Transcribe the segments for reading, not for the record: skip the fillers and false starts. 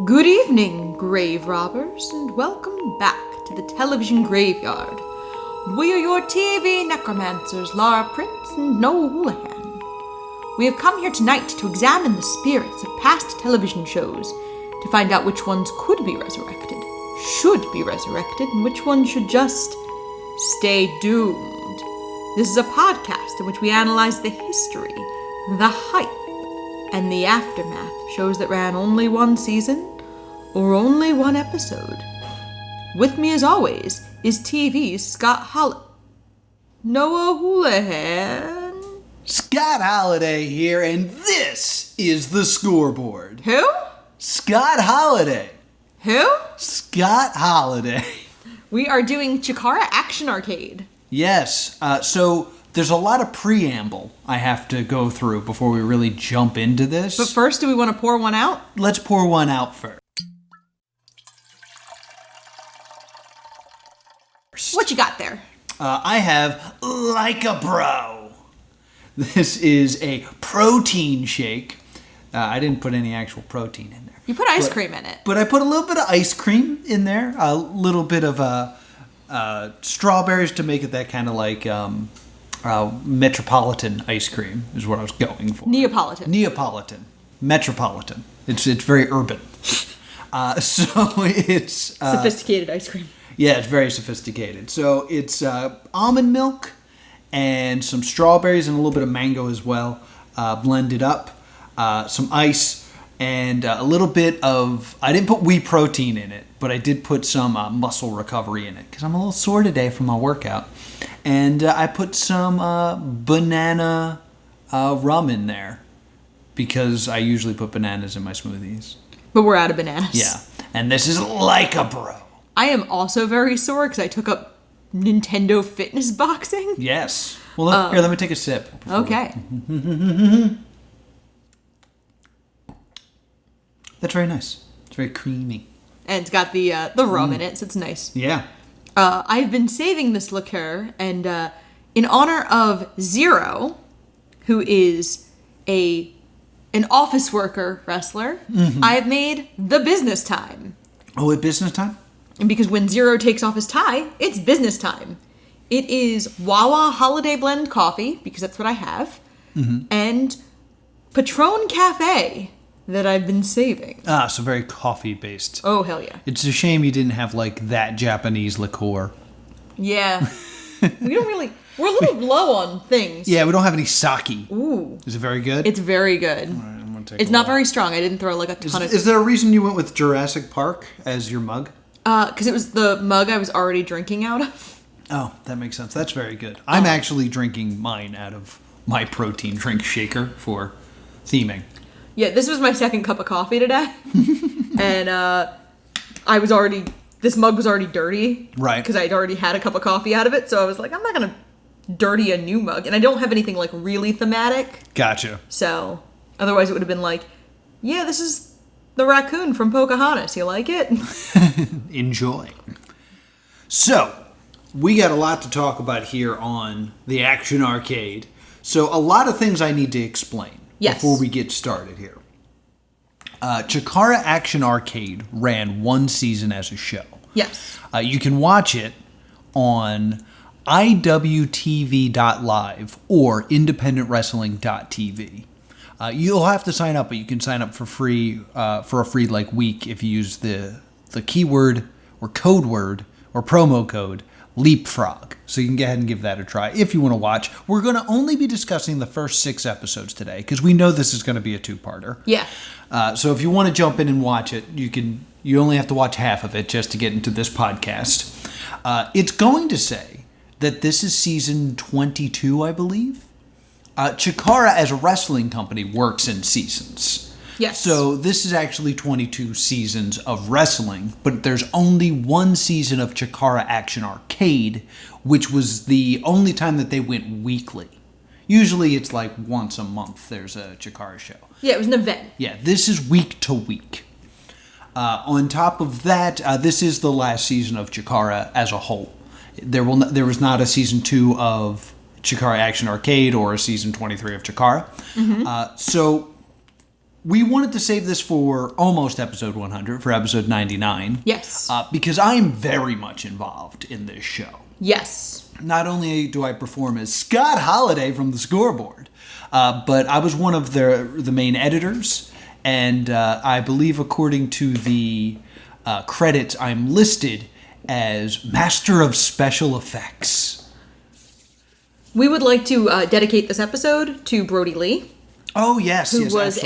Good evening, grave robbers, and welcome back to the television graveyard. We are your TV necromancers, Laura Prince and Noel Houlihan. We have come here tonight to examine the spirits of past television shows, to find out which ones could be resurrected, should be resurrected, and which ones should just stay doomed. This is a podcast in which we analyze the history, the hype, and the aftermath of shows that ran only one season or only one episode. With me, as always, is TV's Scott Noah Houlihan. Scott Holiday here, and this is the scoreboard. Who? Scott Holiday. Who? Scott Holiday. We are doing Chikara Action Arcade. Yes, so there's a lot of preamble I have to go through before we really jump into this. But first, do we want to pour one out? Let's pour one out first. What you got there? I have Like a Bro. This is a protein shake. I didn't put any actual protein in there. You put ice cream in it. But I put a little bit of ice cream in there, a little bit of strawberries to make it that kind of like metropolitan ice cream is what I was going for. Neapolitan. Metropolitan. It's very urban. So it's... Sophisticated ice cream. Yeah, it's very sophisticated. So it's almond milk and some strawberries and a little bit of mango as well, blended up. Some ice and a little bit of... I didn't put whey protein in it, but I did put some muscle recovery in it because I'm a little sore today from my workout. And I put some banana rum in there because I usually put bananas in my smoothies. But we're out of bananas. Yeah, and this is Like a Bro. I am also very sore because I took up Nintendo Fitness Boxing. Yes. Well, here, let me take a sip. Okay. That's very nice. It's very creamy. And it's got the rum in it, so it's nice. Yeah. I've been saving this liqueur, and in honor of Zero, who is an office worker wrestler, I have made the business time. Oh, at business time? And because when Zero takes off his tie, it's business time. It is Wawa Holiday Blend coffee, because that's what I have, and Patron Cafe that I've been saving. Ah, so very coffee-based. Oh, hell yeah. It's a shame you didn't have, like, that Japanese liqueur. Yeah. We don't really... We're a little low on things. Yeah, we don't have any sake. Ooh. Is it very good? It's very good. All right, I'm gonna take It's not very strong. I didn't throw, like, a ton of... Is there a reason you went with Jurassic Park as your mug? Because it was the mug I was already drinking out of. Oh, that makes sense. That's very good. I'm actually drinking mine out of my protein drink shaker for theming. Yeah, this was my second cup of coffee today. And this mug was already dirty. Right. Because I'd already had a cup of coffee out of it. So I was like, I'm not going to dirty a new mug. And I don't have anything, like, really thematic. Gotcha. So, otherwise it would have been like, yeah, this is the raccoon from Pocahontas. You like it? Enjoy. So, we got a lot to talk about here on the Action Arcade. So, a lot of things I need to explain before we get started here. Chikara Action Arcade ran one season as a show. Yes. You can watch it on iwtv.live or independentwrestling.tv. You'll have to sign up, but you can sign up for free for a free week if you use the keyword or code word or promo code Leapfrog. So you can go ahead and give that a try if you want to watch. We're going to only be discussing the first 6 episodes today because we know this is going to be a 2-parter. Yeah. So if you want to jump in and watch it, you only have to watch half of it just to get into this podcast. It's going to say that this is season 22, I believe. Chikara as a wrestling company works in seasons. Yes. So this is actually 22 seasons of wrestling, but there's only one season of Chikara Action Arcade, which was the only time that they went weekly. Usually it's like once a month there's a Chikara show. Yeah, it was an event. Yeah, this is week to week. On top of that, this is the last season of Chikara as a whole. There was not a season 2 of Chikara Action Arcade or a season 23 of Chikara. So we wanted to save this for almost episode 100, for episode 99. Yes. Because I'm very much involved in this show. Yes. Not only do I perform as Scott Holiday from the scoreboard, but I was one of the main editors, and I believe according to the credits, I'm listed as Master of Special Effects. We would like to dedicate this episode to Brody Lee. Oh, yes. Who was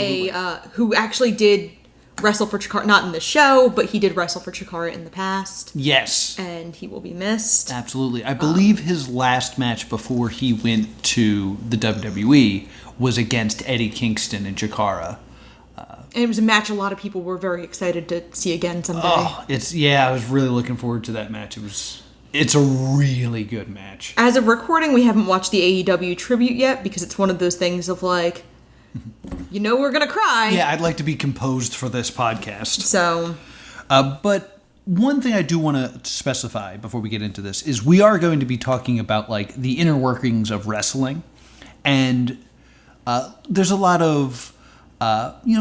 who actually did wrestle for Chikara, not in the show, but he did wrestle for Chikara in the past. Yes. And he will be missed. Absolutely. I believe his last match before he went to the WWE was against Eddie Kingston and Chikara. And it was a match a lot of people were very excited to see again someday. Oh, I was really looking forward to that match. It's a really good match. As of recording, we haven't watched the AEW tribute yet because it's one of those things of like, we're gonna cry. Yeah, I'd like to be composed for this podcast. So, but one thing I do want to specify before we get into this is we are going to be talking about like the inner workings of wrestling, and there's a lot of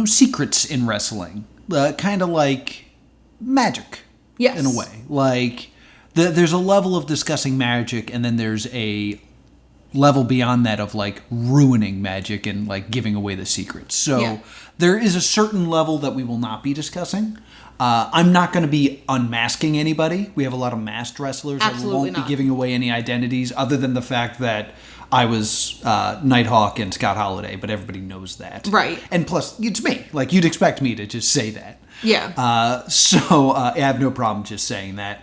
secrets in wrestling, kind of like magic. Yes. In a way, like there's a level of discussing magic, and then there's a level beyond that of like ruining magic and like giving away the secrets. So there is a certain level that we will not be discussing. I'm not going to be unmasking anybody. We have a lot of masked wrestlers. Absolutely I won't not be giving away any identities other than the fact that I was Nighthawk and Scott Holiday, but everybody knows that. Right. And plus, it's me. Like, you'd expect me to just say that. Yeah. So I have no problem just saying that.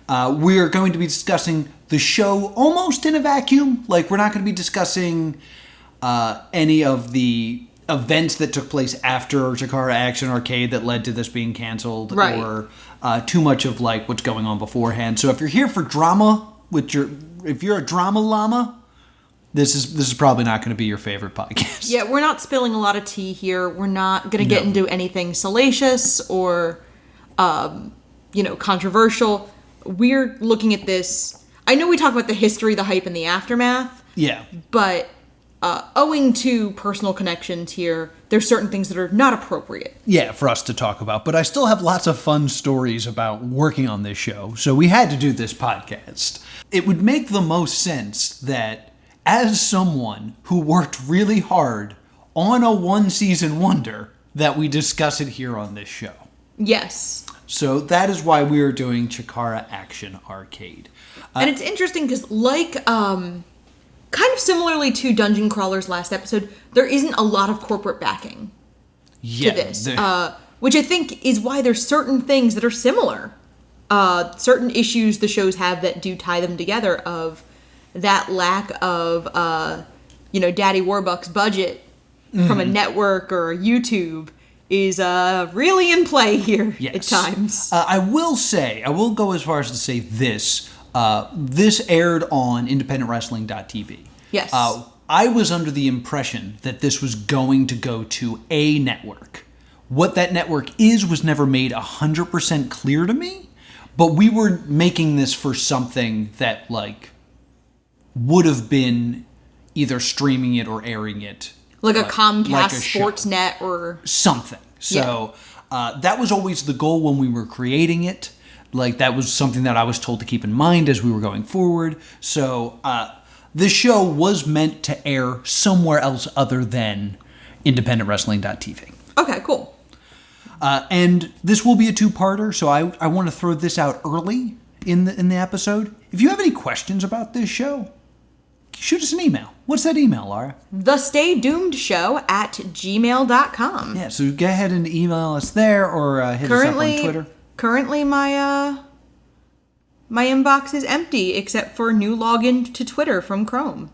We're going to be discussing the show almost in a vacuum. Like, we're not going to be discussing any of the events that took place after Chikara Action Arcade that led to this being canceled, right, or too much of like what's going on beforehand. So if you're here for drama, if you're a drama llama, this is probably not going to be your favorite podcast. Yeah, we're not spilling a lot of tea here. We're not going to get into anything salacious or controversial. We're looking at this. I know we talk about the history, the hype, and the aftermath. Yeah. But owing to personal connections here, there's certain things that are not appropriate. Yeah, for us to talk about. But I still have lots of fun stories about working on this show, so we had to do this podcast. It would make the most sense that as someone who worked really hard on a one-season wonder, that we discuss it here on this show. Yes. So that is why we are doing Chikara Action Arcade. And it's interesting because, kind of similarly to Dungeon Crawler's last episode, there isn't a lot of corporate backing to this. Which I think is why there's certain things that are similar. Certain issues the shows have that do tie them together, of that lack of, Daddy Warbucks budget from a network or a YouTube is really in play here at times. I will go as far as to say this. This aired on independentwrestling.tv. Yes. I was under the impression that this was going to go to a network. What that network was never made 100% clear to me, but we were making this for something that, would have been either streaming it or airing it. Like a Comcast like a Sportsnet or something. So that was always the goal when we were creating it. That was something that I was told to keep in mind as we were going forward. So this show was meant to air somewhere else other than independentwrestling.tv. Okay, cool. And this will be a two-parter, so I want to throw this out early in the episode. If you have any questions about this show, shoot us an email. What's that email, Laura? thestaydoomedShow@gmail.com. Yeah, so go ahead and email us there or hit us up on Twitter. Currently, my inbox is empty except for new login to Twitter from Chrome.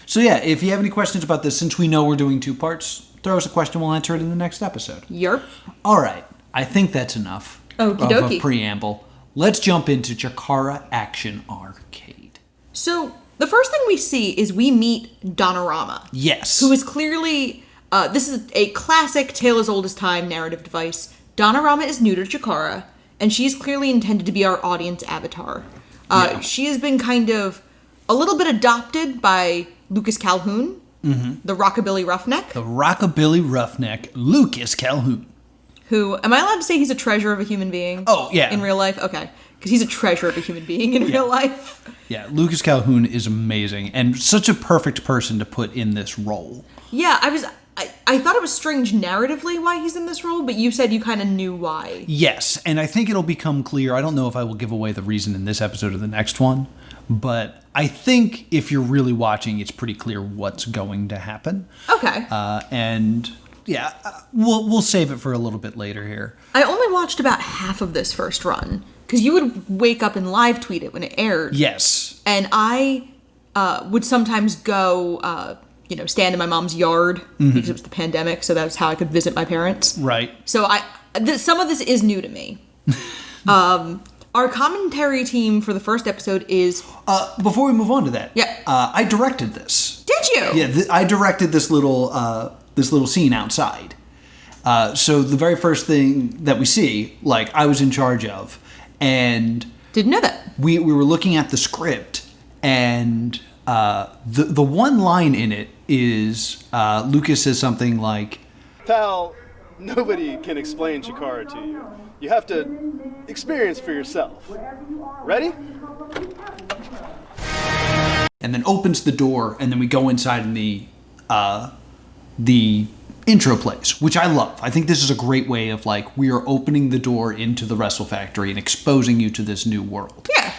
So yeah, if you have any questions about this, since we know we're doing two parts, throw us a question. We'll answer it in the next episode. Yerp. All right. I think that's enough of a preamble. Let's jump into Chikara Action Arcade. So the first thing we see is we meet Donorama. Yes. Who is clearly, this is a classic tale as old as time narrative device. Donorama is new to Chikara, and she is clearly intended to be our audience avatar. She has been kind of a little bit adopted by Lucas Calhoun, the Rockabilly Roughneck. The Rockabilly Roughneck, Lucas Calhoun. Who, am I allowed to say he's a treasure of a human being? Oh, yeah. In real life? Okay. Because he's a treasure of a human being in real life. Yeah, Lucas Calhoun is amazing and such a perfect person to put in this role. Yeah, I thought it was strange narratively why he's in this role, but you said you kind of knew why. Yes, and I think it'll become clear. I don't know if I will give away the reason in this episode or the next one, but I think if you're really watching, it's pretty clear what's going to happen. Okay. And yeah, we'll save it for a little bit later here. I only watched about half of this first run, because you would wake up and live tweet it when it aired. Yes. And I would sometimes go, stand in my mom's yard, because it was the pandemic, so that was how I could visit my parents. Right. So some of this is new to me. Our commentary team for the first episode is... Before we move on to that, I directed this. Did you? Yeah, I directed this little scene outside. So the very first thing that we see, I was in charge of, and... Didn't know that. We were looking at the script, and the one line in it is, Lucas says something like... Pal, nobody can explain Chikara to you. You have to experience for yourself. Ready? And then opens the door, and then we go inside and the intro plays, which I love. I think this is a great way of we are opening the door into the Wrestle Factory and exposing you to this new world. Yeah.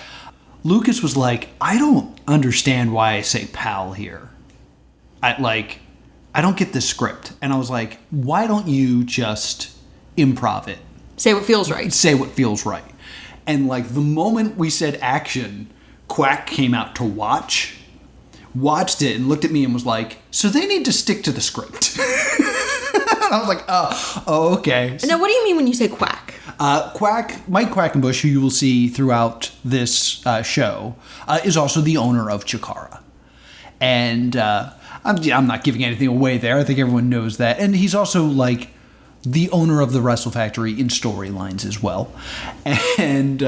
Lucas was like, I don't understand why I say pal here. I don't get this script. And I was like, why don't you just improv it? Say what feels right. Say what feels right. And the moment we said action, Quack came out to watched it and looked at me and was like, so they need to stick to the script. And I was like, oh, okay. Now, what do you mean when you say Quack? Mike Quackenbush, who you will see throughout this show, is also the owner of Chikara. And I'm not giving anything away there. I think everyone knows that. And he's also the owner of the Wrestle Factory in storylines as well. And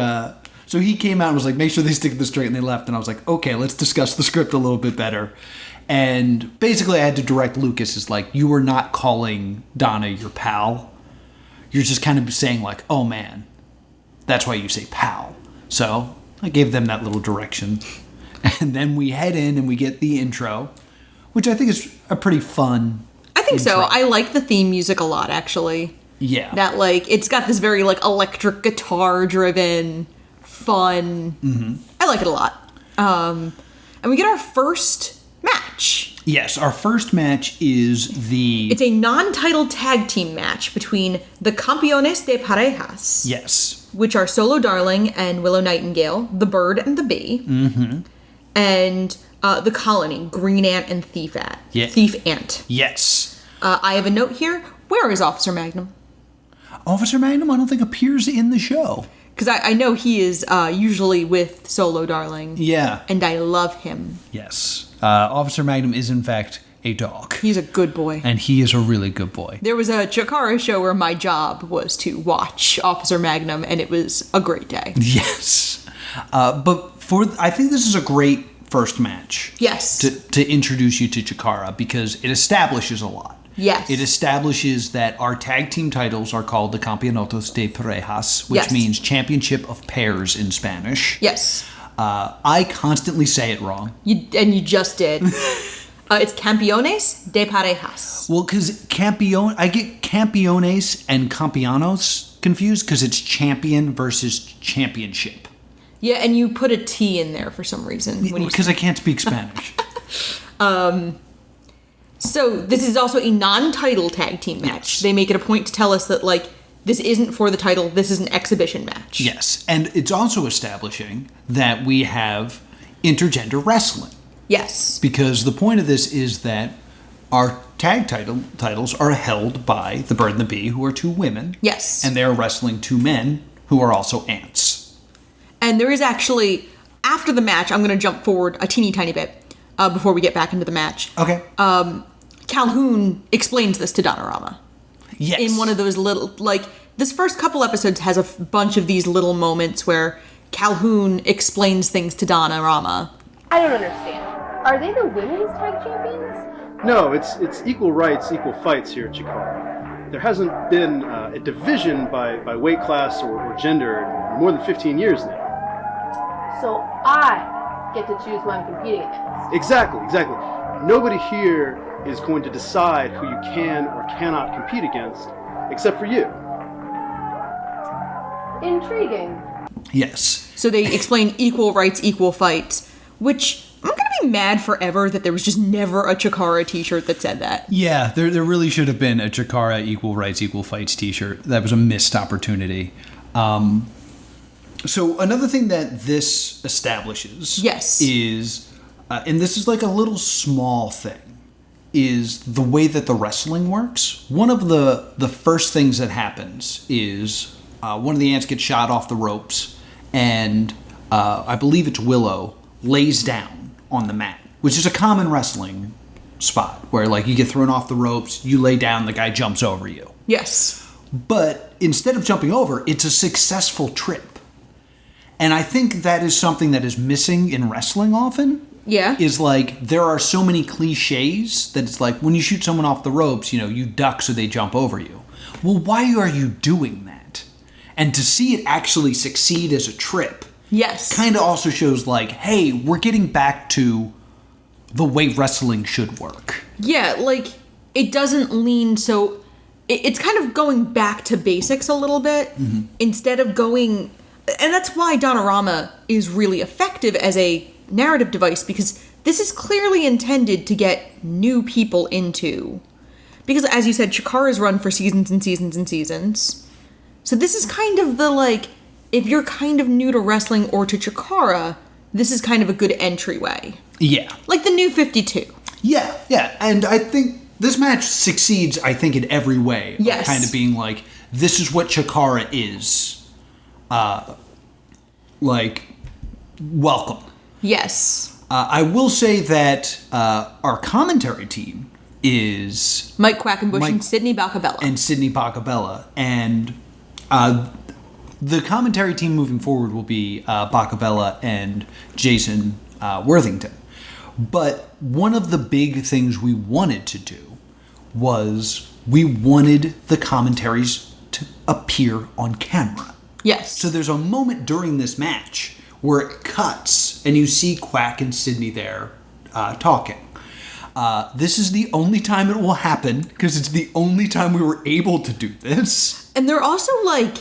so he came out and was like, make sure they stick to the straight, and they left. And I was like, okay, let's discuss the script a little bit better. And basically I had to direct Lucas as you are not calling Donna your pal. You're just kind of saying oh man, that's why you say pal. So I gave them that little direction. And then we head in and we get the intro, which I think is a pretty fun I think intro. so. I like the theme music a lot, actually. Yeah. That, it's got this very, electric guitar-driven, fun... Mm-hmm. I like it a lot. And we get our first match. Yes, our first match is It's a non-title tag team match between the Campeones de Parejas. Yes. Which are Solo Darling and Willow Nightingale, the Bird and the Bee. Mm-hmm. And the Colony, Green Ant and Thief Ant. Yeah. Thief Ant. Yes. I have a note here. Where is Officer Magnum? Officer Magnum, I don't think appears in the show. Because I know he is usually with Solo Darling. Yeah. And I love him. Yes. Officer Magnum is, in fact, a dog. He's a good boy. And he is a really good boy. There was a Chikara show where my job was to watch Officer Magnum, and it was a great day. Yes. But I think this is a great first match. Yes. To introduce you to Chikara, because it establishes a lot. Yes. It establishes that our tag team titles are called the Campeonatos de Parejas, which means Championship of Pairs in Spanish. Yes. I constantly say it wrong. You just did. It's Campeones de Parejas. Well, because I get Campeones and Campeanos confused because it's champion versus championship. Yeah, and you put a T in there for some reason. Because I can't speak Spanish. So this is also a non-title tag team match. Yes. They make it a point to tell us that, this isn't for the title, this is an exhibition match. Yes, and it's also establishing that we have intergender wrestling. Yes. Because the point of this is that our tag titles are held by the Bird and the Bee, who are two women. Yes. And they're wrestling two men, who are also ants. And there is actually, after the match, I'm going to jump forward a teeny tiny bit before we get back into the match. Okay. Calhoun explains this to Donorama. Yes. In one of those little, this first couple episodes has a bunch of these little moments where Calhoun explains things to Donorama. I don't understand. Are they the women's tag champions? No, it's equal rights, equal fights here at Chikara. There hasn't been a division by weight class or gender in more than 15 years now. So I get to choose who I'm competing against. Exactly. Nobody here is going to decide who you can or cannot compete against, except for you. Intriguing. Yes. So they explain equal rights, equal fights, which I'm going to be mad forever that there was just never a Chikara t-shirt that said that. Yeah, there really should have been a Chikara Equal Rights, Equal Fights t-shirt. That was a missed opportunity. So another thing that this establishes is, and this is like a little small thing, is the way that the wrestling works. One of the first things that happens is one of the ants gets shot off the ropes, and I believe it's Willow lays down on the mat, which is a common wrestling spot where like you get thrown off the ropes, you lay down, the guy jumps over you. Yes. But instead of jumping over, it's a successful trip. And I think that is something that is missing in wrestling often. Yeah. Is like there are so many cliches that it's like when you shoot someone off the ropes, you duck so they jump over you. Well, why are you doing that? And to see it actually succeed as a trip, yes, kind of also shows like, hey, we're getting back to the way wrestling should work. Yeah, like it doesn't lean so. It's kind of going back to basics a little bit instead of going, and that's why Donorama is really effective as a narrative device, because this is clearly intended to get new people into. Because as you said, Chikara's run for seasons and seasons and seasons. So this is kind of the like, if you're kind of new to wrestling or to Chikara, this is kind of a good entryway. Yeah. Like the new 52. Yeah. And I think this match succeeds, I think, in every way. Yes. Kind of being like, this is what Chikara is. Welcome. Yes. I will say that our commentary team is Mike Quackenbush and Sydney Bacabella. And Sydney Bacabella. And the commentary team moving forward will be Bacabella and Jason Worthington. But one of the big things we wanted to do was we wanted the commentaries to appear on camera. Yes. So there's a moment during this match where it cuts and you see Quack and Sydney there talking. This is the only time it will happen because it's the only time we were able to do this. And they're also like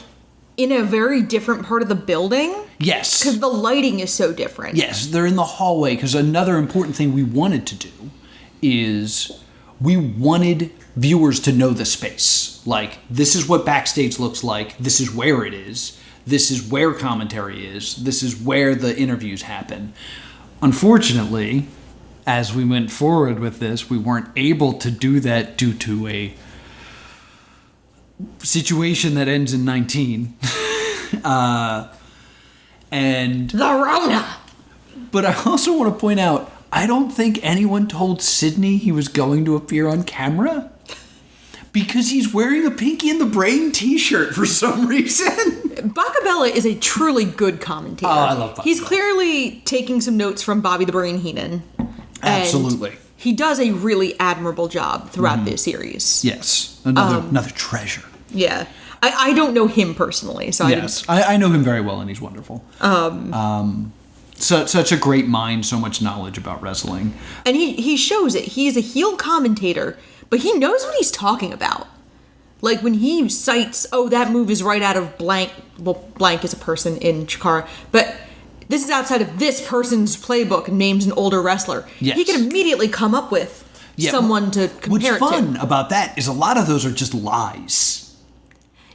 in a very different part of the building. Yes. Because the lighting is so different. Yes, they're in the hallway because another important thing we wanted to do is we wanted viewers to know the space. Like, this is what backstage looks like. This is where it is. This is where commentary is. This is where the interviews happen. Unfortunately, as we went forward with this, we weren't able to do that due to a situation that ends in 19. And The Rona! But I also want to point out, I don't think anyone told Sydney he was going to appear on camera. Because he's wearing a Pinky and the Brain t-shirt for some reason. Bacabella is a truly good commentator. Oh, I love Bacabella. He's clearly taking some notes from Bobby the Brain Heenan. Absolutely. He does a really admirable job throughout this series. Yes. Another treasure. Yeah. I don't know him personally, so I know him very well, and he's wonderful. Such a great mind, so much knowledge about wrestling. And he shows it. He is a heel commentator, but he knows what he's talking about. Like when he cites, that move is right out of blank. Well, blank is a person in Chikara, but this is outside of this person's playbook and names an older wrestler. Yes. He can immediately come up with someone to compare it to. What's fun about that is a lot of those are just lies.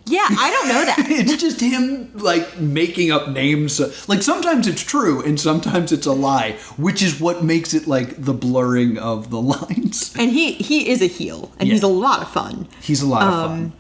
Yeah, I don't know that. It's just him, like, making up names. Like, sometimes it's true, and sometimes it's a lie, which is what makes it, like, the blurring of the lines. And he is a heel, and he's a lot of fun. He's a lot of fun.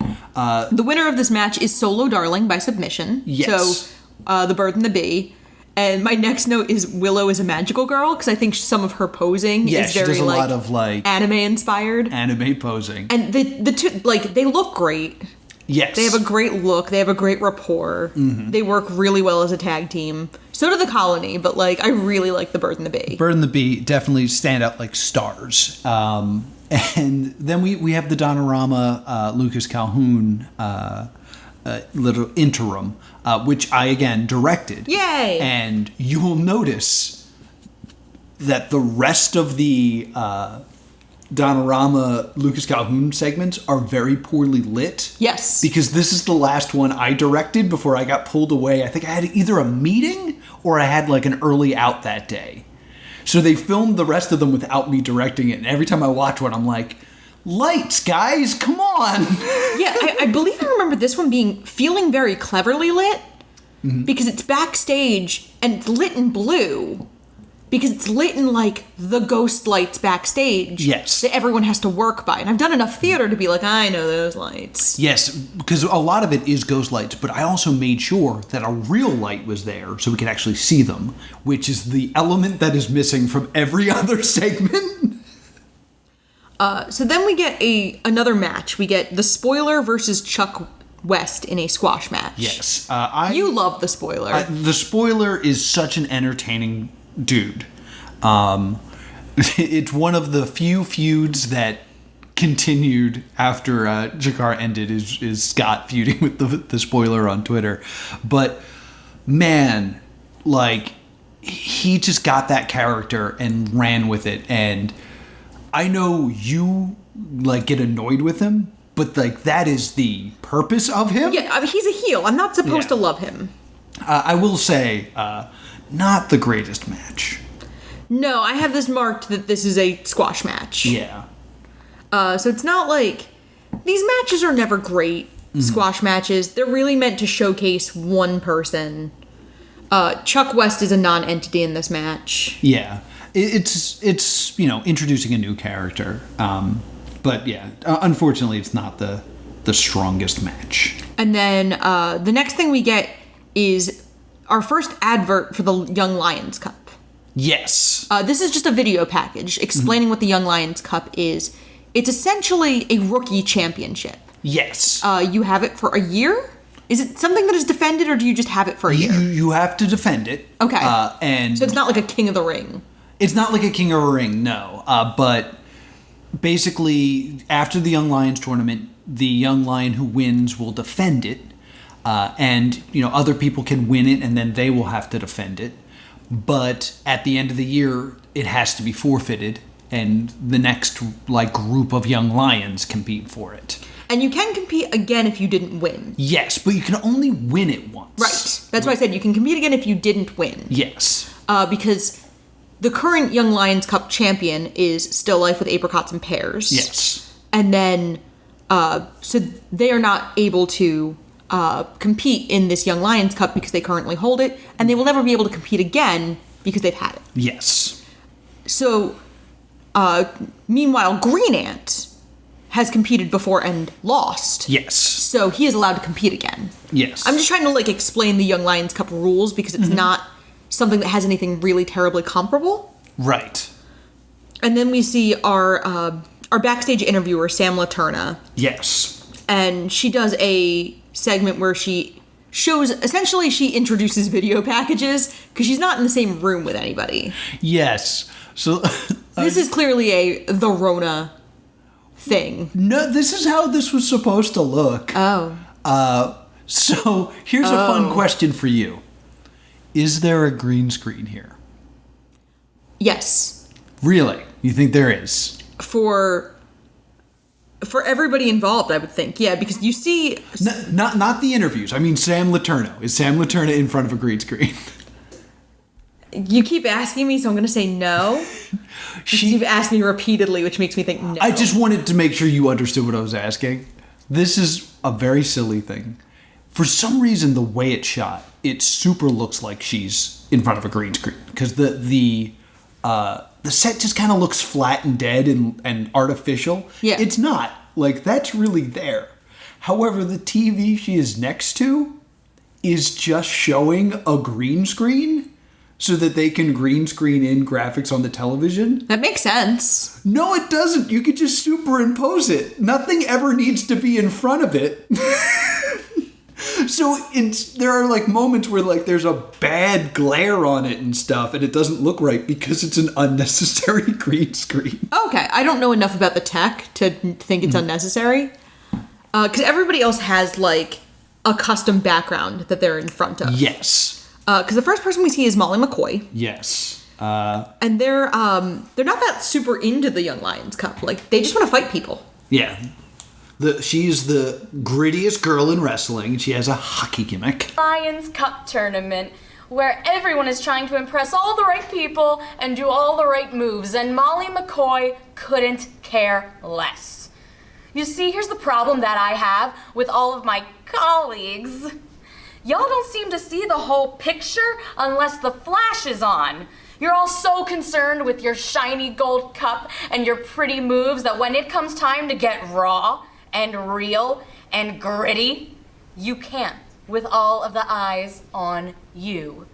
The winner of this match is Solo Darling by submission. Yes. So, the Bird and the Bee. And my next note is Willow is a magical girl, because I think some of her posing is she very, does a lot of, like, anime-inspired. Anime posing. And the two, like, they look great. Yes. They have a great look. They have a great rapport. They work really well as a tag team. So do the Colony, but like I really like the Bird and the Bee. Bird and the Bee definitely stand out like stars. And then we have the Donorama Lucas Calhoun little interim, which I again directed. Yay! And you will notice that the rest of the Donorama Lucas Calhoun segments are very poorly lit. Yes. Because this is the last one I directed before I got pulled away. I think I had either a meeting or I had like an early out that day. So they filmed the rest of them without me directing it. And every time I watch one, I'm like, lights, guys, come on. Yeah, I believe I remember this one feeling very cleverly lit because it's backstage and it's lit in blue. Because it's lit in, like, the ghost lights backstage. Yes. That everyone has to work by. And I've done enough theater to be like, I know those lights. Yes, because a lot of it is ghost lights, but I also made sure that a real light was there so we could actually see them, which is the element that is missing from every other segment. So then we get another match. We get the Spoiler versus Chuck West in a squash match. Yes. You love the Spoiler. The Spoiler is such an entertaining dude. It's one of the few feuds that continued after Chikara ended is Scott feuding with the Spoiler on Twitter. But man, like he just got that character and ran with it. And I know you like get annoyed with him, but like that is the purpose of him. Yeah, I mean, he's a heel. I'm not supposed to love him. I will say, not the greatest match. No, I have this marked that this is a squash match. Yeah. So it's not like... These matches are never great, squash matches. They're really meant to showcase one person. Chuck West is a non-entity in this match. Yeah. It's introducing a new character. But yeah, unfortunately, it's not the strongest match. And then the next thing we get is our first advert for the Young Lions Cup. Yes. This is just a video package explaining what the Young Lions Cup is. It's essentially a rookie championship. Yes. You have it for a year? Is it something that is defended, or do you just have it for a year? You have to defend it. Okay. And so it's not like a King of the Ring. It's not like a King of the Ring, no. But basically, after the Young Lions tournament, the Young Lion who wins will defend it. And other people can win it, and then they will have to defend it. But at the end of the year, it has to be forfeited, and the next group of Young Lions compete for it. And you can compete again if you didn't win. Yes, but you can only win it once. Right. That's why I said you can compete again if you didn't win. Yes. Because the current Young Lions Cup champion is Still Life with Apricots and Pears. Yes. And then, so they are not able to compete in this Young Lions Cup because they currently hold it, and they will never be able to compete again because they've had it. Yes. So, meanwhile, Green Ant has competed before and lost. Yes. So he is allowed to compete again. Yes. I'm just trying to explain the Young Lions Cup rules because it's not something that has anything really terribly comparable. Right. And then we see our backstage interviewer, Sam Laterna. Yes. And she does a segment where she introduces video packages because she's not in the same room with anybody. Yes. So this is clearly the Rona thing. No, this is how this was supposed to look. Oh. So here's a fun question for you. Is there a green screen here? Yes. Really? You think there is? For everybody involved, I would think. Yeah, because you see... Not the interviews. I mean Sam Laterna. Is Sam Laterna in front of a green screen? You keep asking me, so I'm going to say no. You've asked me repeatedly, which makes me think no. I just wanted to make sure you understood what I was asking. This is a very silly thing. For some reason, the way it's shot, it super looks like she's in front of a green screen. Because the set just kind of looks flat and dead and artificial. Yeah. It's not. That's really there. However, the TV she is next to is just showing a green screen so that they can green screen in graphics on the television. That makes sense. No, it doesn't. You could just superimpose it. Nothing ever needs to be in front of it. So there are like moments where like there's a bad glare on it and stuff, and it doesn't look right because it's an unnecessary green screen. Okay, I don't know enough about the tech to think it's unnecessary. Because everybody else has like a custom background that they're in front of. Yes. Because the first person we see is Molly McCoy. Yes. And they're not that super into the Young Lions Cup. Like, they just want to fight people. Yeah. She's the grittiest girl in wrestling. She has a hockey gimmick. Lions Cup tournament where everyone is trying to impress all the right people and do all the right moves, and Molly McCoy couldn't care less. You see, here's the problem that I have with all of my colleagues. Y'all don't seem to see the whole picture unless the flash is on. You're all so concerned with your shiny gold cup and your pretty moves that when it comes time to get raw and real and gritty, you can't with all of the eyes on you.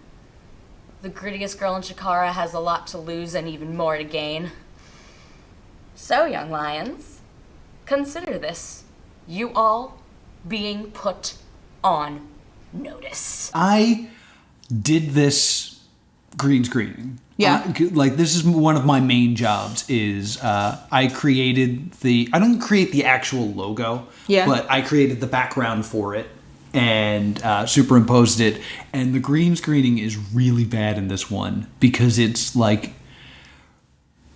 The grittiest girl in Chikara has a lot to lose and even more to gain. So, young lions, consider this. You all being put on notice. I did this green screening. Yeah. Like, this is one of my main jobs is I didn't create the actual logo, but I created the background for it and superimposed it. And the green screening is really bad in this one because it's like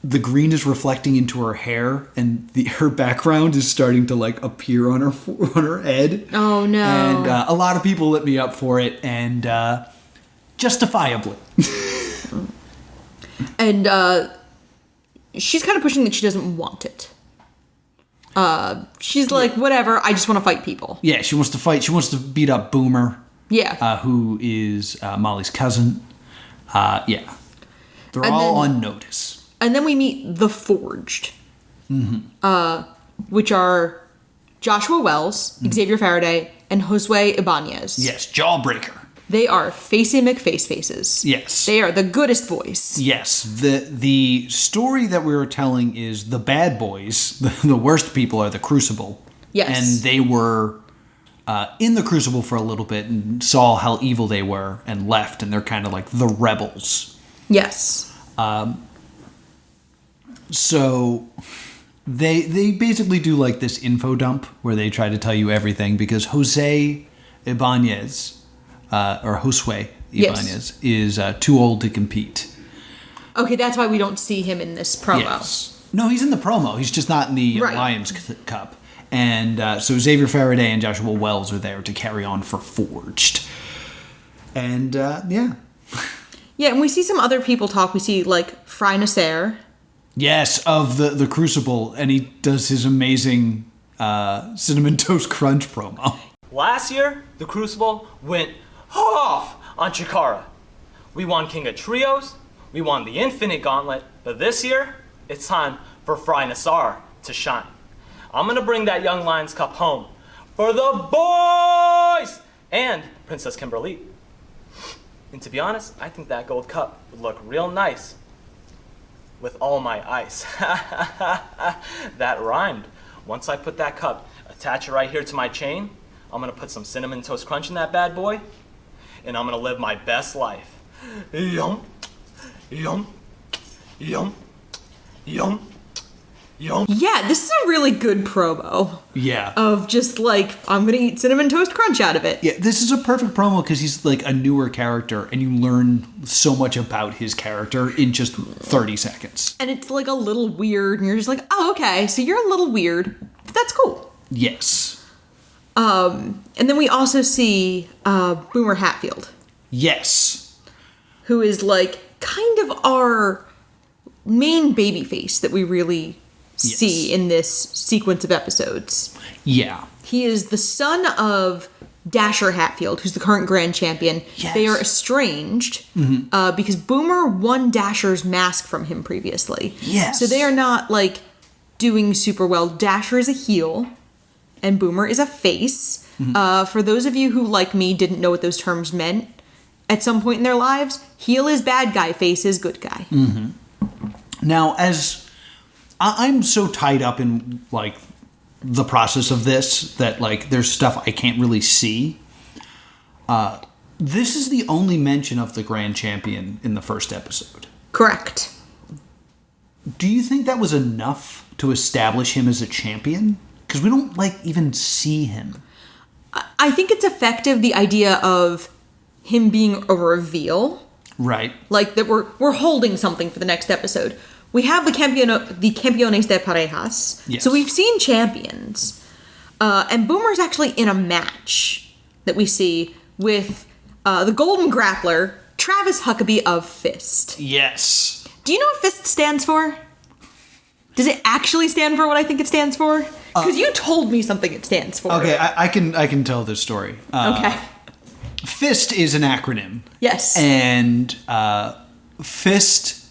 the green is reflecting into her hair and her background is starting to like appear on her head. Oh no. And a lot of people lit me up for it, and justifiably. And she's kind of pushing that she doesn't want it. She's like, whatever, I just want to fight people. Yeah, she wants to fight. She wants to beat up Boomer. Yeah. Who is Molly's cousin. Yeah. They're all on notice. And then we meet the Forged. Which are Joshua Wells, Xavier Faraday, and Josue Ibanez. Yes, Jawbreaker. They are Facey McFace faces. Yes. They are the goodest boys. Yes. The story that we were telling is the bad boys, the worst people, are the Crucible. Yes. And they were in the Crucible for a little bit and saw how evil they were and left, and they're kind of like the rebels. Yes. So they basically do like this info dump where they try to tell you everything because Jose Ibanez, or Josue Ibanez, is too old to compete. Okay, that's why we don't see him in this promo. Yes. No, he's in the promo. He's just not in the Lions Cup. And so Xavier Faraday and Joshua Wells are there to carry on for Forged. And, yeah. Yeah, and we see some other people talk. We see, like, Fry Nasser. Yes, of the Crucible. And he does his amazing Cinnamon Toast Crunch promo. Last year, the Crucible went off on Chikara. We won King of Trios, we won the Infinite Gauntlet, but this year, it's time for Fry Nassar to shine. I'm gonna bring that Young Lions Cup home for the boys and Princess Kimberly. And to be honest, I think that gold cup would look real nice with all my ice. That rhymed. Once I put that cup, attach it right here to my chain, I'm gonna put some Cinnamon Toast Crunch in that bad boy, and I'm gonna live my best life. Yum, yum, yum, yum, yum. Yeah, this is a really good promo. Yeah. Of just like, I'm gonna eat Cinnamon Toast Crunch out of it. Yeah, this is a perfect promo because he's like a newer character and you learn so much about his character in just 30 seconds. And it's like a little weird and you're just like, oh, okay, so you're a little weird, but that's cool. Yes. And then we also see Boomer Hatfield. Yes. Who is like kind of our main babyface that we really see in this sequence of episodes. Yeah. He is the son of Dasher Hatfield, who's the current grand champion. Yes. They are estranged because Boomer won Dasher's mask from him previously. Yes. So they are not like doing super well. Dasher is a heel and Boomer is a face. For those of you who, like me, didn't know what those terms meant, at some point in their lives, heel is bad guy, face is good guy. Mm-hmm. Now, as I'm so tied up in, like, the process of this that, like, there's stuff I can't really see. This is the only mention of the Grand Champion in the first episode. Correct. Do you think that was enough to establish him as a champion? Because we don't, like, even see him. I think it's effective, the idea of him being a reveal. Right. Like, that we're holding something for the next episode. We have the Campeones de Parejas. Yes. So we've seen champions. And Boomer's actually in a match that we see with the Golden Grappler, Travis Huckabee of Fist. Yes. Do you know what Fist stands for? Does it actually stand for what I think it stands for? Because you told me something it stands for. Okay, I can tell this story. Okay. FIST is an acronym. Yes. And FIST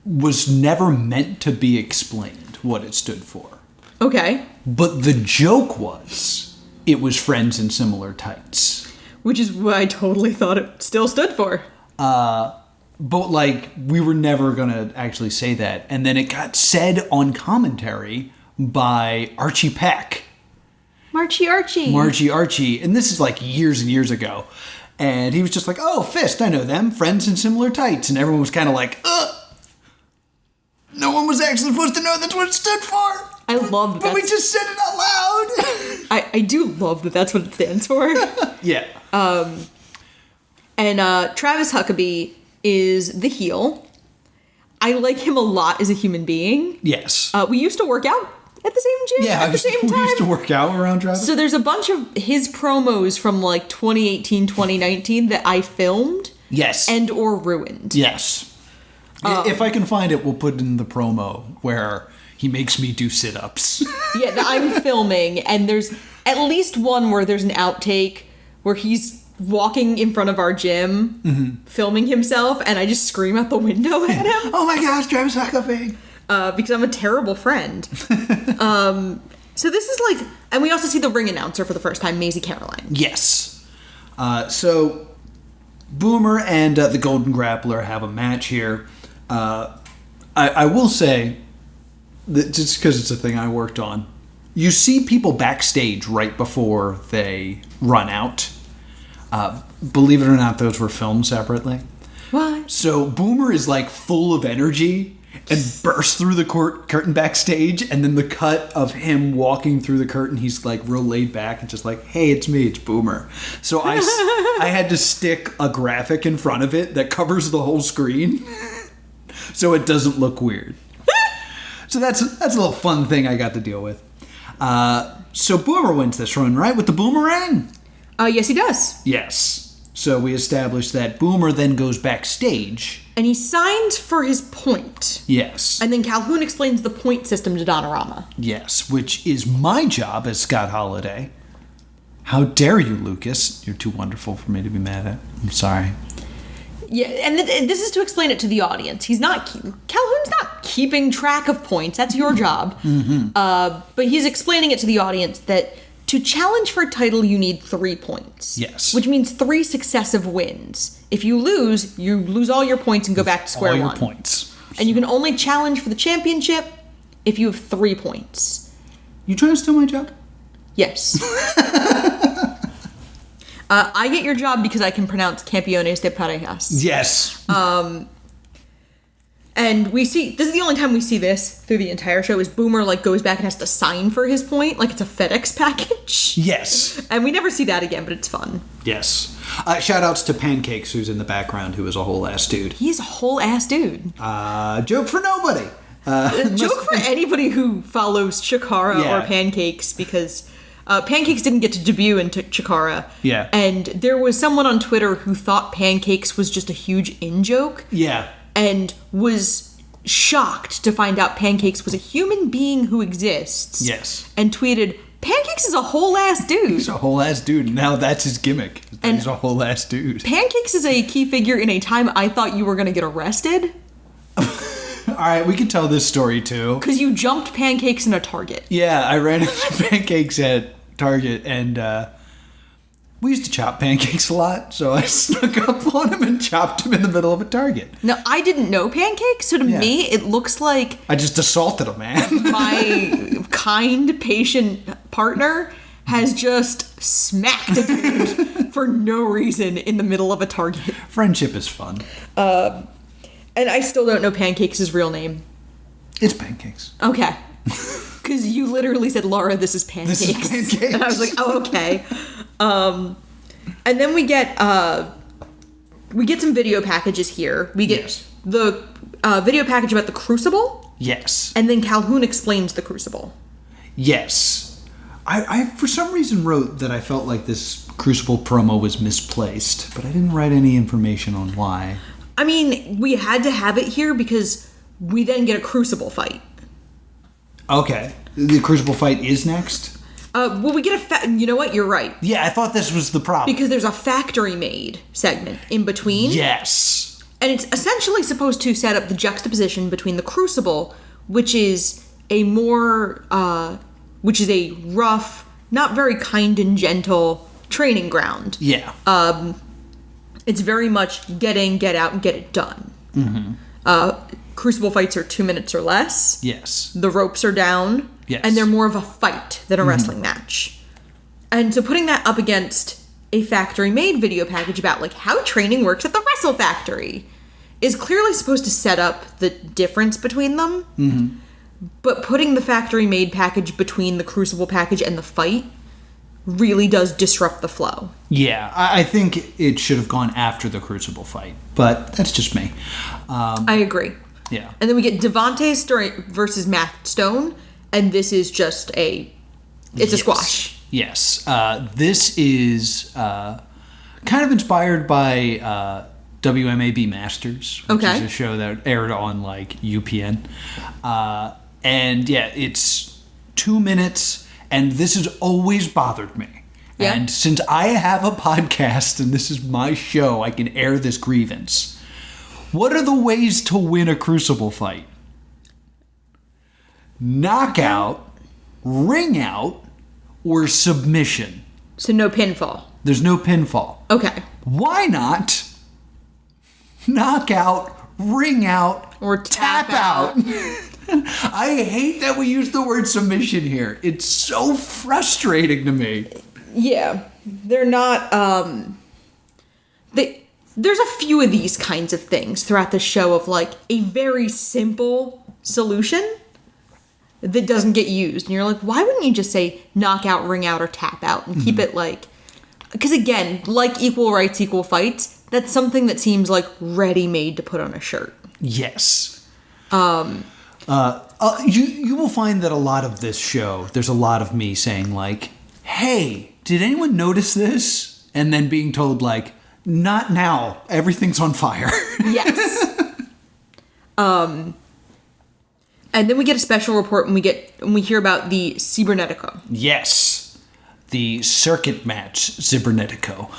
was never meant to be explained what it stood for. Okay. But the joke was it was friends in similar tights. Which is what I totally thought it still stood for. But, like, we were never going to actually say that. And then it got said on commentary by Archie Peck. Marchie Archie. And this is, like, years and years ago. And he was just like, oh, Fist, I know them. Friends in similar tights. And everyone was kind of like, no one was actually supposed to know that's what it stood for. I love that. But we just said it out loud. I do love that that's what it stands for. Yeah. And Travis Huckabee is the heel. I like him a lot as a human being. Yes. We used to work out at the same gym at the same time. We used to work out around Travis. So there's a bunch of his promos from like 2018, 2019 that I filmed. Yes. And or ruined. Yes. If I can find it, we'll put it in the promo where he makes me do sit-ups. Yeah, that I'm filming, and there's at least one where there's an outtake where he's walking in front of our gym, filming himself, and I just scream out the window at him. Oh my gosh, Travis Huckabee! Because I'm a terrible friend. So this is like, and we also see the ring announcer for the first time, Maisie Caroline. Yes. So Boomer and the Golden Grappler have a match here. I will say, that just because it's a thing I worked on, you see people backstage right before they run out. Believe it or not, those were filmed separately. What? So Boomer is like full of energy and bursts through the curtain backstage, and then the cut of him walking through the curtain, he's like real laid back and just like, hey, it's me, it's Boomer. So I had to stick a graphic in front of it that covers the whole screen so it doesn't look weird. So that's a little fun thing I got to deal with. So Boomer wins this run, right? With the boomerang? Yes, he does. Yes. So we established that Boomer then goes backstage. And he signs for his point. Yes. And then Calhoun explains the point system to Donorama. Yes, which is my job as Scott Holiday. How dare you, Lucas? You're too wonderful for me to be mad at. I'm sorry. Yeah, and this is to explain it to the audience. Calhoun's not keeping track of points. That's your job. But he's explaining it to the audience that to challenge for a title, you need 3 points. Yes. Which means 3 successive wins. If you lose all your points and go back to square one. All your points. And you can only challenge for the championship if you have 3 points. You trying to steal my job? Yes. I get your job because I can pronounce Campeones de Parejas. Yes. And we see, this is the only time we see this through the entire show, is Boomer like goes back and has to sign for his point, like it's a FedEx package. Yes. And we never see that again, but it's fun. Yes. Shout outs to Pancakes, who's in the background, who is a whole ass dude. He's a whole ass dude. Joke for nobody. Joke for anybody who follows Chikara or Pancakes, because Pancakes didn't get to debut in Chikara. Yeah. And there was someone on Twitter who thought Pancakes was just a huge in-joke. Yeah. And was shocked to find out Pancakes was a human being who exists. Yes. And tweeted, Pancakes is a whole ass dude. He's a whole ass dude. Now that's his gimmick. And he's a whole ass dude. Pancakes is a key figure in a time I thought you were going to get arrested. All right, we can tell this story too. Because you jumped Pancakes in a Target. Yeah, I ran into Pancakes at Target, and We used to chop pancakes a lot, so I snuck up on him and chopped him in the middle of a target. Now, I didn't know pancakes, so to me, it looks like I just assaulted a man. my kind, patient partner has just smacked a dude for no reason in the middle of a target. Friendship is fun. And I still don't know Pancakes' real name. It's Pancakes. Okay. Because you literally said, Laura, this is Pancakes. This is Pancakes. And I was like, oh, okay. And then we get some video packages here. We get the video package about the Crucible. Yes. And then Calhoun explains the Crucible. Yes. I for some reason wrote that I felt like this Crucible promo was misplaced, but I didn't write any information on why. I mean, we had to have it here because we then get a Crucible fight. Okay. The Crucible fight is next? Well, we get you know what? You're right. Yeah, I thought this was the problem. Because there's a factory-made segment in between. Yes. And it's essentially supposed to set up the juxtaposition between the Crucible, which is a rough, not very kind and gentle training ground. Yeah. It's very much get in, get out, and get it done. Mm-hmm. Crucible fights are 2 minutes or less. Yes. The ropes are down. Yes. And they're more of a fight than a wrestling match. And so putting that up against a factory-made video package about like how training works at the Wrestle Factory is clearly supposed to set up the difference between them. Mm-hmm. But putting the factory-made package between the Crucible package and the fight really does disrupt the flow. Yeah, I think it should have gone after the Crucible fight, but that's just me. I agree. Yeah. And then we get Devontae versus Matt Stone, and this is just a squash. Yes. This is kind of inspired by WMAB Masters, which is a show that aired on like UPN. And yeah, it's 2 minutes, and this has always bothered me. Yeah. And since I have a podcast and this is my show, I can air this grievance. What are the ways to win a Crucible fight? Knockout, ring out, or submission? So no pinfall. There's no pinfall. Okay. Why not knockout, ring out, or tap out? I hate that we use the word submission here. It's so frustrating to me. Yeah. They're not, there's a few of these kinds of things throughout the show of like a very simple solution that doesn't get used. And you're like, why wouldn't you just say knockout, ring out, or tap out and keep it like, because again, like equal rights, equal fights, that's something that seems like ready-made to put on a shirt. Yes. You will find that a lot of this show, there's a lot of me saying like, hey, did anyone notice this? And then being told like, not now. Everything's on fire. Yes. And then we get a special report and we hear about the Cybernetico. Yes. The circuit match Cybernetico.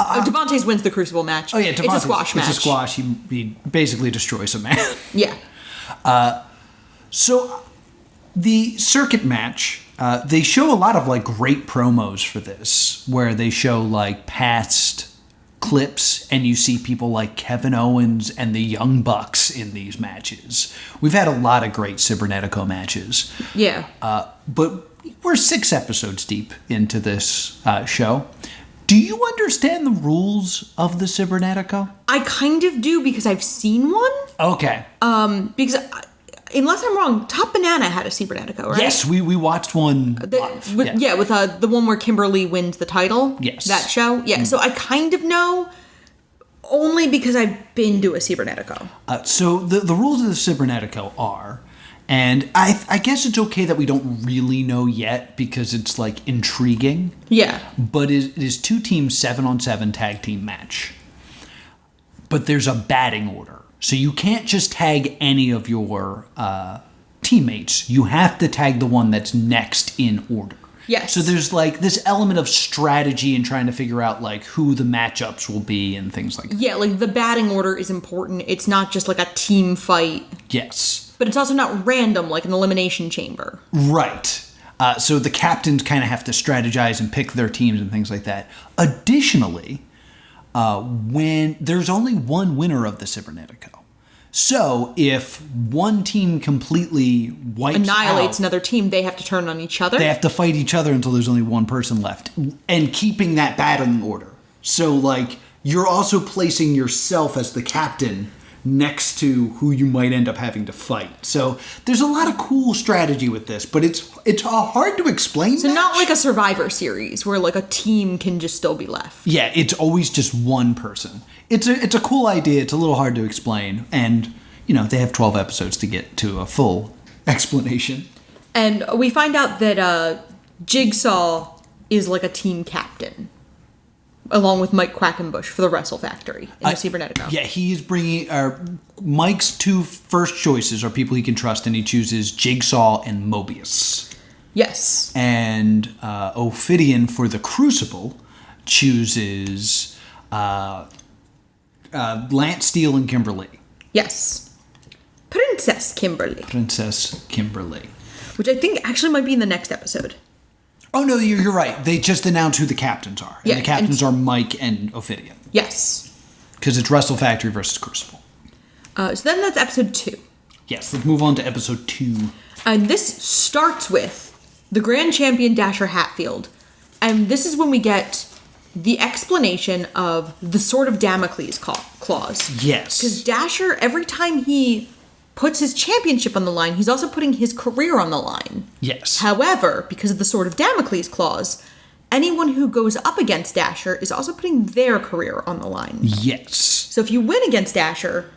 Devontae wins the Crucible match. Oh yeah, it's a squash match. It's a squash. He basically destroys a man. Yeah. So the circuit match, they show a lot of like great promos for this, where they show like past clips and you see people like Kevin Owens and the Young Bucks in these matches. We've had a lot of great Cybernetico matches. Yeah. But we're 6 episodes deep into this show. Do you understand the rules of the Cybernetico? I kind of do because I've seen one. Okay. Because unless I'm wrong, Top Banana had a Cybernetico, right? Yes, we watched one live. With the one where Kimberly wins the title. Yes. That show. Yeah, so I kind of know only because I've been to a Cybernetico. So the rules of the Cybernetico are, and I guess it's okay that we don't really know yet because it's like intriguing. Yeah. But it is 2 teams 7-on-7 tag team match. But there's a batting order. So you can't just tag any of your teammates. You have to tag the one that's next in order. Yes. So there's like this element of strategy and trying to figure out like who the matchups will be and things like that. Yeah, like the batting order is important. It's not just like a team fight. Yes. But it's also not random like an elimination chamber. Right. So the captains kind of have to strategize and pick their teams and things like that. Additionally, when there's only one winner of the Cybernetico. So if one team completely annihilates another team, they have to turn on each other. They have to fight each other until there's only one person left. And keeping that battling order. So, like, you're also placing yourself as the captain next to who you might end up having to fight. So there's a lot of cool strategy with this, but it's hard to explain. So not like a Survivor series where like a team can just still be left. Yeah, it's always just one person. It's a cool idea. It's a little hard to explain, and they have 12 episodes to get to a full explanation. And we find out that Jigsaw is like a team captain, along with Mike Quackenbush for the Wrestle Factory in the Cybernetico. Yeah, he's bringing... Mike's two first choices are people he can trust, and he chooses Jigsaw and Mobius. Yes. And Ophidian for the Crucible chooses Lance Steele and Kimberly. Yes. Princess Kimberly. Which I think actually might be in the next episode. Oh, no, you're right. They just announced who the captains are. And the captains are Mike and Ophidian. Yes. Because it's Wrestle Factory versus Crucible. So then that's episode 2. Yes, let's move on to episode 2. And this starts with the Grand Champion Dasher Hatfield. And this is when we get the explanation of the Sword of Damocles clause. Yes. Because Dasher, every time he puts his championship on the line, he's also putting his career on the line. Yes. However, because of the Sword of Damocles clause, anyone who goes up against Dasher is also putting their career on the line. Yes. So if you win against Dasher,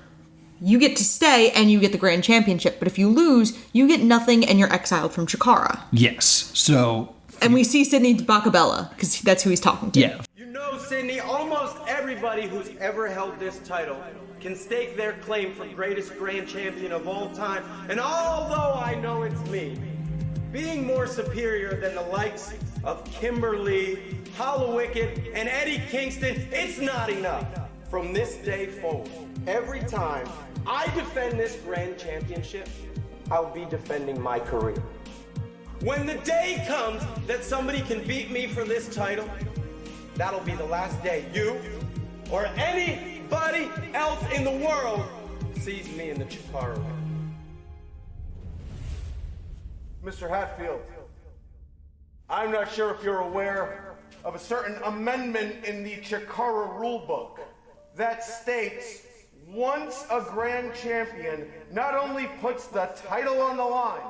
you get to stay and you get the Grand Championship. But if you lose, you get nothing and you're exiled from Chikara. Yes. So... And we see Sidney Bacabella, because that's who he's talking to. Yeah. You know, Sidney, almost everybody who's ever held this title can stake their claim for greatest grand champion of all time. And although I know it's me, being more superior than the likes of Kimberly, Hollowicket, and Eddie Kingston, it's not enough. From this day forward, every time I defend this grand championship, I'll be defending my career. When the day comes that somebody can beat me for this title, that'll be the last day you or anybody else in the world sees me in the Chikara ring. Mr. Hatfield, I'm not sure if you're aware of a certain amendment in the Chikara rulebook that states once a grand champion not only puts the title on the line,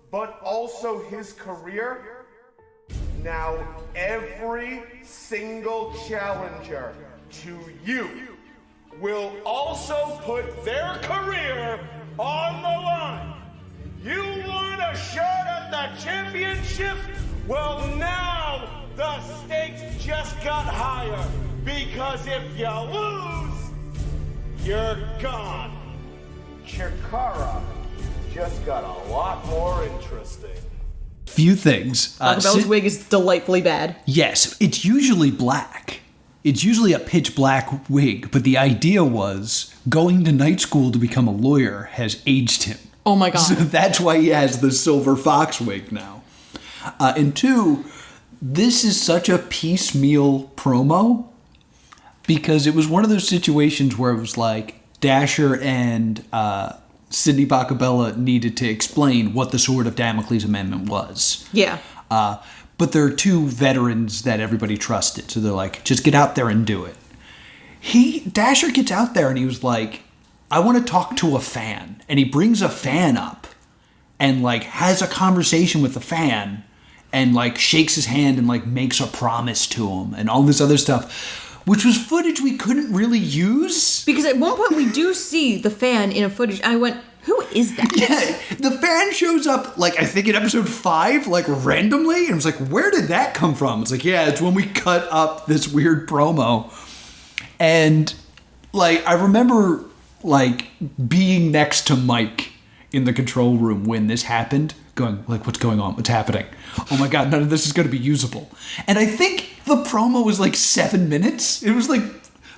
but also his career. Now every single challenger to you will also put their career on the line. You want a shot at the championship? Well, now the stakes just got higher, because if you lose, you're gone. Chikara just got a lot more interesting. Few things. Bacabella's wig is delightfully bad. Yes, it's usually black. It's usually a pitch black wig, but the idea was going to night school to become a lawyer has aged him. Oh my god. So that's why he has the silver fox wig now. And 2, this is such a piecemeal promo because it was one of those situations where it was like Dasher and Sidney Bacabella needed to explain what the Sword of Damocles Amendment was. Yeah. But there are 2 veterans that everybody trusted, so they're like, just get out there and do it. Dasher gets out there and he was like, I want to talk to a fan. And he brings a fan up and like has a conversation with the fan and like shakes his hand and like makes a promise to him and all this other stuff, which was footage we couldn't really use. Because at one point we do see the fan in a footage. I went, who is that? Yeah, the fan shows up, like, I think in episode 5, like, randomly. And I was like, where did that come from? It's like, yeah, it's when we cut up this weird promo. And, like, I remember, like, being next to Mike in the control room when this happened, going, like, what's going on? What's happening? Oh my god, none of this is going to be usable. And I think the promo was, like, 7 minutes. It was, like,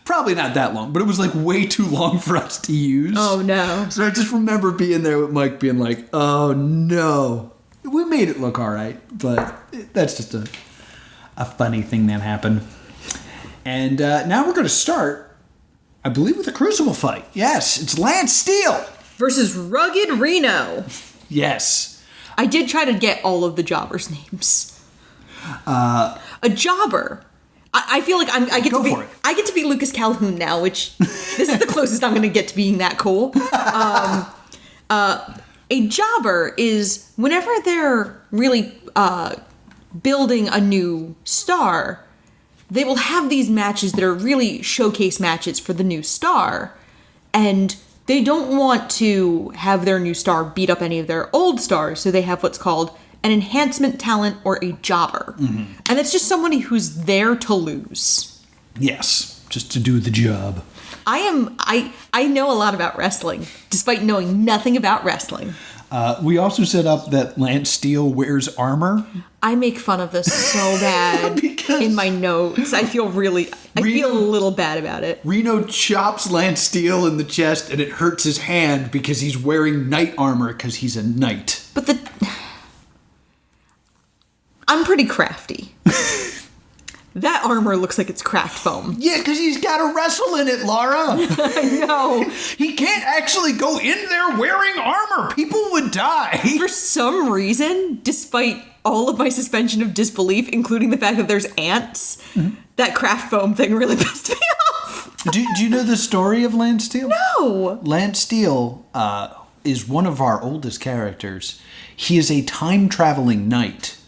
probably not that long, but it was like way too long for us to use. Oh no. So I just remember being there with Mike being like, oh no. we made it look all right, but that's just a funny thing that happened. And now we're going to start, I believe, with a Crucible Fight. Yes, it's Lance Steele versus Rugged Reno. Yes. I did try to get all of the jobbers' names. A jobber. I feel like I get to be Lucas Calhoun now, which this is the closest I'm going to get to being that cool. A jobber is whenever they're really building a new star, they will have these matches that are really showcase matches for the new star, and they don't want to have their new star beat up any of their old stars, so they have what's called an enhancement talent or a jobber. Mm-hmm. And that's just somebody who's there to lose. Yes, just to do the job. I know a lot about wrestling, despite knowing nothing about wrestling. We also set up that Lance Steele wears armor. I make fun of this so bad in my notes. I feel a little bad about it. Reno chops Lance Steele in the chest and it hurts his hand because he's wearing knight armor because he's a knight. But I'm pretty crafty. That armor looks like it's craft foam. Yeah, because he's got to wrestle in it, Laura. I know. He can't actually go in there wearing armor. People would die. For some reason, despite all of my suspension of disbelief, including the fact that there's ants, that craft foam thing really pissed me off. Do you know the story of Lance Steele? No. Lance Steele is one of our oldest characters. He is a time-traveling knight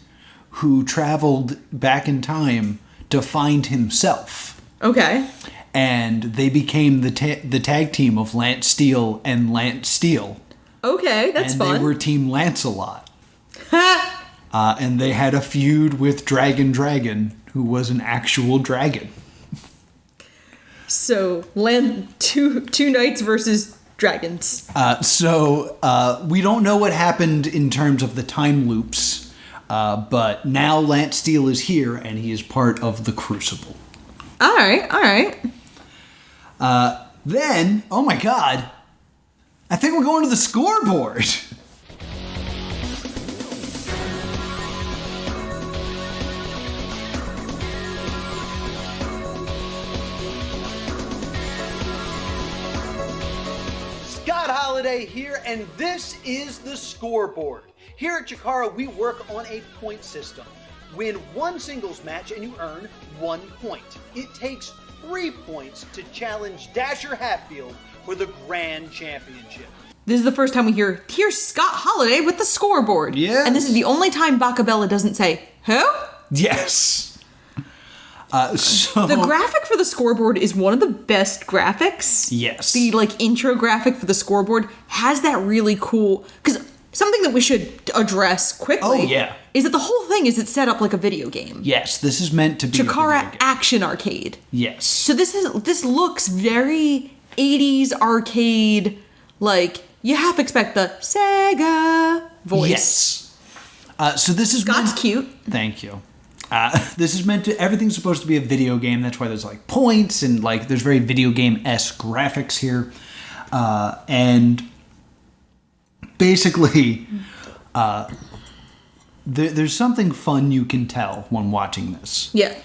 who traveled back in time to find himself. Okay. And they became the tag team of Lance Steele and Lance Steele. Okay, that's fun. And they were Team Lancelot. And they had a feud with Dragon, who was an actual dragon. So, two knights versus dragons. So we don't know what happened in terms of the time loops. But now Lance Steele is here, and he is part of the Crucible. All right. Then, oh my god, I think we're going to the scoreboard. Scott Holiday here, and this is the scoreboard. Here at Chikara, we work on a point system. Win one singles match and you earn 1 point. It takes 3 points to challenge Dasher Hatfield for the Grand Championship. This is the first time we here's Scott Holiday with the scoreboard. Yeah. And this is the only time Bacabella doesn't say, who? Yes. The graphic for the scoreboard is one of the best graphics. Yes. The intro graphic for the scoreboard has that really cool, because something that we should address quickly is that the whole thing is it's set up like a video game. Yes, this is meant to be Chikara Action Arcade. Yes. So this looks very 80s arcade, like you half expect the Sega voice. Yes. So this is Scott's cute. Thank you. This is meant to, everything's supposed to be a video game. That's why there's points and there's very video game-esque graphics here. And basically, there's something fun you can tell when watching this. Yeah.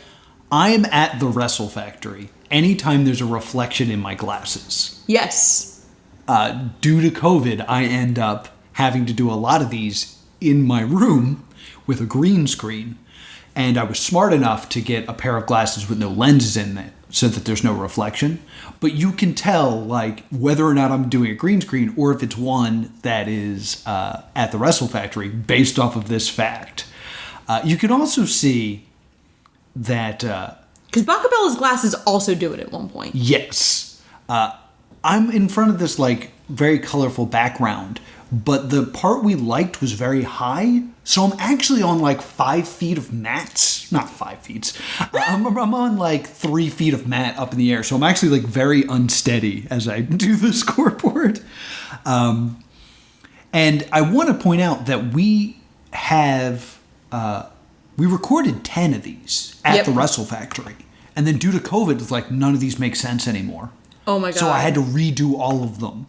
I am at the Wrestle Factory anytime there's a reflection in my glasses. Yes. Due to COVID, I end up having to do a lot of these in my room with a green screen. And I was smart enough to get a pair of glasses with no lenses in it so that there's no reflection. But you can tell, whether or not I'm doing a green screen or if it's one that is at the Wrestle Factory based off of this fact. You can also see that... Because Bacabella's glasses also do it at one point. Yes. I'm in front of this, very colorful background. But the part we liked was very high, so I'm actually on 5 feet of mats. Not 5 feet. I'm on 3 feet of mat up in the air, so I'm actually very unsteady as I do the scoreboard. And I want to point out that we have we recorded 10 of these at the Wrestle Factory, and then due to COVID, it's none of these make sense anymore. Oh my god! So I had to redo all of them.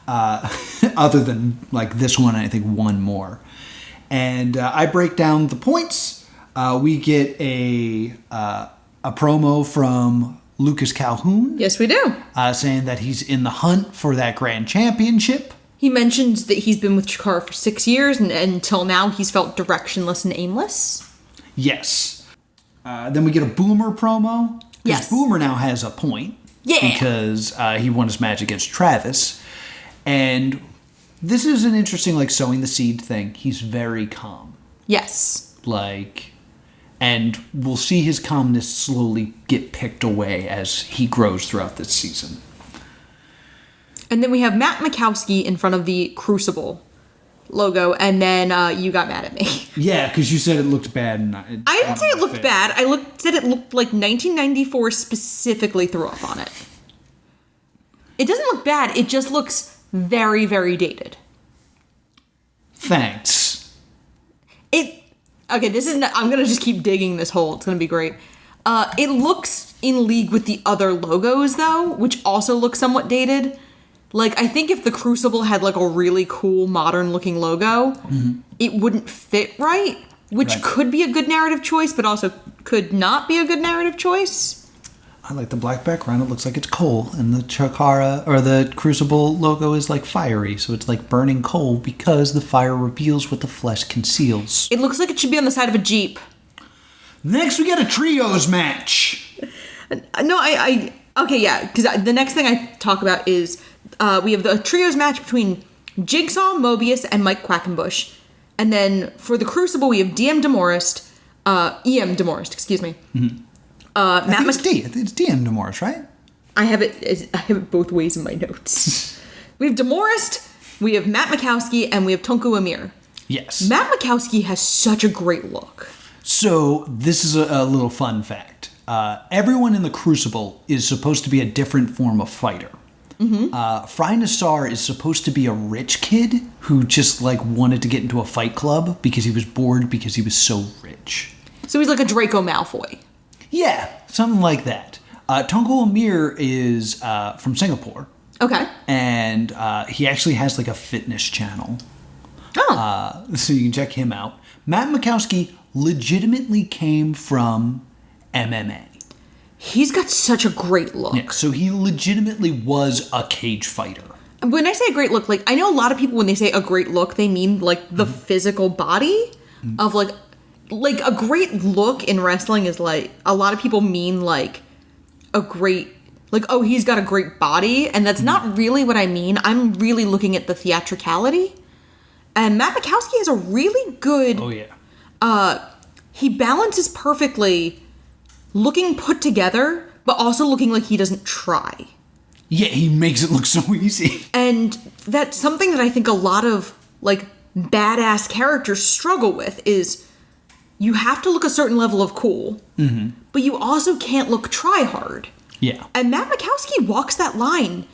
Other than this one, I think one more. And I break down the points. We get a promo from Lucas Calhoun. Yes, we do. Saying that he's in the hunt for that grand championship. He mentions that he's been with Chikara for 6 years, and until now he's felt directionless and aimless. Yes. Then we get a Boomer promo. Yes. Boomer now has a point. Yeah. Because he won his match against Travis. And this is an interesting, like, sowing the seed thing. He's very calm. Yes. And we'll see his calmness slowly get picked away as he grows throughout this season. And then we have Matt Makowski in front of the Crucible logo, and then you got mad at me. Yeah, because you said it looked bad. And I didn't say it looked bad. Said it looked like 1994 specifically threw up on it. It doesn't look bad. It just looks very, very dated. Thanks. Okay, this is. I'm gonna just keep digging this hole. It's gonna be great. It looks in league with the other logos though, which also look somewhat dated. Like, I think if the Crucible had like a really cool modern looking logo, it wouldn't fit right, which could be a good narrative choice, but also could not be a good narrative choice. I like the black background. It looks like it's coal, and the Chikara or the Crucible logo is like fiery, so it's like burning coal because the fire reveals what the flesh conceals. It looks like it should be on the side of a Jeep. Next, we get a trios match. No, okay, yeah, because the next thing I talk about is we have the trios match between Jigsaw, Mobius, and Mike Quackenbush. And then for the Crucible, we have EM Demorest, excuse me. Mm-hmm. It's DM Demorest, right? I have it both ways in my notes. We have Demorest, we have Matt Makowski, and we have Tonku Amir. Yes. Matt Makowski has such a great look. So this is a little fun fact. Everyone in the Crucible is supposed to be a different form of fighter. Mm-hmm. Fry Nassar is supposed to be a rich kid who just like wanted to get into a fight club because he was bored because he was so rich. So he's like a Draco Malfoy. Yeah, something like that. Tonku Amir is from Singapore. Okay. And he actually has like a fitness channel. Oh. So you can check him out. Matt Makowski legitimately came from MMA. He's got such a great look. Yeah, so he legitimately was a cage fighter. When I say a great look, like, I know a lot of people when they say a great look, they mean like the physical body of like a great look in wrestling is like, a lot of people mean like a great, like, oh, he's got a great body. And that's not really what I mean. I'm really looking at the theatricality. And Matt Makowski is a really good... Oh, yeah. He balances perfectly looking put together, but also looking like he doesn't try. Yeah, he makes it look so easy. And that's something that I think a lot of, like, badass characters struggle with is you have to look a certain level of cool, but you also can't look try-hard. Yeah. And Matt Makowski walks that line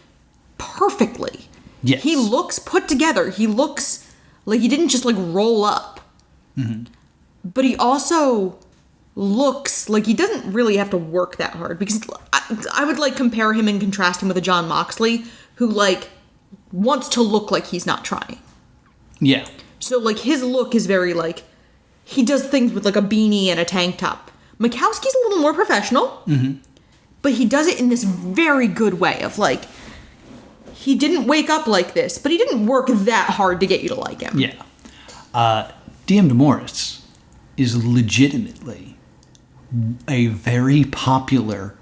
perfectly. Yes. He looks put together. He looks like he didn't just, like, roll up. But he also looks like he doesn't really have to work that hard, because I would like compare him and contrast him with a John Moxley who like wants to look like he's not trying. Yeah. So like his look is very like he does things with like a beanie and a tank top. Makowski's a little more professional, but he does it in this very good way of like he didn't wake up like this, but he didn't work that hard to get you to like him. Yeah. DM Demorest is legitimately a very popular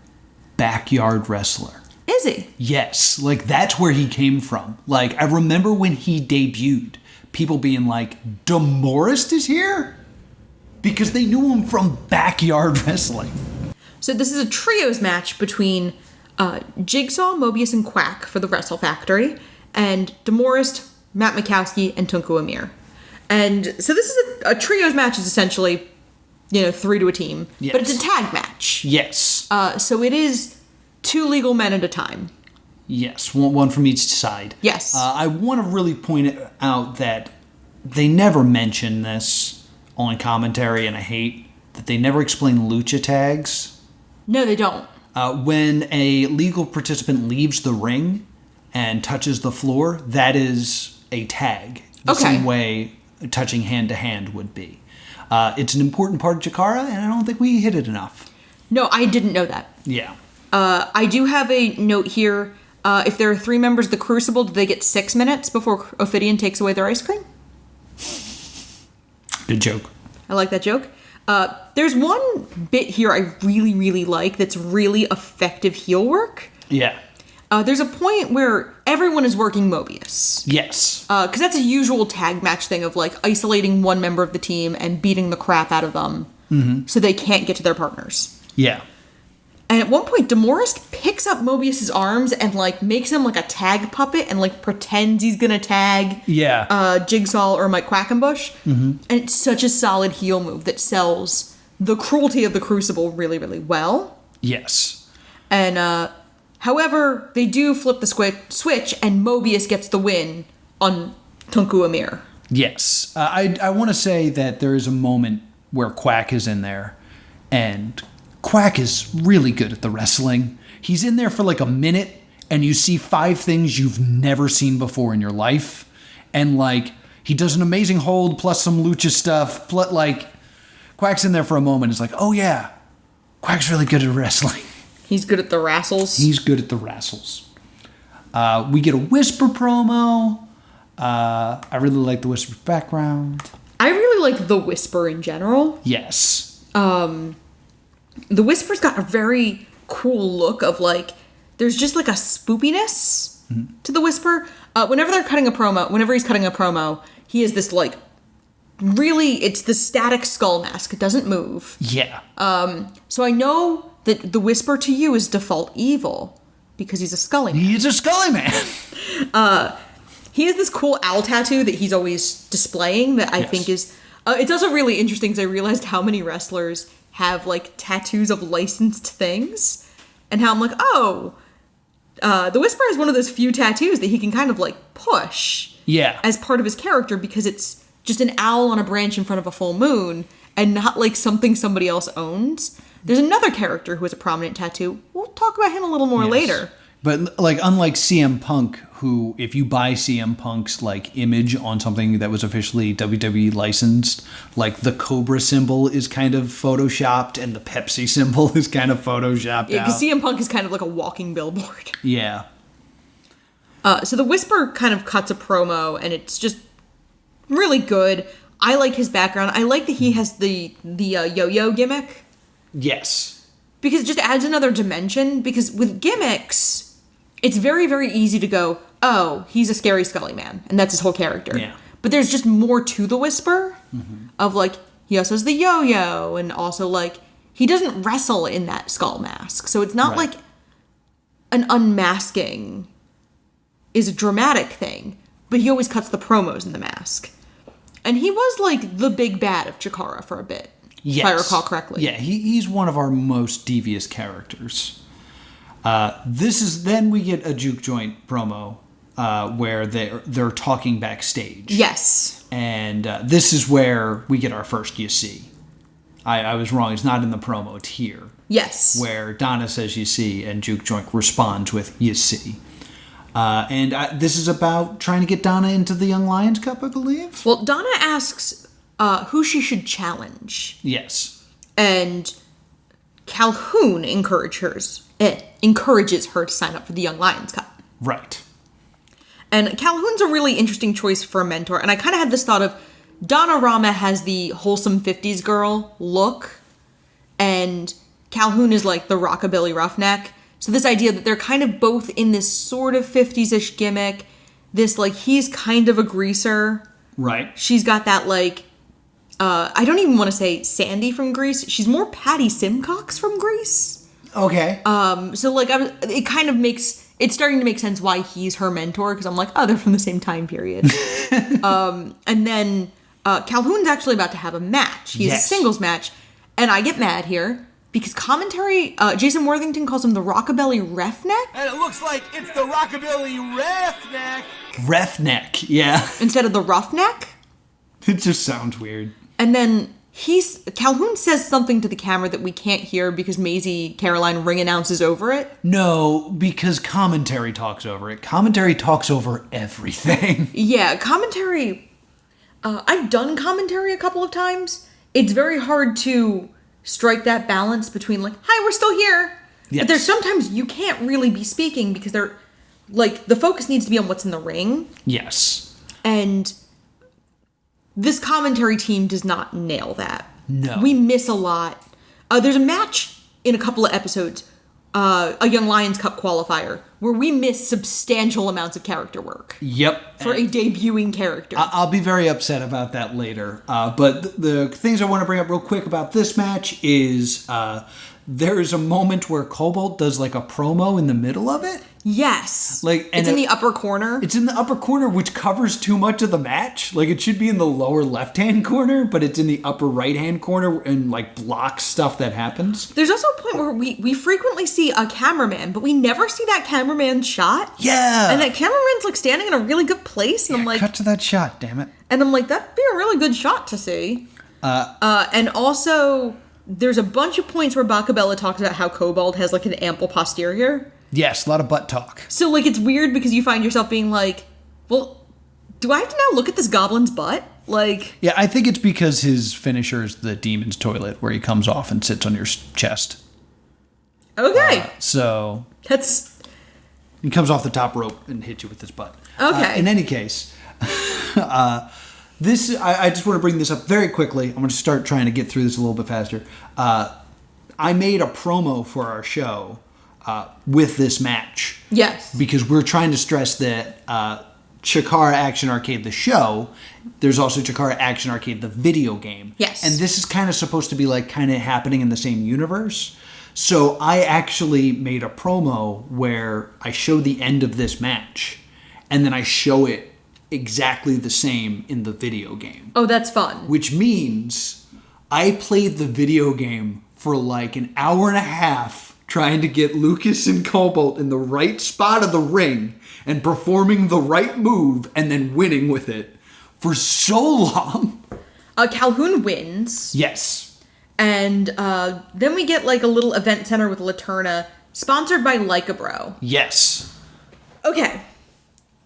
backyard wrestler. Is he? Yes, like that's where he came from. Like I remember when he debuted, people being like, Demorest is here? Because they knew him from backyard wrestling. So this is a trios match between Jigsaw, Mobius, and Quack for the Wrestle Factory, and Demorest, Matt Makowski, and Tonku Amir. And so this is a trios match is essentially, 3 to a team. Yes. But it's a tag match. Yes. So it is 2 legal men at a time. Yes, one from each side. Yes. I want to really point out that they never mention this on commentary, and I hate that they never explain lucha tags. No, they don't. When a legal participant leaves the ring and touches the floor, that is a tag. The same way touching hand to hand would be. It's an important part of Chikara, and I don't think we hit it enough. No, I didn't know that. Yeah. I do have a note here. If there are 3 members of the Crucible, do they get 6 minutes before Ophidian takes away their ice cream? Good joke. I like that joke. There's one bit here I really, really like that's really effective heel work. Yeah. There's a point where everyone is working Mobius. Yes. Because that's a usual tag match thing of, like, isolating one member of the team and beating the crap out of them so they can't get to their partners. Yeah. And at one point, Demorest picks up Mobius's arms and, like, makes him, like, a tag puppet and, like, pretends he's gonna tag Jigsaw or Mike Quackenbush. And it's such a solid heel move that sells the cruelty of the Crucible really, really well. Yes. And, however, they do flip the switch and Mobius gets the win on Tonku Amir. Yes. I want to say that there is a moment where Quack is in there, and Quack is really good at the wrestling. He's in there for like a minute, and you see 5 things you've never seen before in your life. And, like, he does an amazing hold plus some lucha stuff. Like, Quack's in there for a moment. It's like, oh yeah, Quack's really good at wrestling. He's good at the wrestles. He's good at the wrestles. We get a Whisper promo. I really like the Whisper's background. I really like the Whisper in general. Yes. The Whisper's got a very cool look of, like, there's just like a spoopiness to the Whisper. Whenever he's cutting a promo, he has this, like, really, it's the static skull mask. It doesn't move. Yeah. So I know that the Whisper to you is default evil because he's a Scully man. He's a Scully man. He has this cool owl tattoo that he's always displaying that I think is... it's also really interesting because I realized how many wrestlers have, like, tattoos of licensed things. And how I'm like, oh, the Whisper is one of those few tattoos that he can kind of, like, push. Yeah. As part of his character because it's just an owl on a branch in front of a full moon and not, like, something somebody else owns. There's another character who has a prominent tattoo. We'll talk about him a little more later. But, like, unlike CM Punk, who, if you buy CM Punk's, like, image on something that was officially WWE licensed, like, the Cobra symbol is kind of photoshopped and the Pepsi symbol is kind of photoshopped Yeah, because out. CM Punk is kind of like a walking billboard. Yeah. So the Whisper kind of cuts a promo, and it's just really good. I like his background. I like that he has the yo-yo gimmick. Yes. Because it just adds another dimension. Because with gimmicks... it's very, very easy to go, oh, he's a scary Scully man, and that's his whole character. Yeah. But there's just more to the Whisper of, like, he also has the yo-yo, and also, like, he doesn't wrestle in that skull mask. So it's not like an unmasking is a dramatic thing, but he always cuts the promos in the mask. And he was, like, the big bad of Chikara for a bit, if I recall correctly. Yeah, he's one of our most devious characters. Then we get a Juke Joint promo where they're talking backstage. Yes. And this is where we get our first you see. I was wrong. It's not in the promo. It's here. Yes. Where Donna says you see and Juke Joint responds with you see. And this is about trying to get Donna into the Young Lions Cup, I believe. Well, Donna asks who she should challenge. Yes. And Calhoun encourages her to sign up for the Young Lions Cup. Right. And Calhoun's a really interesting choice for a mentor. And I kind of had this thought of Donna Rama has the wholesome 50s girl look. And Calhoun is like the rockabilly roughneck. So this idea that they're kind of both in this sort of 50s-ish gimmick. This, like, he's kind of a greaser. Right. She's got that, like, I don't even want to say Sandy from Grease. She's more Patty Simcox from Grease. Okay. So, like, it kind of makes... it's starting to make sense why he's her mentor, because I'm like, oh, they're from the same time period. And then Calhoun's actually about to have a match. He has a singles match. And I get mad here, because commentary, Jason Worthington calls him the Rockabilly Refneck. And it looks like it's the Rockabilly Refneck. Refneck, yeah. Instead of the Roughneck. It just sounds weird. And then Calhoun says something to the camera that we can't hear because Maisie Caroline ring announces over it. No, because commentary talks over it. Commentary talks over everything. Yeah, commentary... I've done commentary a couple of times. It's very hard to strike that balance between like, hi, we're still here. Yes. But there's sometimes you can't really be speaking because they're like, the focus needs to be on what's in the ring. Yes. And this commentary team does not nail that. No. We miss a lot. There's a match in a couple of episodes, a Young Lions Cup qualifier, where we miss substantial amounts of character work. Yep. For a debuting character. I'll be very upset about that later. But the things I want to bring up real quick about this match is there is a moment where Cobalt does like a promo in the middle of it. Yes. Like, and it's in the upper corner. It's in the upper corner, which covers too much of the match. Like, it should be in the lower left-hand corner, but it's in the upper right-hand corner and, like, blocks stuff that happens. There's also a point where we frequently see a cameraman, but we never see that cameraman shot. Yeah. And that cameraman's, like, standing in a really good place, and I'm like... Cut to that shot, damn it. And I'm like, that'd be a really good shot to see. And also, there's a bunch of points where Bacabella talks about how Cobalt has, like, an ample posterior. Yes, a lot of butt talk. So, like, it's weird because you find yourself being like, well, do I have to now look at this goblin's butt? Like... Yeah, I think it's because his finisher is the demon's toilet, where he comes off and sits on your chest. Okay. So... That's... He comes off the top rope and hits you with his butt. Okay. In any case, I just want to bring this up very quickly. I'm going to start trying to get through this a little bit faster. I made a promo for our show with this match. Yes. Because we're trying to stress that Chikara Action Arcade, the show, there's also Chikara Action Arcade, the video game. Yes. And this is kind of supposed to be like kind of happening in the same universe. So I actually made a promo where I show the end of this match and then I show it exactly the same in the video game. Oh, that's fun. Which means I played the video game for like an hour and a half trying to get Lucas and Cobalt in the right spot of the ring and performing the right move and then winning with it for so long. Calhoun wins. Yes. And then we get like a little event center with Laterna, sponsored by Lycabro. Yes. Okay.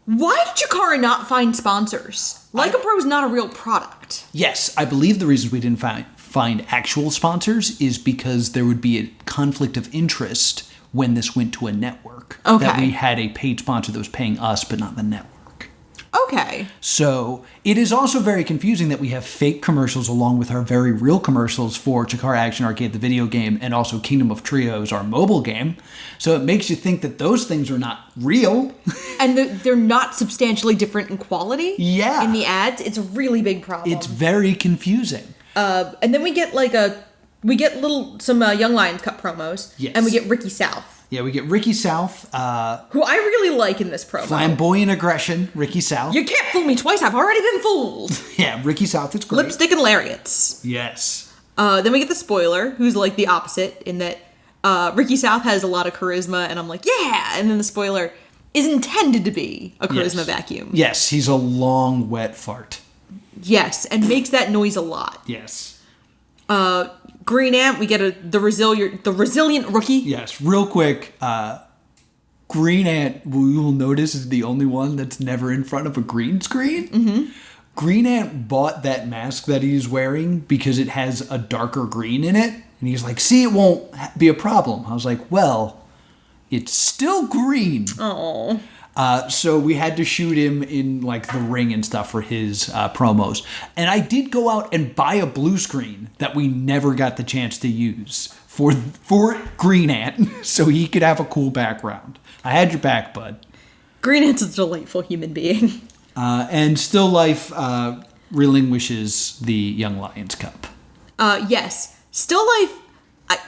Why did Chikara not find sponsors? Lycabro is not a real product. Yes, I believe the reasons we didn't find actual sponsors is because there would be a conflict of interest when this went to a network. Okay. That we had a paid sponsor that was paying us, but not the network. Okay. So it is also very confusing that we have fake commercials along with our very real commercials for Chikara Action Arcade, the video game, and also Kingdom of Trios, our mobile game. So it makes you think that those things are not real. And they're not substantially different in quality. Yeah. In the ads. It's a really big problem. It's very confusing. And then we get like some Young Lions Cup promos. Yes. And we get Ricky South. Yeah, we get Ricky South. Who I really like in this promo. Flamboyant aggression, Ricky South. You can't fool me twice, I've already been fooled. Yeah, Ricky South is great. Lipstick and lariats. Yes. Then we get the spoiler, who's like the opposite, in that Ricky South has a lot of charisma, and I'm like, yeah! And then the spoiler is intended to be a charisma vacuum. Yes, he's a long, wet fart. Yes, and makes that noise a lot. Yes. Green Ant, we get the resilient rookie. Yes, real quick, Green Ant, we will notice, is the only one that's never in front of a green screen. Mm-hmm. Green Ant bought that mask that he's wearing because it has a darker green in it. And he's like, see, it won't be a problem. I was like, well, it's still green. Oh. So we had to shoot him in like the ring and stuff for his promos. And I did go out and buy a blue screen that we never got the chance to use for Green Ant so he could have a cool background. I had your back, bud. Green Ant's a delightful human being. And Still Life relinquishes the Young Lions Cup. Yes. Still Life,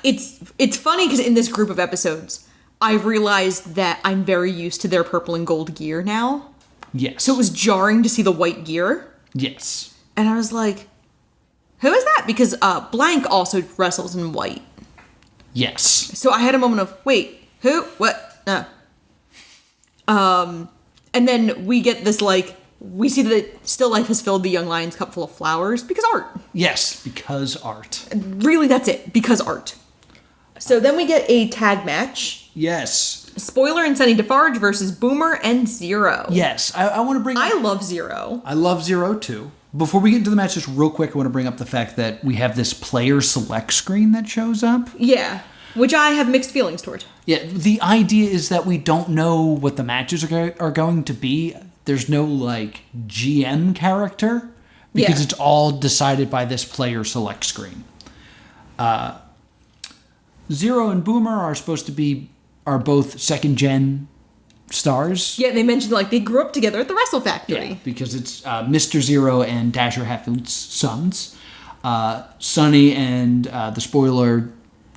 it's funny because in this group of episodes, I realized that I'm very used to their purple and gold gear now. Yes. So it was jarring to see the white gear. Yes. And I was like, who is that? Because Blank also wrestles in white. Yes. So I had a moment of, wait, who? What? No. And then we get this, like, we see that Still Life has filled the Young Lions Cup full of flowers because art. Yes, because art. Really, that's it. Because art. So then we get a tag match. Yes. Spoiler and Sunny Defarge versus Boomer and Zero. Yes, I want to bring... I love Zero. I love Zero too. Before we get into the match, just real quick, I want to bring up the fact that we have this player select screen that shows up. Yeah, which I have mixed feelings toward. Yeah, the idea is that we don't know what the matches are going to be. There's no, like, GM character, because it's all decided by this player select screen. Zero and Boomer are both second-gen stars. Yeah, they mentioned, like, they grew up together at the Wrestle Factory. Yeah, because it's Mr. Zero and Dasher Hatfield's sons. Sonny and the Spoiler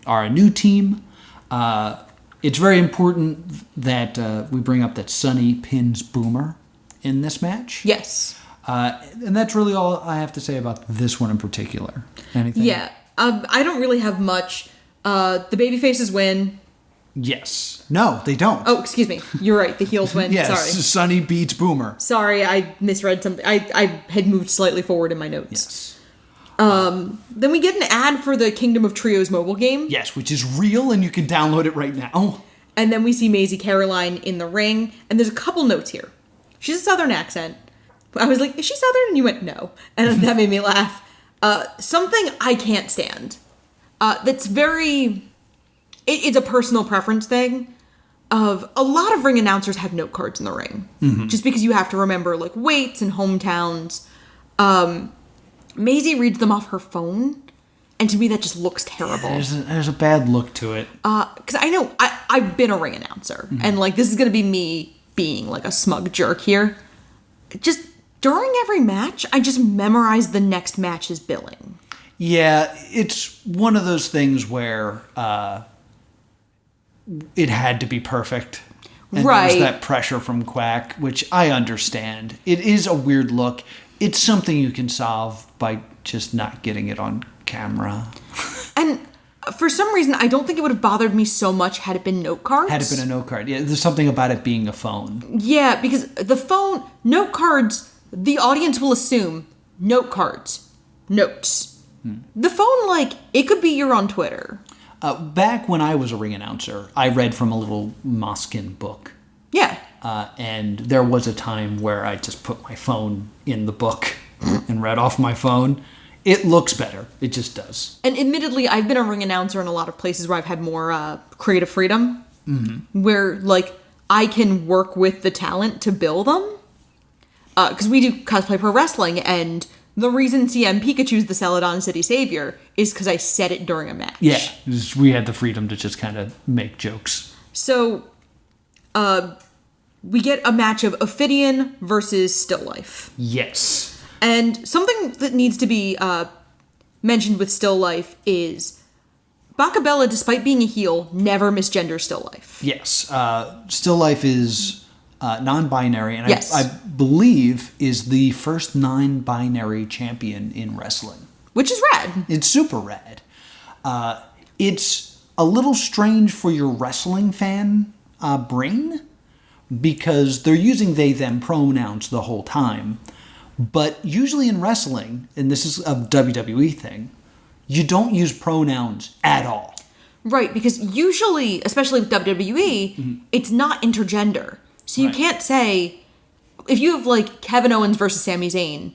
are a new team. It's very important that we bring up that Sonny pins Boomer in this match. Yes. And that's really all I have to say about this one in particular. Anything? Yeah. I don't really have much. The babyfaces win. Yes. No, they don't. Oh, excuse me. You're right. The heels win. Yes, Sorry. Sonny beats Boomer. Sorry, I misread something. I had moved slightly forward in my notes. Yes. Then we get an ad for the Kingdom of Trios mobile game. Yes, which is real and you can download it right now. And then we see Maisie Caroline in the ring. And there's a couple notes here. She has a southern accent. I was like, is she southern? And you went, no. And that made me laugh. Something I can't stand. That's very... It's a personal preference thing. Of a lot of ring announcers have note cards in the ring. Mm-hmm. Just because you have to remember, like, weights and hometowns. Maisie reads them off her phone. And to me, that just looks terrible. There's a bad look to it. Because I know I've been a ring announcer. Mm-hmm. And, like, this is going to be me being, like, a smug jerk here. Just during every match, I just memorize the next match's billing. Yeah, it's one of those things where it had to be perfect. And right. There's that pressure from Quack, which I understand. It is a weird look. It's something you can solve by just not getting it on camera. And for some reason, I don't think it would have bothered me so much had it been note cards. Had it been a note card. Yeah, there's something about it being a phone. Yeah, because the phone, note cards, the audience will assume note cards, notes. The phone, like, it could be you're on Twitter. Back when I was a ring announcer, I read from a little Moskin book. Yeah. And there was a time where I just put my phone in the book and read off my phone. It looks better. It just does. And admittedly, I've been a ring announcer in a lot of places where I've had more creative freedom. Mm-hmm. Where, like, I can work with the talent to bill them. Because we do cosplay pro wrestling, and the reason CM Pikachu's the Celadon City Savior is because I said it during a match. Yeah, we had the freedom to just kind of make jokes. So, we get a match of Ophidian versus Still Life. Yes. And something that needs to be mentioned with Still Life is Bacabella, despite being a heel, never misgenders Still Life. Yes. Still Life is non-binary, and yes. I believe is the first non-binary champion in wrestling. Which is rad. It's super rad. It's a little strange for your wrestling fan brain, because they're using they-them pronouns the whole time. But usually in wrestling, and this is a WWE thing, you don't use pronouns at all. Right, because usually, especially with WWE, mm-hmm. it's not intergender. So you can't say, if you have, like, Kevin Owens versus Sami Zayn,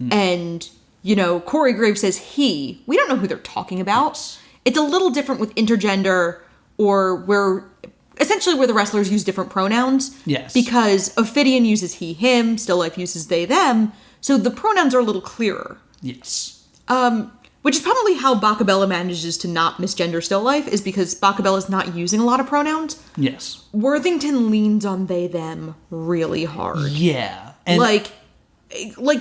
and, you know, Corey Graves says he, we don't know who they're talking about. Yes. It's a little different with intergender, or where the wrestlers use different pronouns. Yes. Because Ophidian uses he, him, Still Life uses they, them, so the pronouns are a little clearer. Yes. Which is probably how Bacabella manages to not misgender Still Life, is because Bacabella's not using a lot of pronouns. Yes. Worthington leans on they, them really hard. Yeah. And like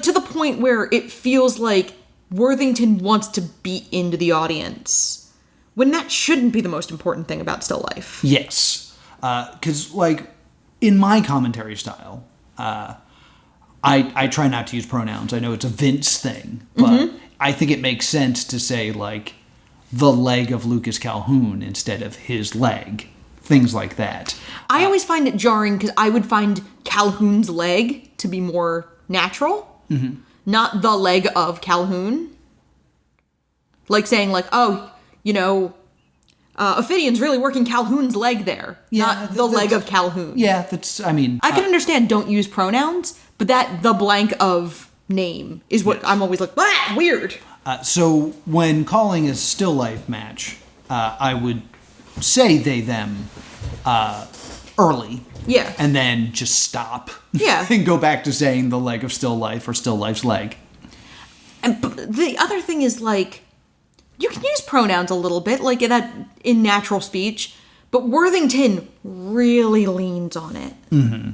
to the point where it feels like Worthington wants to beat into the audience, when that shouldn't be the most important thing about Still Life. Yes. Because, like, in my commentary style, I try not to use pronouns. I know it's a Vince thing, but mm-hmm. I think it makes sense to say, like, the leg of Lucas Calhoun instead of his leg. Things like that. I always find it jarring because I would find Calhoun's leg to be more natural. Mm-hmm. Not the leg of Calhoun. Like saying, like, oh, you know, Ophidian's really working Calhoun's leg there. Yeah, not the leg of Calhoun. Yeah, that's, I mean... I can understand don't use pronouns, but that the blank of name is what I'm always like, weird. So when calling a still life match, I would say they, them early. Yeah. And then just stop. Yeah. And go back to saying the leg of still life or still life's leg. And the other thing is, like, you can use pronouns a little bit, like that in natural speech, but Worthington really leans on it. Mm-hmm.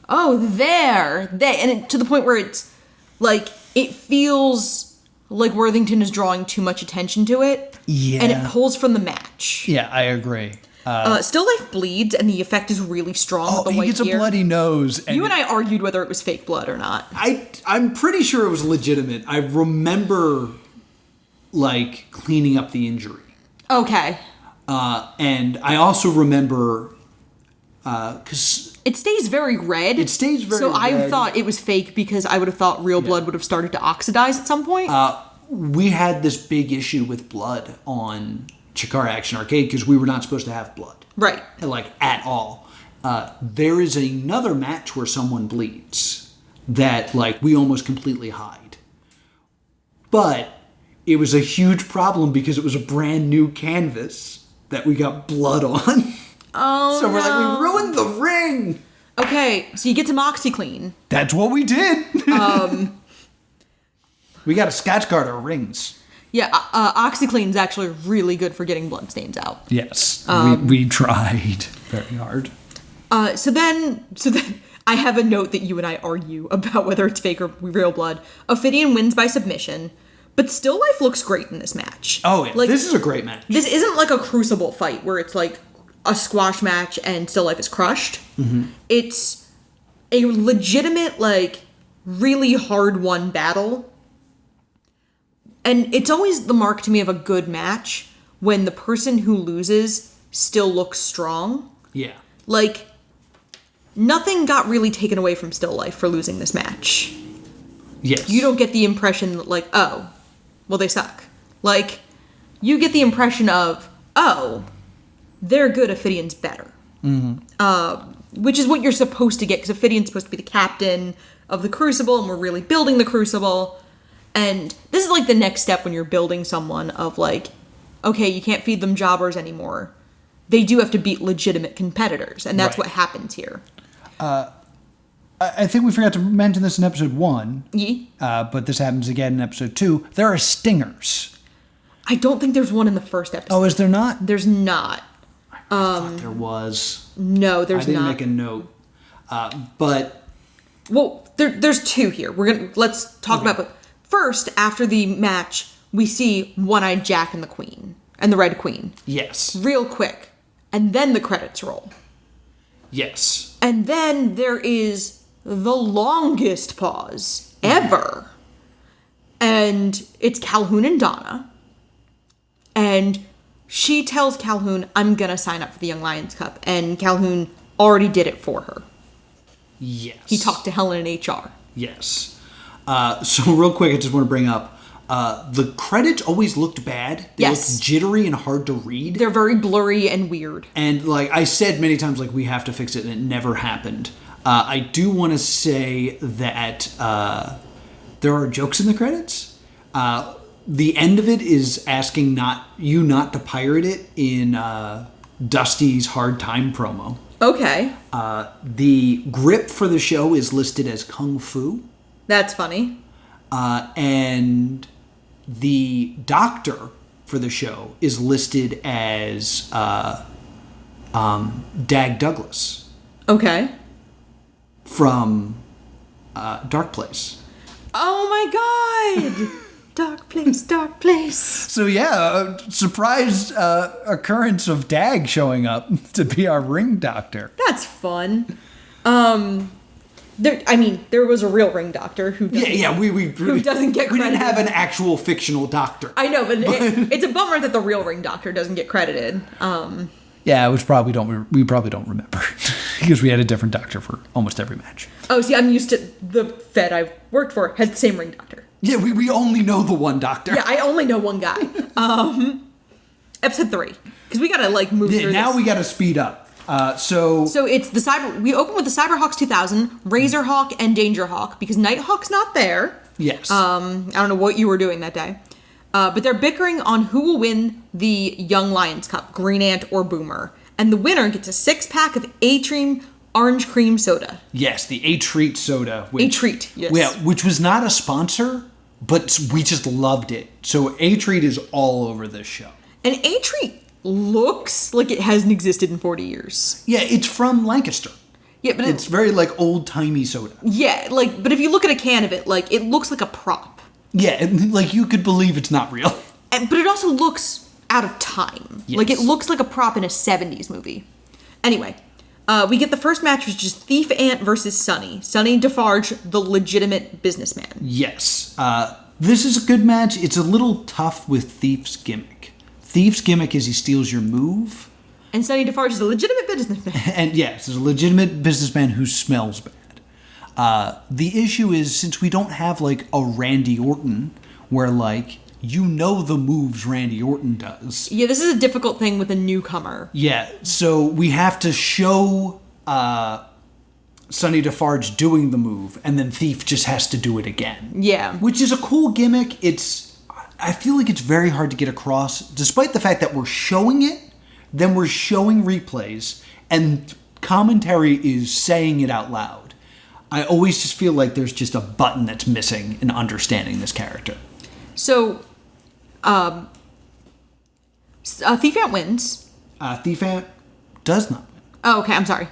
Oh, to the point where it's, like, it feels like Worthington is drawing too much attention to it. Yeah. And it pulls from the match. Yeah, I agree. Still Life bleeds, and the effect is really strong with the white he gets gear. a bloody nose. And you and I argued whether it was fake blood or not. I'm pretty sure it was legitimate. I remember, like, cleaning up the injury. Okay. And I also remember, because... It stays very red. So I thought it was fake because I would have thought real blood would have started to oxidize at some point. We had this big issue with blood on Chikara Action Arcade because we were not supposed to have blood. Right. Like, at all. There is another match where someone bleeds that, like, we almost completely hide. But it was a huge problem because it was a brand new canvas that we got blood on. Oh, so we're like, we ruined the ring. Okay, so you get some OxyClean. That's what we did. We got to scotch guard our rings. Yeah, OxyClean's actually really good for getting blood stains out. Yes, we tried very hard. So then I have a note that you and I argue about whether it's fake or real blood. Ophidian wins by submission, but Still Life looks great in this match. Oh, yeah. Like, This is a great match. This isn't like a Crucible fight where it's like a squash match and Still Life is crushed. Mm-hmm. It's a legitimate, like, really hard-won battle. And it's always the mark to me of a good match when the person who loses still looks strong. Yeah. Like, nothing got really taken away from Still Life for losing this match. Yes. You don't get the impression that, like, oh, well, they suck. Like, you get the impression of, oh, they're good, Ophidian's better. Mm-hmm. Which is what you're supposed to get, because Ophidian's supposed to be the captain of the Crucible, and we're really building the Crucible. And this is, like, the next step when you're building someone of, like, okay, you can't feed them jobbers anymore. They do have to beat legitimate competitors, and that's what happens here. I think we forgot to mention this in episode 1. Yeah. But this happens again in episode 2. There are stingers. I don't think there's one in the first episode. Oh, is there not? There's not. I thought there was. No, there's not. I didn't make a note. But... Well, there's 2 here. Let's talk about... But first, after the match, we see One-Eyed Jack and the Queen. And the Red Queen. Yes. Real quick. And then the credits roll. Yes. And then there is the longest pause ever. And it's Calhoun and Donna. And she tells Calhoun, I'm going to sign up for the Young Lions Cup. And Calhoun already did it for her. Yes. He talked to Helen in HR. Yes. So real quick, I just want to bring up, the credits always looked bad. They looked jittery and hard to read. They're very blurry and weird. And, like, I said many times, like, we have to fix it, and it never happened. I do want to say that there are jokes in the credits. The end of it is asking not to pirate it in Dusty's Hard Time promo. Okay. The grip for the show is listed as Kung Fu. That's funny. And the doctor for the show is listed as Dag Douglas. Okay. From Dark Place. Oh my god! Dark Place, Dark Place. So yeah, a surprise occurrence of Dag showing up to be our ring doctor. That's fun. There was a real ring doctor who doesn't, who doesn't get credited. We didn't have an actual fictional doctor. I know, but it's a bummer that the real ring doctor doesn't get credited. Yeah, we probably don't remember because we had a different doctor for almost every match. Oh, see, I'm used to the Fed I've worked for has the same ring doctor. Yeah, we only know the one doctor. Yeah, I only know one guy. Episode 3, because we gotta move through. Now this. We gotta speed up. So it's the we open with the Cyberhawks 2000, Razorhawk, and Dangerhawk because Nighthawk's not there. Yes. I don't know what you were doing that day. But they're bickering on who will win the Young Lions Cup, Green Ant or Boomer. And the winner gets a 6-pack of A-Treat orange cream soda. Yes, the A-Treat soda. A-Treat, yes. Yeah, which was not a sponsor, but we just loved it. So A-Treat is all over this show. And A-Treat looks like it hasn't existed in 40 years. Yeah, it's from Lancaster. Yeah, but it's very, like, old-timey soda. Yeah, like, but if you look at a can of it, like, it looks like a prop. Yeah, like, you could believe it's not real. But it also looks out of time. Yes. Like, it looks like a prop in a 70s movie. Anyway, we get the first match, which is Thief Ant versus Sonny. Sonny Defarge, the legitimate businessman. Yes. This is a good match. It's a little tough with Thief's gimmick. Thief's gimmick is he steals your move. And Sonny Defarge is a legitimate businessman. And yes, he's a legitimate businessman who smells bad. The issue is, since we don't have, like, a Randy Orton, where, like, you know the moves Randy Orton does. Yeah, this is a difficult thing with a newcomer. Yeah, so we have to show Sonny Defarge doing the move, and then Thief just has to do it again. Yeah. Which is a cool gimmick. I feel like it's very hard to get across, despite the fact that we're showing it, then we're showing replays, and commentary is saying it out loud. I always just feel like there's just a button that's missing in understanding this character. So, Thief Ant wins. Thief Ant does not win. Oh, okay, I'm sorry.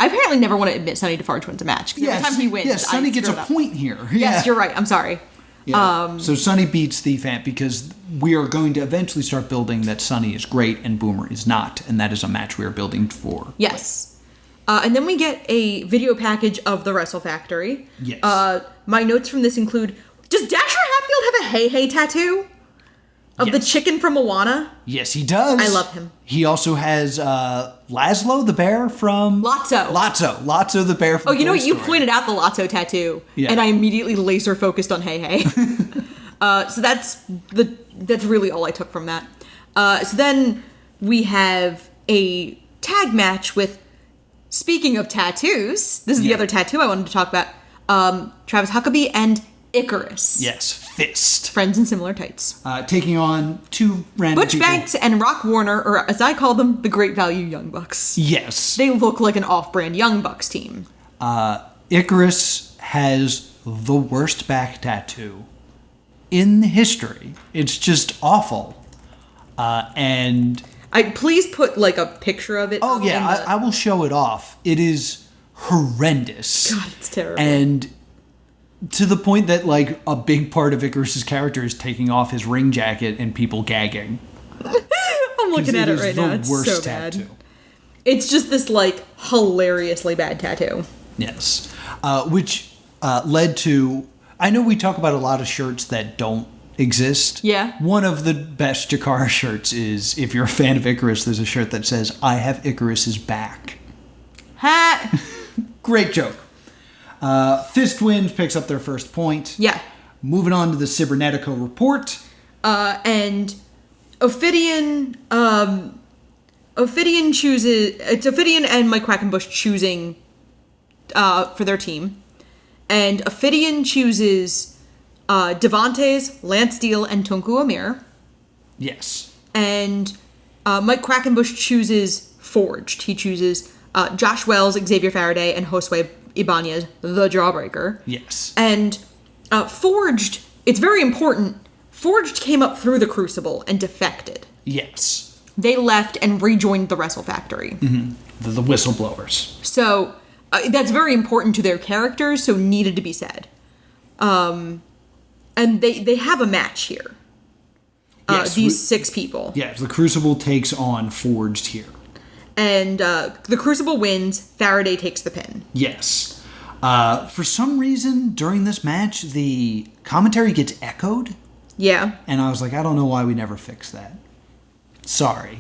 I apparently never want to admit Sonny Defarge wins a match. Because every time he wins, yes, Sonny gets a point here. Yes, Yeah. you're right. I'm sorry. Yeah. So Sonny beats Thief Ant because we are going to eventually start building that Sonny is great and Boomer is not, and that is a match we are building for. Yes. And then we get a video package of the Wrestle Factory. Yes. My notes from this include, does Dasher Hatfield have a Hey Hey tattoo? Of the chicken from Moana? Yes, he does. I love him. He also has Laszlo the bear from... Lotso the bear from Oh, you know Toy what? You Story. pointed out the Lotso tattoo. Yeah. And I immediately laser focused on Hey Hey. So that's really all I took from that. So then we have a tag match with, speaking of tattoos, this is the other tattoo I wanted to talk about, Travis Huckabee and Icarus. Yes, Fist. Friends in similar tights. Taking on two random Butch people. Banks and Rock Warner, or as I call them, the Great Value Young Bucks. Yes. They look like an off-brand Young Bucks team. Icarus has the worst back tattoo in history. It's just awful. And... please put, like, a picture of it. Oh, yeah, I will show it off. It is horrendous. God, it's terrible. And... to the point that, like, a big part of Icarus's character is taking off his ring jacket and people gagging. I'm looking at it right now. It's so bad. It's just this, like, hilariously bad tattoo. Yes. Which led to... I know we talk about a lot of shirts that don't exist. Yeah. One of the best Chikara shirts is, if you're a fan of Icarus, there's a shirt that says, I have Icarus's back. Ha! Great joke. Fist wins, picks up their first point. Yeah. Moving on to the Cybernetico report. And Ophidian chooses... It's Ophidian and Mike Quackenbush choosing for their team. And Ophidian chooses Devantes, Lance Steele, and Tonku Amir. Yes. And Mike Quackenbush chooses Forged. He chooses Josh Wells, Xavier Faraday, and Josue Ibanez, the Jawbreaker. Yes. And Forged, it's very important, Forged came up through the Crucible and defected. Yes. They left and rejoined the Wrestle Factory. Mm-hmm. The whistleblowers. So that's very important to their characters, so needed to be said. And they have a match here. Yes, these 6 people. Yes, the Crucible takes on Forged here. And the Crucible wins, Faraday takes the pin. Yes. For some reason, during this match, the commentary gets echoed. Yeah. And I was like, I don't know why we never fixed that. Sorry.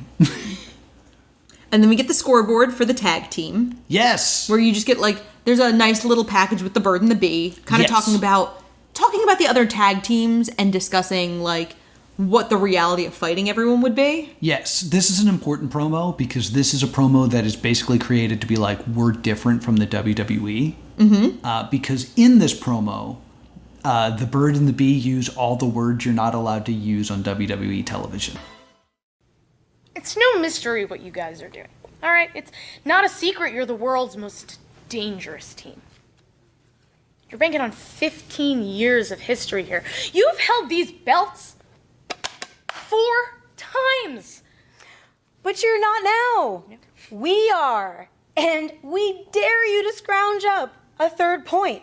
And then we get the scoreboard for the tag team. Yes. Where you just get, like, there's a nice little package with the bird and the bee, kind of talking about the other tag teams and discussing, like, what the reality of fighting everyone would be. Yes, this is an important promo because this is a promo that is basically created to be like, we're different from the WWE. Mm-hmm. Because in this promo, the bird and the bee use all the words you're not allowed to use on WWE television. It's no mystery what you guys are doing, all right? It's not a secret you're the world's most dangerous team. You're banking on 15 years of history here. You've held these belts 4 times. But you're not now. We are. And we dare you to scrounge up a 3rd point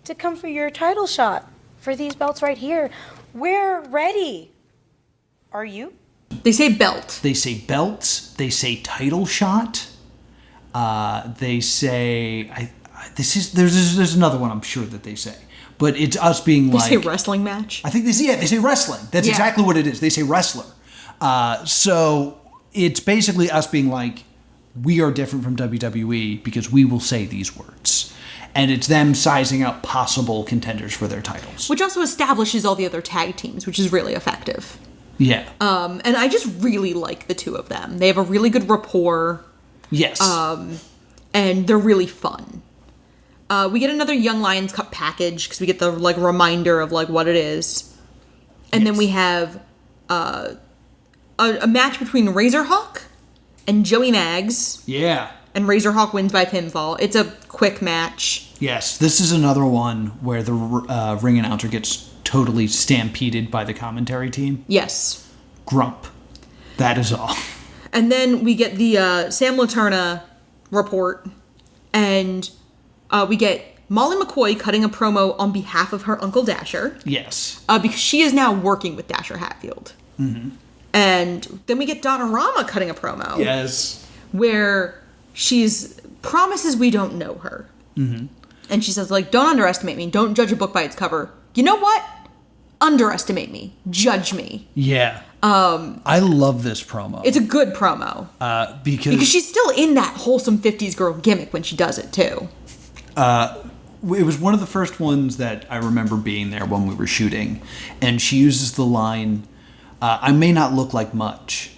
to come for your title shot for these belts right here. We're ready. Are you? They say belt. They say belts. They say title shot. They say... There's another one I'm sure that they say. But it's us being They say wrestling match? I think they say wrestling. That's exactly what it is. They say wrestler. So it's basically us being like, we are different from WWE because we will say these words. And it's them sizing out possible contenders for their titles. Which also establishes all the other tag teams, which is really effective. Yeah. And I just really like the two of them. They have a really good rapport. Yes. And they're really fun. We get another Young Lions Cup package because we get the reminder of what it is. And then we have a match between Razorhawk and Joey Maggs. Yeah. And Razorhawk wins by pinfall. It's a quick match. Yes, this is another one where the ring announcer gets totally stampeded by the commentary team. Yes. Grump. That is all. And then we get the Sam Laterna report. And we get Molly McCoy cutting a promo on behalf of her Uncle Dasher. Yes. Because she is now working with Dasher Hatfield. Mm-hmm. And then we get Donna Rama cutting a promo. Yes. Where she's promises we don't know her. Mm-hmm. And she says, don't underestimate me. Don't judge a book by its cover. You know what? Underestimate me. Judge me. Yeah. I love this promo. It's a good promo. Because she's still in that wholesome 50s girl gimmick when she does it, too. It was one of the first ones that I remember being there when we were shooting. And she uses the line, I may not look like much,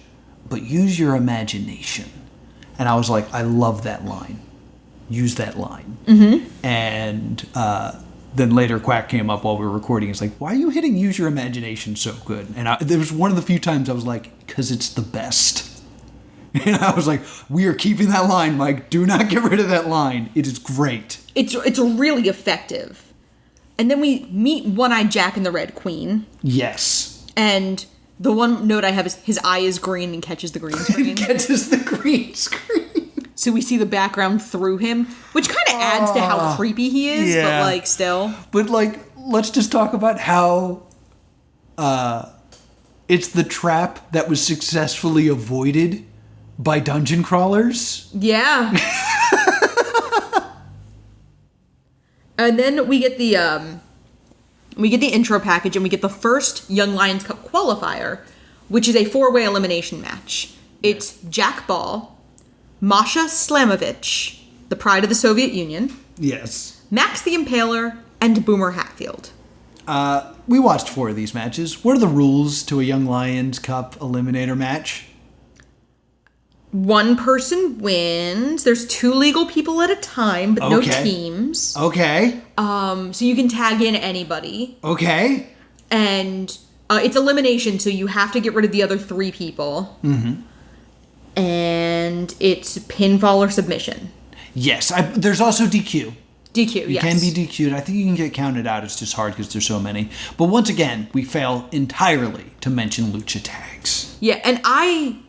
but use your imagination. And I was like, I love that line. Use that line. Mm-hmm. And then later Quack came up while we were recording. He's like, why are you hitting use your imagination so good? And there was one of the few times I was like, because it's the best. And I was like, we are keeping that line, Mike. Do not get rid of that line. It is great. It's really effective. And then we meet One-Eyed Jack and the Red Queen. Yes. And the one note I have is his eye is green and catches the green screen. Catches the green screen. So we see the background through him, which kind of adds to how creepy he is, but still. But let's just talk about how it's the trap that was successfully avoided by dungeon crawlers. Yeah. And then we get the intro package, and we get the first Young Lions Cup qualifier, which is a 4-way elimination match. It's Jack Ball, Masha Slamovich, the pride of the Soviet Union. Yes. Max the Impaler, and Boomer Hatfield. We watched 4 of these matches. What are the rules to a Young Lions Cup eliminator match? One person wins. There's 2 legal people at a time, but no teams. Okay. So you can tag in anybody. Okay. And it's elimination, so you have to get rid of the other 3 people. Mm-hmm. And it's pinfall or submission. Yes. There's also DQ. DQ, You yes. can be DQ'd. I think you can get counted out. It's just hard because there's so many. But once again, we fail entirely to mention lucha tags. Yeah, and I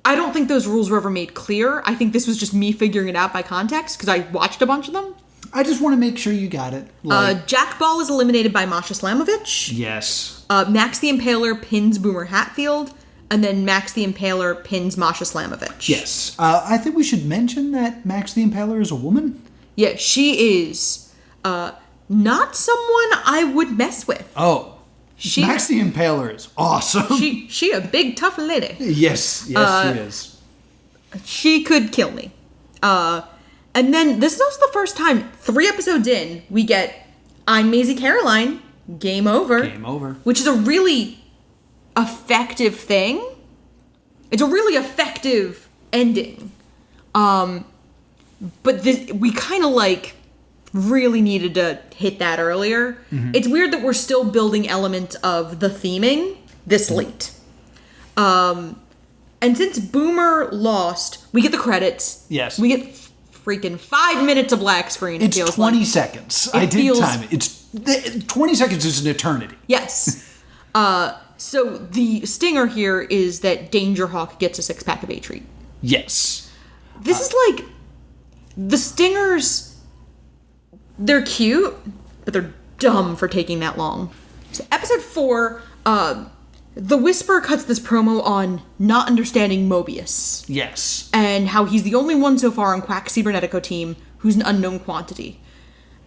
don't think those rules were ever made clear. I think this was just me figuring it out by context because I watched a bunch of them. I just want to make sure you got it. Jack Ball is eliminated by Masha Slamovich. Yes. Max the Impaler pins Boomer Hatfield. And then Max the Impaler pins Masha Slamovich. Yes. I think we should mention that Max the Impaler is a woman. Yeah, she is not someone I would mess with. Oh. Max the Impaler is awesome. She a big, tough lady. Yes, she is. She could kill me. And then this is also the first time, 3 episodes in, we get I'm Maisie Caroline, game over. Game over. Which is a really effective thing. It's a really effective ending. But we kind of really needed to hit that earlier. It's weird that we're still building elements of the theming this late. And since Boomer lost, we get the credits. Yes. We get freaking 5 minutes of black screen. It's 20 seconds. I did time it. It's 20 seconds is an eternity. Yes. So the stinger here is that Danger Hawk gets a 6-pack of A-Treat. Yes. This is like the stingers. They're cute, but they're dumb for taking that long. So episode 4, the Whisper cuts this promo on not understanding Mobius. Yes. And how he's the only one so far on Quack Cybernetico team who's an unknown quantity.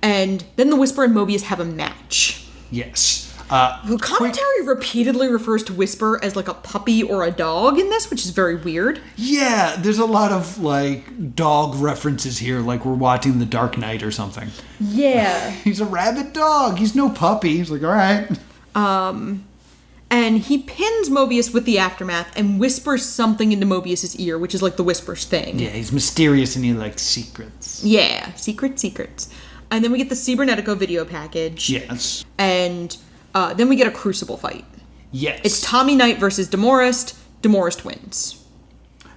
And then the Whisper and Mobius have a match. Yes. The commentary repeatedly refers to Whisper as like a puppy or a dog in this, which is very weird. Yeah, there's a lot of like dog references here, like we're watching The Dark Knight or something. Yeah. He's a rabid dog. He's no puppy. He's like, all right. And he pins Mobius with the aftermath and whispers something into Mobius's ear, which is like the Whisper's thing. Yeah, he's mysterious and he likes secrets. Yeah, secrets. And then we get the Cybernetico video package. Yes. And then we get a Crucible fight. Yes. It's Tommy Knight versus Demorest. Demorest wins.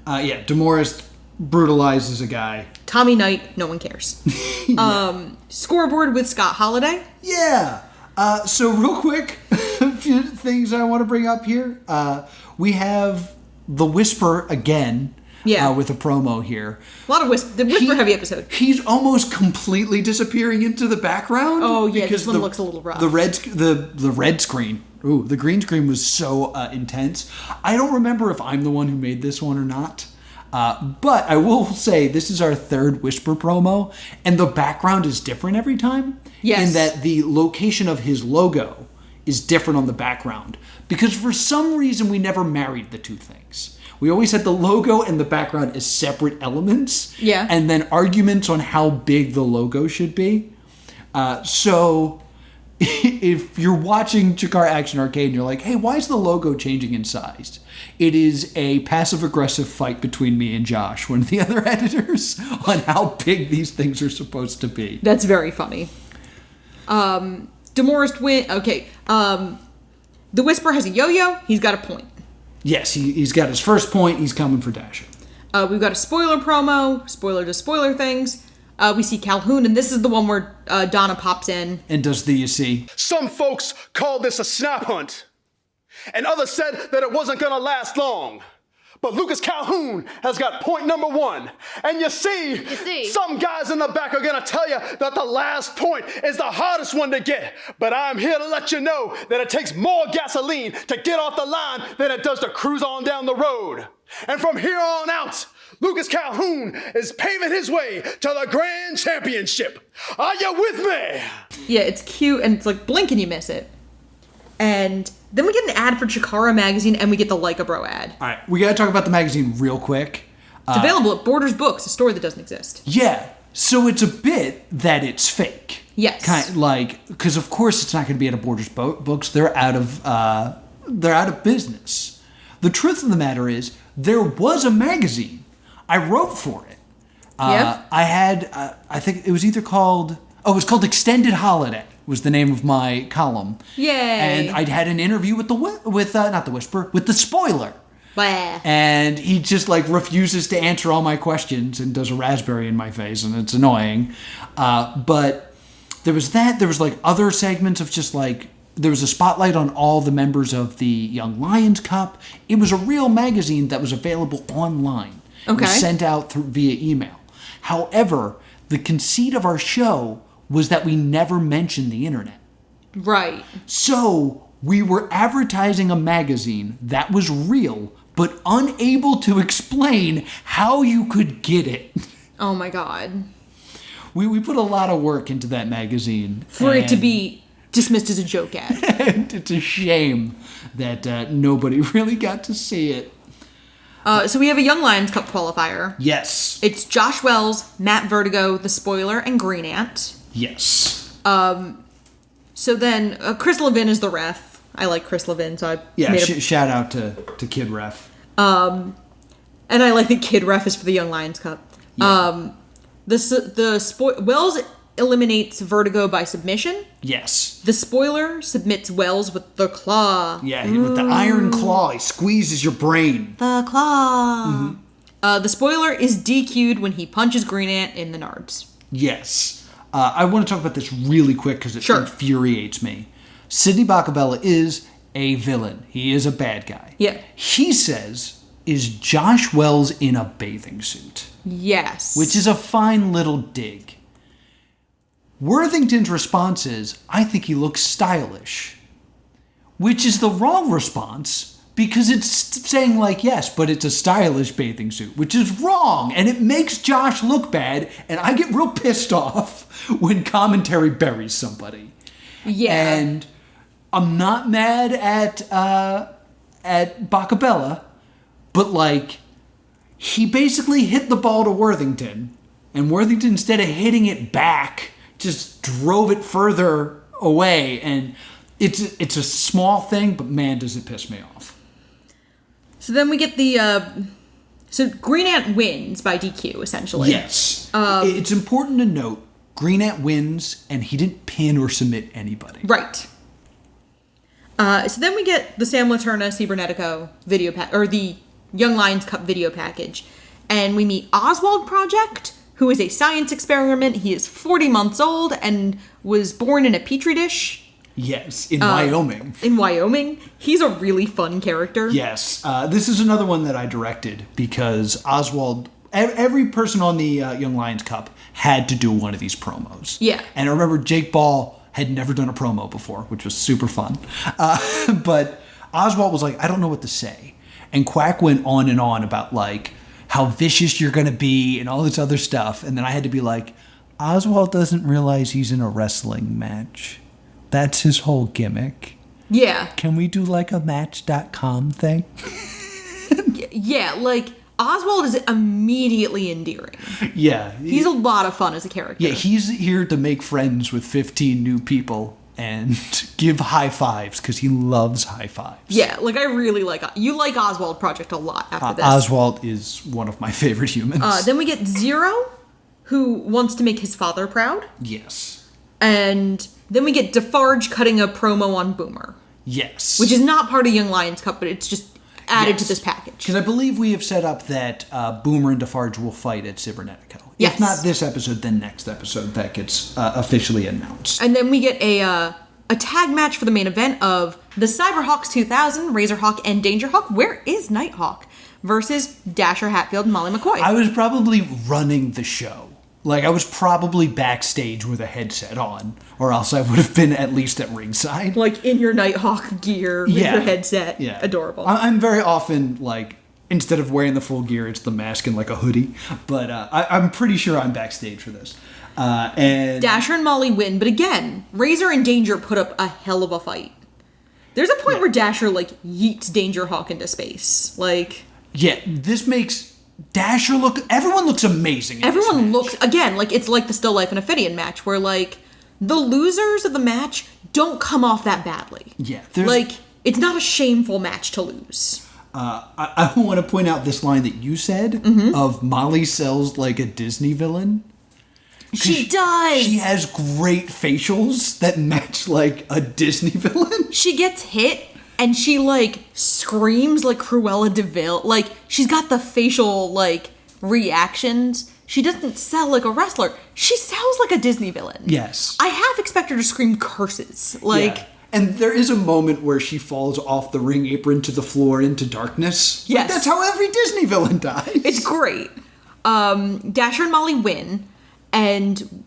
Yeah, Demorest brutalizes a guy. Tommy Knight, no one cares. Scoreboard with Scott Holiday. Yeah. So real quick, a few things I want to bring up here. We have the Whisper again. Yeah. With a promo here. A lot of the Whisper heavy episode. He's almost completely disappearing into the background. Oh yeah, this one looks a little rough. The red screen. Ooh, the green screen was so intense. I don't remember if I'm the one who made this one or not. But I will say this is our third Whisper promo, and the background is different every time. Yes. In that the location of his logo is different on the background. Because for some reason we never married the two things. We always had the logo and the background as separate elements. Yeah. And then arguments on how big the logo should be. So if you're watching Chikara Action Arcade and you're like, hey, why is the logo changing in size? It is a passive-aggressive fight between me and Josh, one of the other editors, on how big these things are supposed to be. That's very funny. Demorest win. Okay. The Whisper has a yo-yo. He's got a point. Yes, he's got his first point. He's coming for Dasher. We've got a spoiler promo. Spoiler to spoiler things. We see Calhoun, and this is the one where Donna pops in. And does the you see. Some folks call this a snap hunt, and others said that it wasn't going to last long. But Lucas Calhoun has got point number 1. And you see, some guys in the back are going to tell you that the last point is the hardest one to get. But I'm here to let you know that it takes more gasoline to get off the line than it does to cruise on down the road. And from here on out, Lucas Calhoun is paving his way to the Grand Championship. Are you with me? Yeah, it's cute, and it's like, blink and you miss it. And then we get an ad for Chikara Magazine, and we get the Like a Bro ad. All right, we got to talk about the magazine real quick. It's available at Borders Books, a store that doesn't exist. Yeah, so it's a bit that it's fake. Yes. Kind of like, because of course it's not going to be at a Borders Books. They're out of business. The truth of the matter is, there was a magazine. I wrote for it. Yep. I had, I think it was either called, it was called Extended Holiday. Was the name of my column. Yay. And I'd had an interview with not the Whisper, with the spoiler. Blah. And he just like refuses to answer all my questions and does a raspberry in my face, and it's annoying. But there was that. There was like other segments of just like, there was a spotlight on all the members of the Young Lions Cup. It was a real magazine that was available online. Okay. It was sent out via email. However, the conceit of our show was that we never mentioned the internet. Right. So we were advertising a magazine that was real, but unable to explain how you could get it. Oh my god. We put a lot of work into that magazine. For it to be dismissed as a joke ad. And it's a shame that nobody really got to see it. So we have a Young Lions Cup qualifier. Yes. It's Josh Wells, Matt Vertigo, The Spoiler, and Green Ant. Yes. So then Chris Levin is the ref. I like Chris Levin, so I shout out to Kid Ref. And I like that Kid Ref is for the Young Lions Cup. Yeah. Wells eliminates Vertigo by submission. Yes. The spoiler submits Wells with the claw. Yeah, with the iron claw, he squeezes your brain. The claw. The spoiler is DQ'd when he punches Green Ant in the nards. Yes. I want to talk about this really quick because it infuriates me. Sidney Bacabella is a villain. He is a bad guy. Yeah. He says, is Josh Wells in a bathing suit? Yes. Which is a fine little dig. Worthington's response is, I think he looks stylish. Which is the wrong response, because it's saying like, yes, but it's a stylish bathing suit, which is wrong, and it makes Josh look bad, and I get real pissed off when commentary buries somebody. Yeah. And I'm not mad at Bacabella, but like, he basically hit the ball to Worthington, and Worthington, instead of hitting it back, just drove it further away, and it's a small thing, but man, does it piss me off. So then we get so Green Ant wins by DQ, essentially. Yes. It's important to note, Green Ant wins, and he didn't pin or submit anybody. Right. So then we get the Sam Laterna Cibernetico video or the Young Lions Cup video package, and we meet Oswald Project, who is a science experiment. He is 40 months old and was born in a petri dish. Yes, in Wyoming. In Wyoming. He's a really fun character. Yes. This is another one that I directed because Oswald, every person on the Young Lions Cup had to do one of these promos. Yeah. And I remember Jake Ball had never done a promo before, which was super fun. But Oswald was like, I don't know what to say. And Quack went on and on about like how vicious you're going to be and all this other stuff. And then I had to be like, Oswald doesn't realize he's in a wrestling match. That's his whole gimmick. Yeah. Can we do like a Match.com thing? Yeah, like Oswald is immediately endearing. Yeah. He's a lot of fun as a character. Yeah, he's here to make friends with 15 new people and give high fives because he loves high fives. Yeah, like I really like... You like Oswald Project a lot after this. Oswald is one of my favorite humans. Then we get Zero, who wants to make his father proud. Yes. And then we get Defarge cutting a promo on Boomer. Yes. Which is not part of Young Lions Cup, but it's just added to this package. Because I believe we have set up that Boomer and Defarge will fight at Cibernetico. Yes. If not this episode, then next episode that gets officially announced. And then we get a tag match for the main event of the Cyberhawks 2000, Razorhawk and Dangerhawk. Where is Nighthawk? Versus Dasher Hatfield and Molly McCoy. I was probably running the show. Like, I was probably backstage with a headset on, or else I would have been at least at ringside. Like, in your Nighthawk gear with your headset. Yeah. Adorable. I'm very often, like, instead of wearing the full gear, it's the mask and, like, a hoodie. But I'm pretty sure I'm backstage for this. And Dasher and Molly win, but again, Razor and Danger put up a hell of a fight. There's a point where Dasher, like, yeets Dangerhawk into space. Like... Yeah, this makes... Dasher look... Everyone looks amazing. Everyone looks... Again, like, it's like the Still Life and Ophidian match, where, like, the losers of the match don't come off that badly. Yeah. Like, it's not a shameful match to lose. I want to point out this line that you said of Molly sells like a Disney villain. She does! She has great facials that match, like, a Disney villain. She gets hit... And she, like, screams like Cruella de Vil. Like, she's got the facial, like, reactions. She doesn't sell like a wrestler. She sells like a Disney villain. Yes. I half expect her to scream curses. Like... Yeah. And there is a moment where she falls off the ring apron to the floor into darkness. Yes. Like, that's how every Disney villain dies. It's great. Dasher and Molly win. And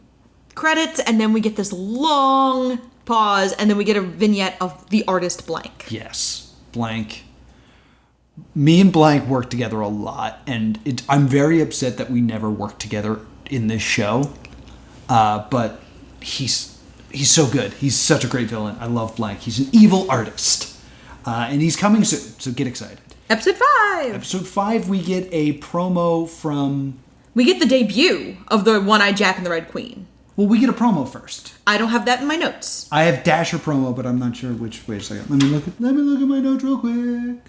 credits, and then we get this long... pause, and then we get a vignette of the artist Blank. Yes, Blank. Me and Blank work together a lot, and I'm very upset that we never worked together in this show. But he's so good. He's such a great villain. I love Blank. He's an evil artist. And he's coming soon, so get excited. Episode 5! Episode 5, we get a promo from... We get the debut of the One-Eyed Jack and the Red Queen. Well, we get a promo first. I don't have that in my notes. I have Dasher promo, but I'm not sure which. Wait a second. Let me look at my notes real quick.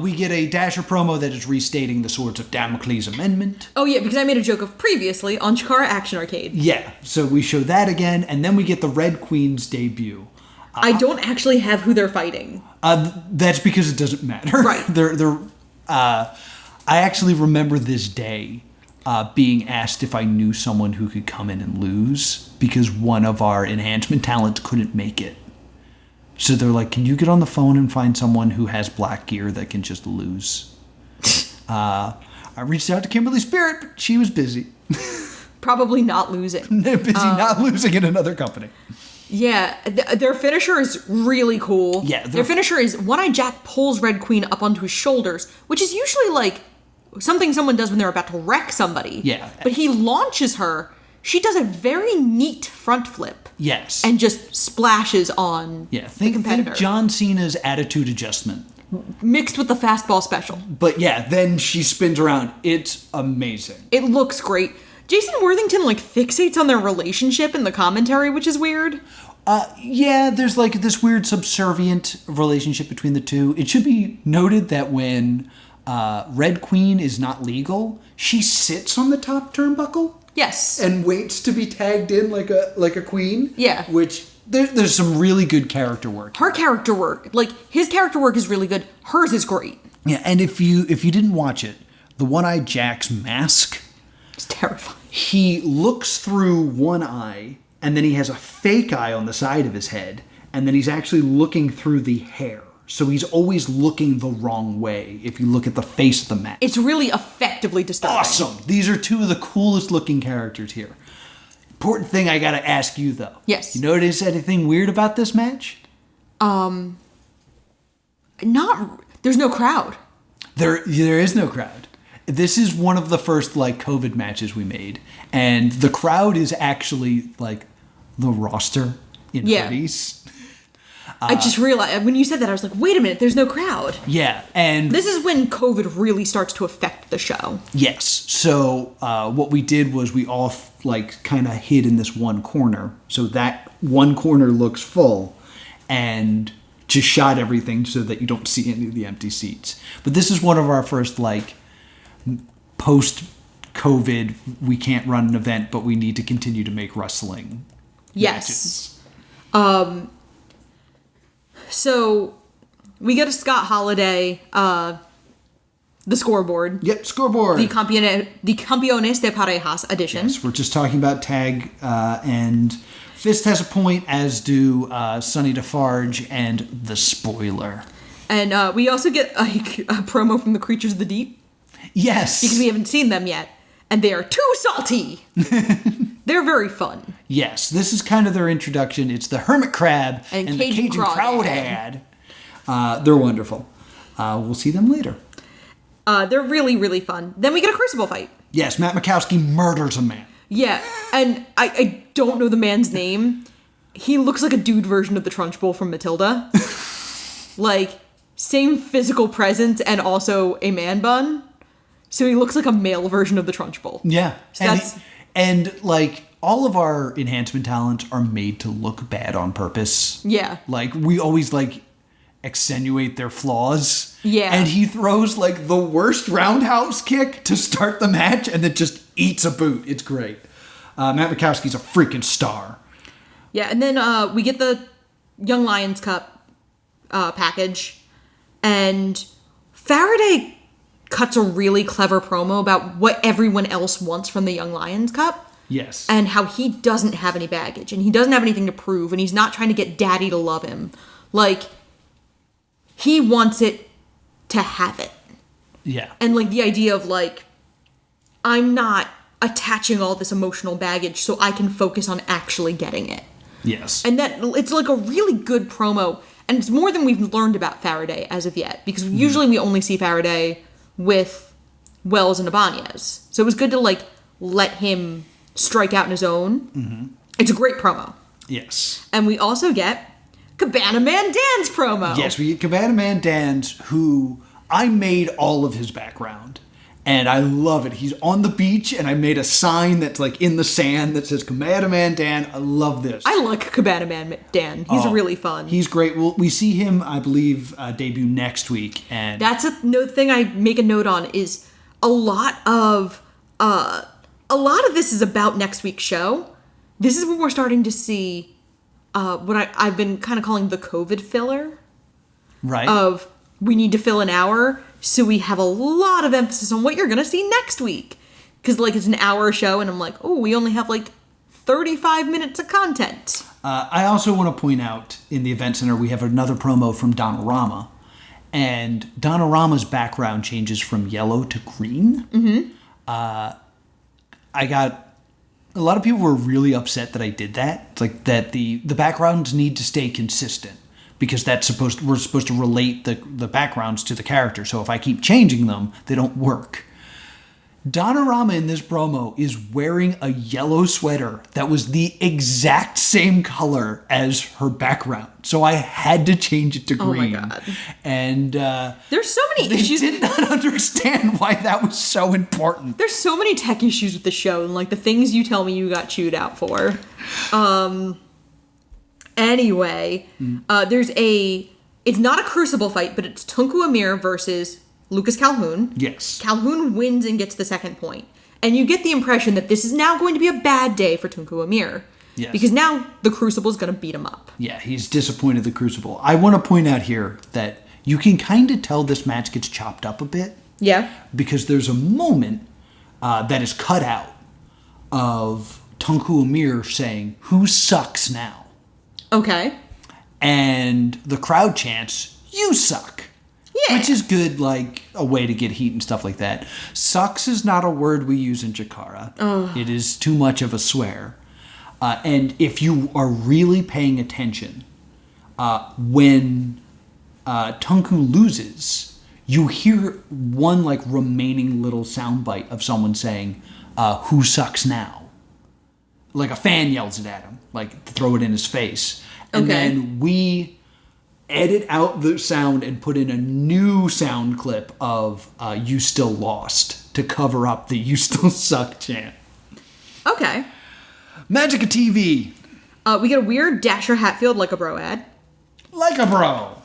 We get a Dasher promo that is restating the Swords of Damocles Amendment. Oh yeah, because I made a joke of previously on CHIKARA Action Arcade. Yeah, so we show that again, and then we get the Red Queen's debut. I don't actually have who they're fighting. That's because it doesn't matter. Right. I actually remember this day being asked if I knew someone who could come in and lose because one of our enhancement talents couldn't make it. So they're like, can you get on the phone and find someone who has black gear that can just lose? I reached out to Kimberly Spirit, but she was busy. Probably not losing. They're busy not losing in another company. Yeah, their finisher is really cool. Yeah. Their finisher is One-Eye Jack pulls Red Queen up onto his shoulders, which is usually like something someone does when they're about to wreck somebody. Yeah. But he launches her. She does a very neat front flip. Yes. And just splashes on Yeah, the competitor. think John Cena's attitude adjustment. Mixed with the fastball special. But yeah, then she spins around. It's amazing. It looks great. Jason Worthington like fixates on their relationship in the commentary, which is weird. Yeah, there's like this weird subservient relationship between the two. It should be noted that when Red Queen is not legal, she sits on the top turnbuckle. Yes. And waits to be tagged in like a queen. Yeah. Which there's some really good character work. Her character work, like his character work is really good. Hers is great. Yeah, and if you didn't watch it, the One-Eye Jack's mask, it's terrifying. He looks through one eye, and then he has a fake eye on the side of his head, and then he's actually looking through the hair. So he's always looking the wrong way if you look at the face of the mask. It's really effectively disturbing. Awesome. These are two of the coolest looking characters here. Important thing I gotta ask you though. Yes. You notice anything weird about this match? There's no crowd. There is no crowd. This is one of the first like COVID matches we made, and the crowd is actually like the roster in hoodies. I just realized when you said that, I was like, wait a minute, there's no crowd. Yeah, and this is when COVID really starts to affect the show. Yes. So what we did was we all like kind of hid in this one corner, so that one corner looks full, and just shot everything so that you don't see any of the empty seats. But this is one of our first like post-COVID, we can't run an event, but we need to continue to make wrestling. Yes. Matches. So we get a Scott Holiday, the scoreboard. Yep, scoreboard. The Campeones de Parejas edition. Yes, we're just talking about tag, and Fist has a point, as do Sonny Defarge and the Spoiler. And we also get a promo from the Creatures of the Deep. Yes. Because we haven't seen them yet. And they are too salty. They're very fun. Yes, this is kind of their introduction. It's the Hermit Crab and the Cajun Crawdad. They're wonderful. We'll see them later. They're really, really fun. Then we get a Crucible Fight. Yes, Matt Mikowski murders a man. Yeah, and I don't know the man's name. He looks like a dude version of the Trunchbull from Matilda. Like, same physical presence and also a man bun. So he looks like a male version of the Trunchbull. Yeah. So and like all of our enhancement talents are made to look bad on purpose. Yeah. Like we always like extenuate their flaws. Yeah. And he throws like the worst roundhouse kick to start the match and then just eats a boot. It's great. Matt Mikowski's a freaking star. Yeah, and then we get the Young Lions Cup package, and Faraday cuts a really clever promo about what everyone else wants from the Young Lions Cup. Yes. And how he doesn't have any baggage, and he doesn't have anything to prove, and he's not trying to get Daddy to love him. Like, he wants it to have it. Yeah. And, like, the idea of, like, I'm not attaching all this emotional baggage so I can focus on actually getting it. Yes. And that, it's, like, a really good promo, and it's more than we've learned about Faraday as of yet, because usually we only see Faraday with Wells and Ibanez. So it was good to, like, let him strike out in his own. Mm-hmm. It's a great promo. Yes. And we also get Cabana Man Dan's promo. Yes, we get Cabana Man Dan's, who I made all of his background. And I love it. He's on the beach, and I made a sign that's like in the sand that says Cabana Man Dan. I love this. I like Cabana Man Dan. He's really fun. He's great. We see him, I believe, debut next week. And that's another thing I make a note on is a lot of this is about next week's show. This is when we're starting to see what I've been kind of calling the COVID filler. Right. Of we need to fill an hour, so we have a lot of emphasis on what you're going to see next week. Because, like, it's an hour show, and I'm like, oh, we only have, like, 35 minutes of content. I also want to point out, in the event center, we have another promo from Donorama. And Donorama's background changes from yellow to green. Mm-hmm. I got... A lot of people were really upset that I did that. It's like that the backgrounds need to stay consistent. Because we're supposed to relate the backgrounds to the character. So if I keep changing them, they don't work. Donorama in this promo is wearing a yellow sweater that was the exact same color as her background. So I had to change it to green. Oh my God. And there's so many issues. They did not understand why that was so important. There's so many tech issues with the show, and like the things you tell me you got chewed out for. Anyway, it's not a Crucible fight, but it's Tonku Amir versus Lucas Calhoun. Yes. Calhoun wins and gets the second point. And you get the impression that this is now going to be a bad day for Tonku Amir. Yes. Because now the Crucible is going to beat him up. Yeah, he's disappointed the Crucible. I want to point out here that you can kind of tell this match gets chopped up a bit. Yeah. Because there's a moment that is cut out of Tonku Amir saying, "Who sucks now?" Okay. And the crowd chants, "You suck." Yeah. Which is good, like, a way to get heat and stuff like that. Sucks is not a word we use in Chikara. Oh. It is too much of a swear. And if you are really paying attention, when Tonku loses, you hear one, like, remaining little soundbite of someone saying, "Who sucks now?" Like a fan yells it at him, like, to throw it in his face. And then we edit out the sound and put in a new sound clip of "You Still Lost" to cover up the "You Still Suck" chant. Okay. Magic of TV. We get a weird Dasher Hatfield like a bro ad. Like a bro.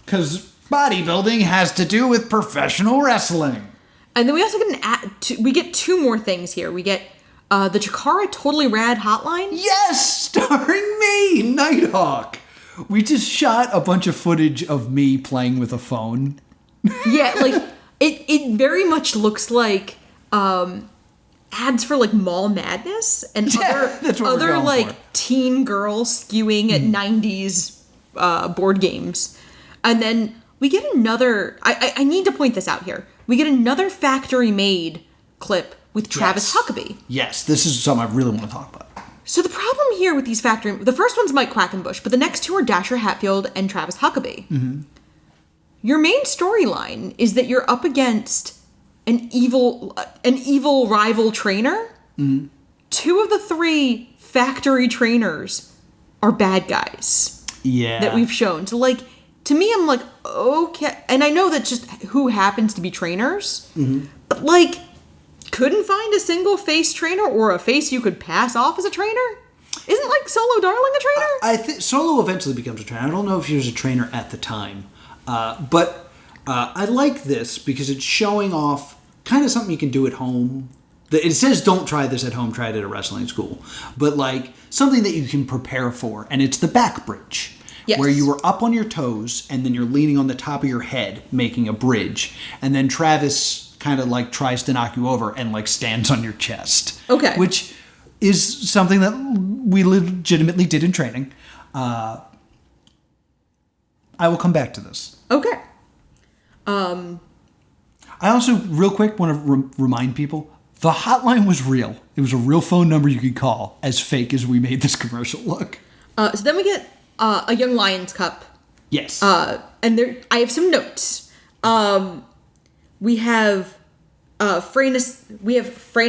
Because bodybuilding has to do with professional wrestling. And then we also get we get two more things here. We get the Chikara Totally Rad Hotline. Yes! Starring me, Nighthawk. We just shot a bunch of footage of me playing with a phone. Yeah, like, it very much looks like ads for, like, Mall Madness and other like, teen girls skewing at 90s board games. And then we get another... I need to point this out here. We get another factory-made clip with Travis Huckabee. Yes, this is something I really want to talk about. So the problem here with these factory... The first one's Mike Quackenbush, but the next two are Dasher Hatfield and Travis Huckabee. Mm-hmm. Your main storyline is that you're up against an evil rival trainer. Mm-hmm. Two of the three factory trainers are bad guys. Yeah. That we've shown. So, like, to me, I'm like, okay. And I know that's just who happens to be trainers. Mm-hmm. But, like... couldn't find a single face trainer or a face you could pass off as a trainer? Isn't, like, Solo Darling a trainer? I think Solo eventually becomes a trainer. I don't know if he was a trainer at the time. But I like this because it's showing off kind of something you can do at home. It says don't try this at home, try it at a wrestling school. But, like, something that you can prepare for. And it's the back bridge. Yes. Where you are up on your toes and then you're leaning on the top of your head making a bridge. And then Travis... kind of like tries to knock you over and like stands on your chest. Okay. Which is something that we legitimately did in training. I will come back to this. Okay. I also, real quick, want to remind people, the hotline was real. It was a real phone number you could call, as fake as we made this commercial look. So then we get a Young Lions Cup. Yes. And there, I have some notes. We have Frey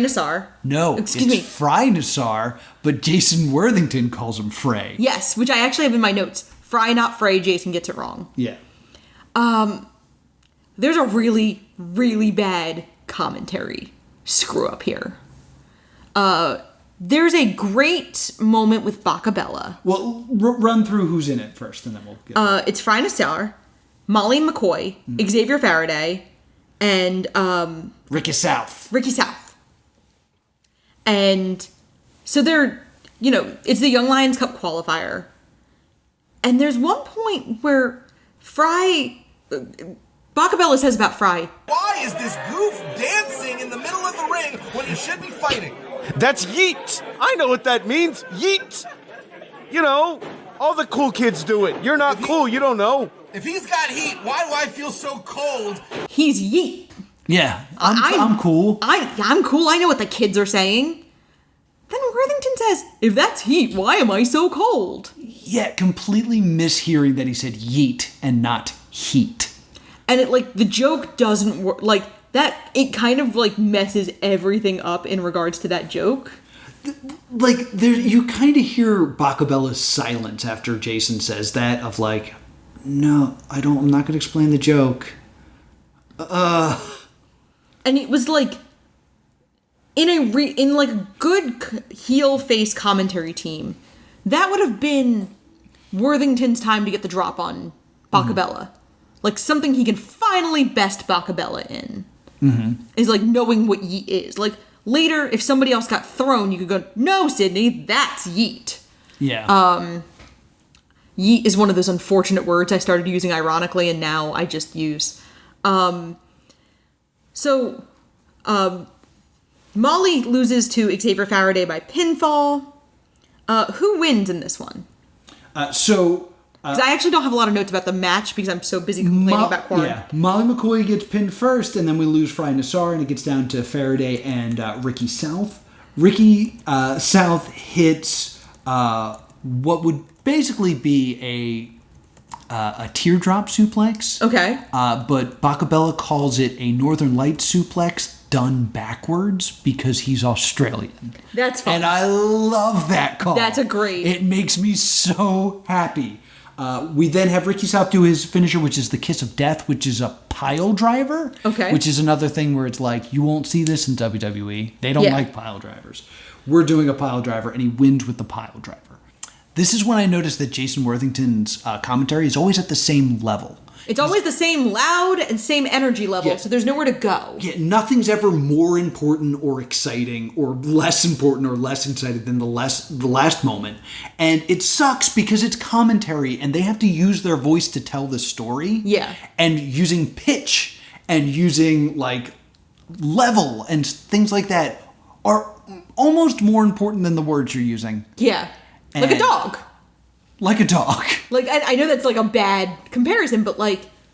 Nassar. No, excuse me. Fry Nassar, but Jason Worthington calls him Frey. Yes, which I actually have in my notes. Fry, not Frey. Jason gets it wrong. Yeah. There's a really, really bad commentary screw up here. There's a great moment with Bacabella. Well, run through who's in it first, and then we'll get it's Fry Nassar, Molly McCoy, Xavier Faraday, and Ricky South. And so they're, it's the Young Lions Cup qualifier. And there's one point where Bacabella says about Fry, "Why is this goof dancing in the middle of the ring when he should be fighting?" That's yeet. I know what that means. Yeet. All the cool kids do it. You're not cool. You don't know. If he's got heat, why do I feel so cold? He's yeet. Yeah, I'm cool. I'm cool. I know what the kids are saying. Then Worthington says, "If that's heat, why am I so cold?" Yeah, completely mishearing that he said yeet and not heat. And the joke doesn't work. It kind of messes everything up in regards to that joke. You kind of hear Bacabella's silence after Jason says that of no, I'm not going to explain the joke. And it was in a good heel face commentary team, that would have been Worthington's time to get the drop on Bacabella. Something he can finally best Bacabella in. Mm-hmm. Is knowing what yeet is. Later, if somebody else got thrown, you could go, "No, Sydney, that's yeet." Yeah. Yeet is one of those unfortunate words I started using ironically, and now I just use. Molly loses to Xavier Faraday by pinfall. Who wins in this one? Because I actually don't have a lot of notes about the match because I'm so busy complaining about Corn. Yeah, Molly McCoy gets pinned first, and then we lose Fry Nassar, and it gets down to Faraday and Ricky South. Ricky South hits what would basically be a teardrop suplex. Okay. But Bacabella calls it a Northern Lights suplex done backwards because he's Australian. That's fun. And I love that call. That's a great. It makes me so happy. We then have Ricky South do his finisher, which is the Kiss of Death, which is a pile driver. Okay. Which is another thing where it's you won't see this in WWE. They don't like pile drivers. We're doing a pile driver, and he wins with the pile driver. This is when I noticed that Jason Worthington's commentary is always at the same level. It's always the same loud and same energy level, so there's nowhere to go. Yeah, nothing's ever more important or exciting or less important or less exciting than the last moment. And it sucks because it's commentary and they have to use their voice to tell the story. Yeah. And using pitch and using level and things like that are almost more important than the words you're using. Yeah. Like a dog. Like a dog. I know that's a bad comparison, but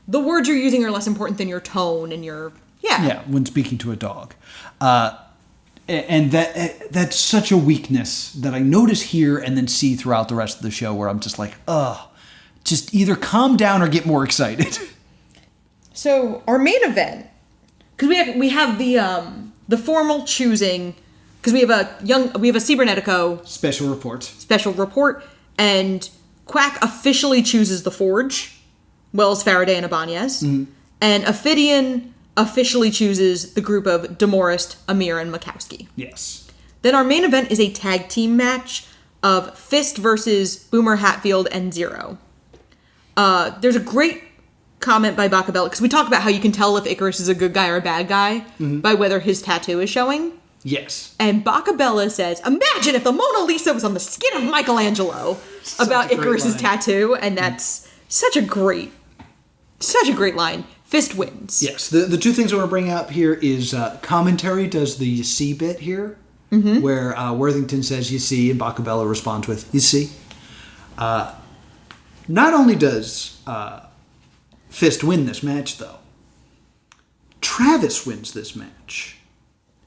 the words you're using are less important than your tone and your Yeah, when speaking to a dog. And that's such a weakness that I notice here and then see throughout the rest of the show where I'm just just either calm down or get more excited. So our main event, because we have the formal choosing, because we have a Cybernetico special report, and Quack officially chooses the Forge, Wells, Faraday, and Ibanez, and Ophidian officially chooses the group of Demorest, Amir, and Makowski. Yes. Then our main event is a tag team match of Fist versus Boomer Hatfield and Zero. There's a great comment by Bacabella, because we talk about how you can tell if Icarus is a good guy or a bad guy by whether his tattoo is showing. Yes. And Bacabella says, "Imagine if the Mona Lisa was on the skin of Michelangelo," about Icarus's tattoo, and that's such a great line. Fist wins. Yes. The two things I want to bring up here is commentary does the "you see" bit here, where Worthington says "you see" and Bacabella responds with "you see." Not only does Fist win this match, though, Travis wins this match,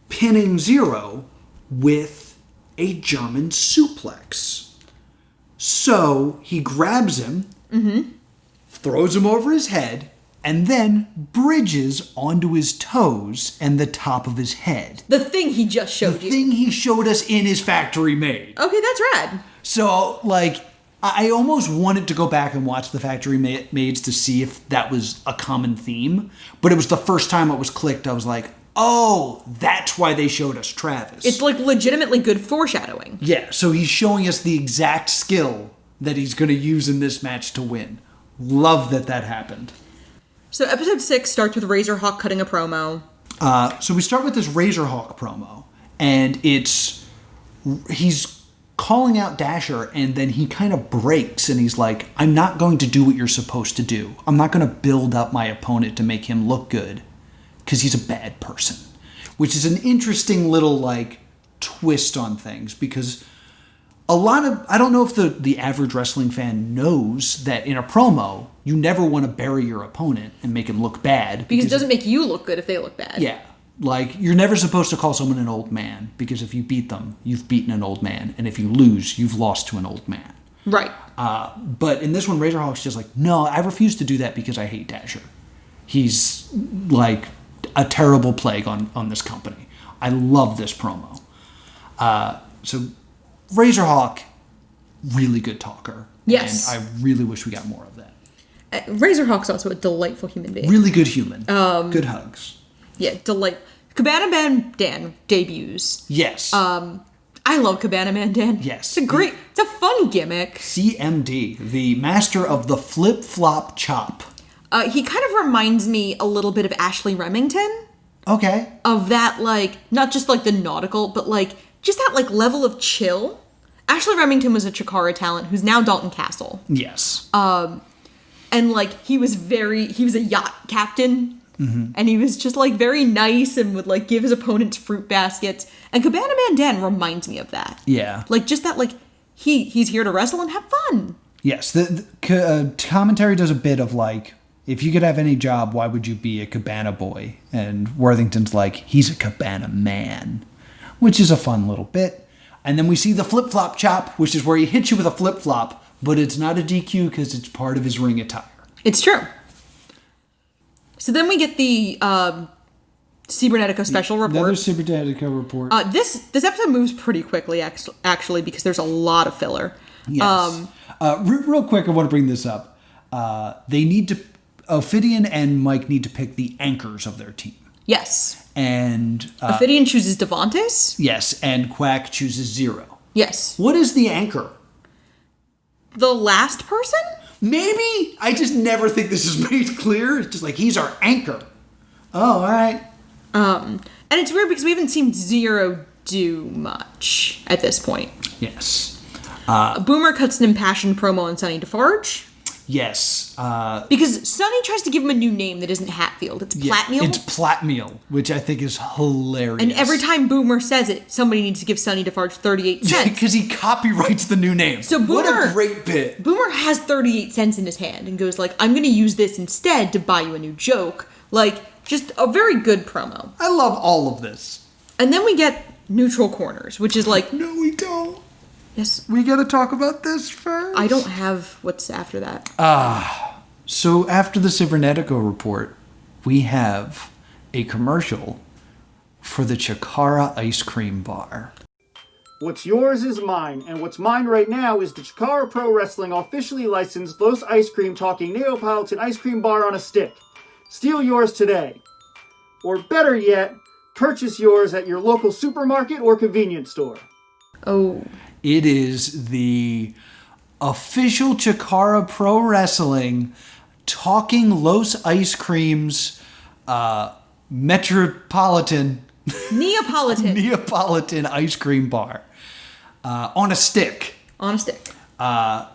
pinning Zero with a German suplex. So he grabs him, throws him over his head, and then bridges onto his toes and the top of his head. The thing he just showed you. The thing he showed us in his factory made. Okay, that's rad. So, I almost wanted to go back and watch the factory maids to see if that was a common theme, but it was the first time it was clicked. I was like, oh, that's why they showed us Travis. It's like legitimately good foreshadowing. Yeah, so he's showing us the exact skill that he's going to use in this match to win. Love that happened. So episode 6 starts with Razorhawk cutting a promo. So we start with this Razorhawk promo, and he's calling out Dasher, and then he kind of breaks, and he's like, I'm not going to do what you're supposed to do. I'm not going to build up my opponent to make him look good, because he's a bad person. Which is an interesting little, like, twist on things, because I don't know if the average wrestling fan knows that in a promo, you never want to bury your opponent and make him look bad. Because it doesn't make you look good if they look bad. Yeah. Like, you're never supposed to call someone an old man, because if you beat them, you've beaten an old man. And if you lose, you've lost to an old man. Right. But in this one, Razorhawk's just like, no, I refuse to do that because I hate Dasher. He's, like, a terrible plague on this company. I love this promo. So, Razorhawk, really good talker. Yes. And I really wish we got more of that. Razorhawk's also a delightful human being. Really good human. Good hugs. Yeah, Cabana Man Dan debuts. Yes. I love Cabana Man Dan. Yes. It's a fun gimmick. CMD, the master of the flip-flop chop. He kind of reminds me a little bit of Ashley Remington. Okay. Of that, like, not just like the nautical, but like, just that like level of chill. Ashley Remington was a Chikara talent who's now Dalton Castle. Yes. And like, he was a yacht captain. Mm-hmm. And he was just like very nice and would like give his opponents fruit baskets. And Cabana Man Dan reminds me of that. Yeah. Like just that, like he's here to wrestle and have fun. Yes. The commentary does a bit of like, if you could have any job, why would you be a Cabana boy? And Worthington's like, he's a Cabana man, which is a fun little bit. And then we see the flip-flop chop, which is where he hits you with a flip-flop, but it's not a DQ because it's part of his ring attire. It's true. So then we get the Cybernetica special report. Another Cybernetica report. This episode moves pretty quickly, actually, because there's a lot of filler. Yes. Real quick, I want to bring this up. Ophidian and Mike need to pick the anchors of their team. Yes. And Ophidian chooses Devontis. Yes, and Quack chooses Zero. Yes. What is the anchor? The last person? Maybe? I just never think this is made clear. It's just like, he's our anchor. Oh, all right. And it's weird because we haven't seen Zero do much at this point. Yes. Boomer cuts an impassioned promo on Sonny Defarge. Yes. Because Sonny tries to give him a new name that isn't Hatfield. It's Platmeal. It's Platmeal, which I think is hilarious. And every time Boomer says it, somebody needs to give Sonny Defarge 38 cents. Because he copyrights the new name. So Boomer, what a great bit. Boomer has 38 cents in his hand and goes like, I'm going to use this instead to buy you a new joke. Like, just a very good promo. I love all of this. And then we get neutral corners, which is like... No, we don't. Yes. We gotta talk about this first. I don't have what's after that. So after the Cybernetica report, we have a commercial for the Chikara ice cream bar. What's yours is mine, and what's mine right now is the Chikara Pro Wrestling officially licensed Los Ice Cream Talking Neapolitan Ice Cream Bar on a stick. Steal yours today. Or better yet, purchase yours at your local supermarket or convenience store. Oh. It is the official Chikara Pro Wrestling Talking Los Ice Creams Neapolitan ice cream bar on a stick. On a stick.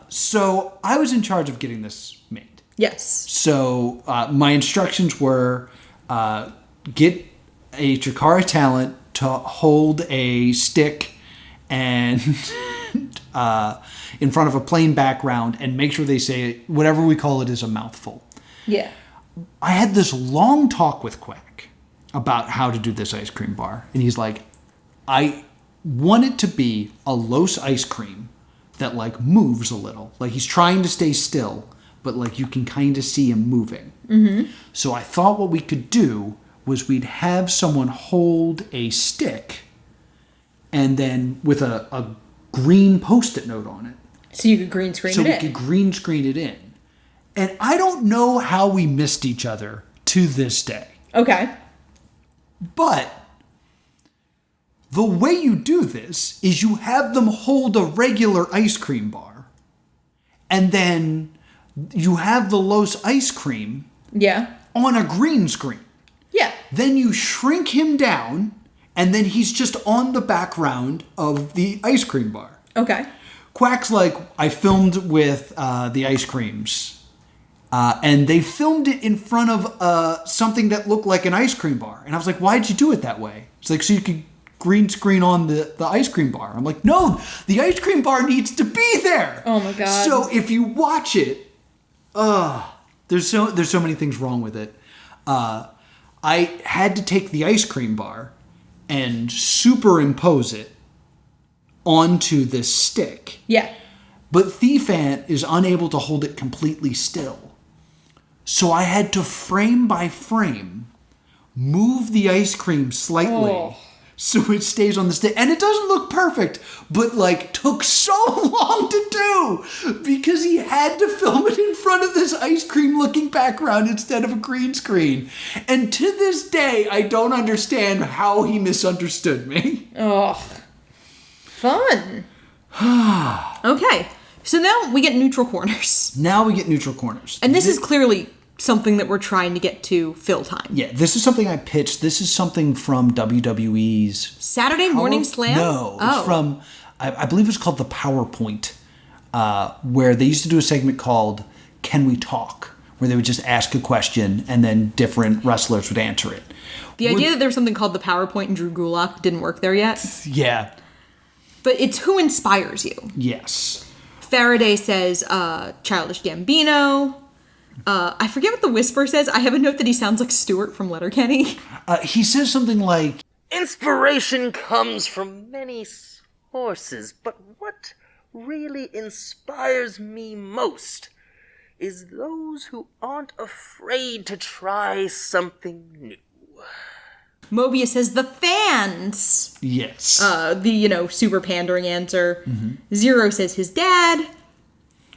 So I was in charge of getting this made. Yes. So my instructions were get a Chikara talent to hold a stick and in front of a plain background and make sure they say whatever we call it is a mouthful. Yeah. I had this long talk with Quack about how to do this ice cream bar. And he's like, I want it to be a Los ice cream that like moves a little. Like he's trying to stay still, but like you can kind of see him moving. Mm-hmm. So I thought what we could do was we'd have someone hold a stick and then with a green Post-it note on it. So you could green screen it in. So we could green screen it in. And I don't know how we missed each other to this day. Okay. But the way you do this is you have them hold a regular ice cream bar, and then you have the Los ice cream on a green screen. Yeah. Then you shrink him down, and then he's just on the background of the ice cream bar. Okay. Quack's like, I filmed with the ice creams, and they filmed it in front of something that looked like an ice cream bar. And I was like, why'd you do it that way? It's like, so you could green screen on the ice cream bar. I'm like, no, the ice cream bar needs to be there. Oh my God. So if you watch it, there's so many things wrong with it. I had to take the ice cream bar and superimpose it onto this stick. Yeah. But Thief Ant is unable to hold it completely still. So I had to frame by frame move the ice cream slightly so it stays on the stick. And it doesn't look perfect, but like took so long to do because he had to film it in front of this ice cream looking background instead of a green screen. And to this day, I don't understand how he misunderstood me. Oh, fun. Okay, so now we get neutral corners. And this is clearly something that we're trying to get to fill time. Yeah, this is something I pitched. This is something from WWE's... Saturday Morning Slam? No, it's from, I believe it's called the PowerPoint, where they used to do a segment called Can We Talk? Where they would just ask a question and then different wrestlers would answer it. The idea that there was something called the PowerPoint and Drew Gulak didn't work there yet. Yeah. But it's who inspires you. Yes. Faraday says Childish Gambino. I forget what the Whisper says. I have a note that he sounds like Stuart from Letterkenny. He says something like, inspiration comes from many sources, but what really inspires me most is those who aren't afraid to try something new. Mobius says the fans. Yes. The, super pandering answer. Mm-hmm. Zero says his dad.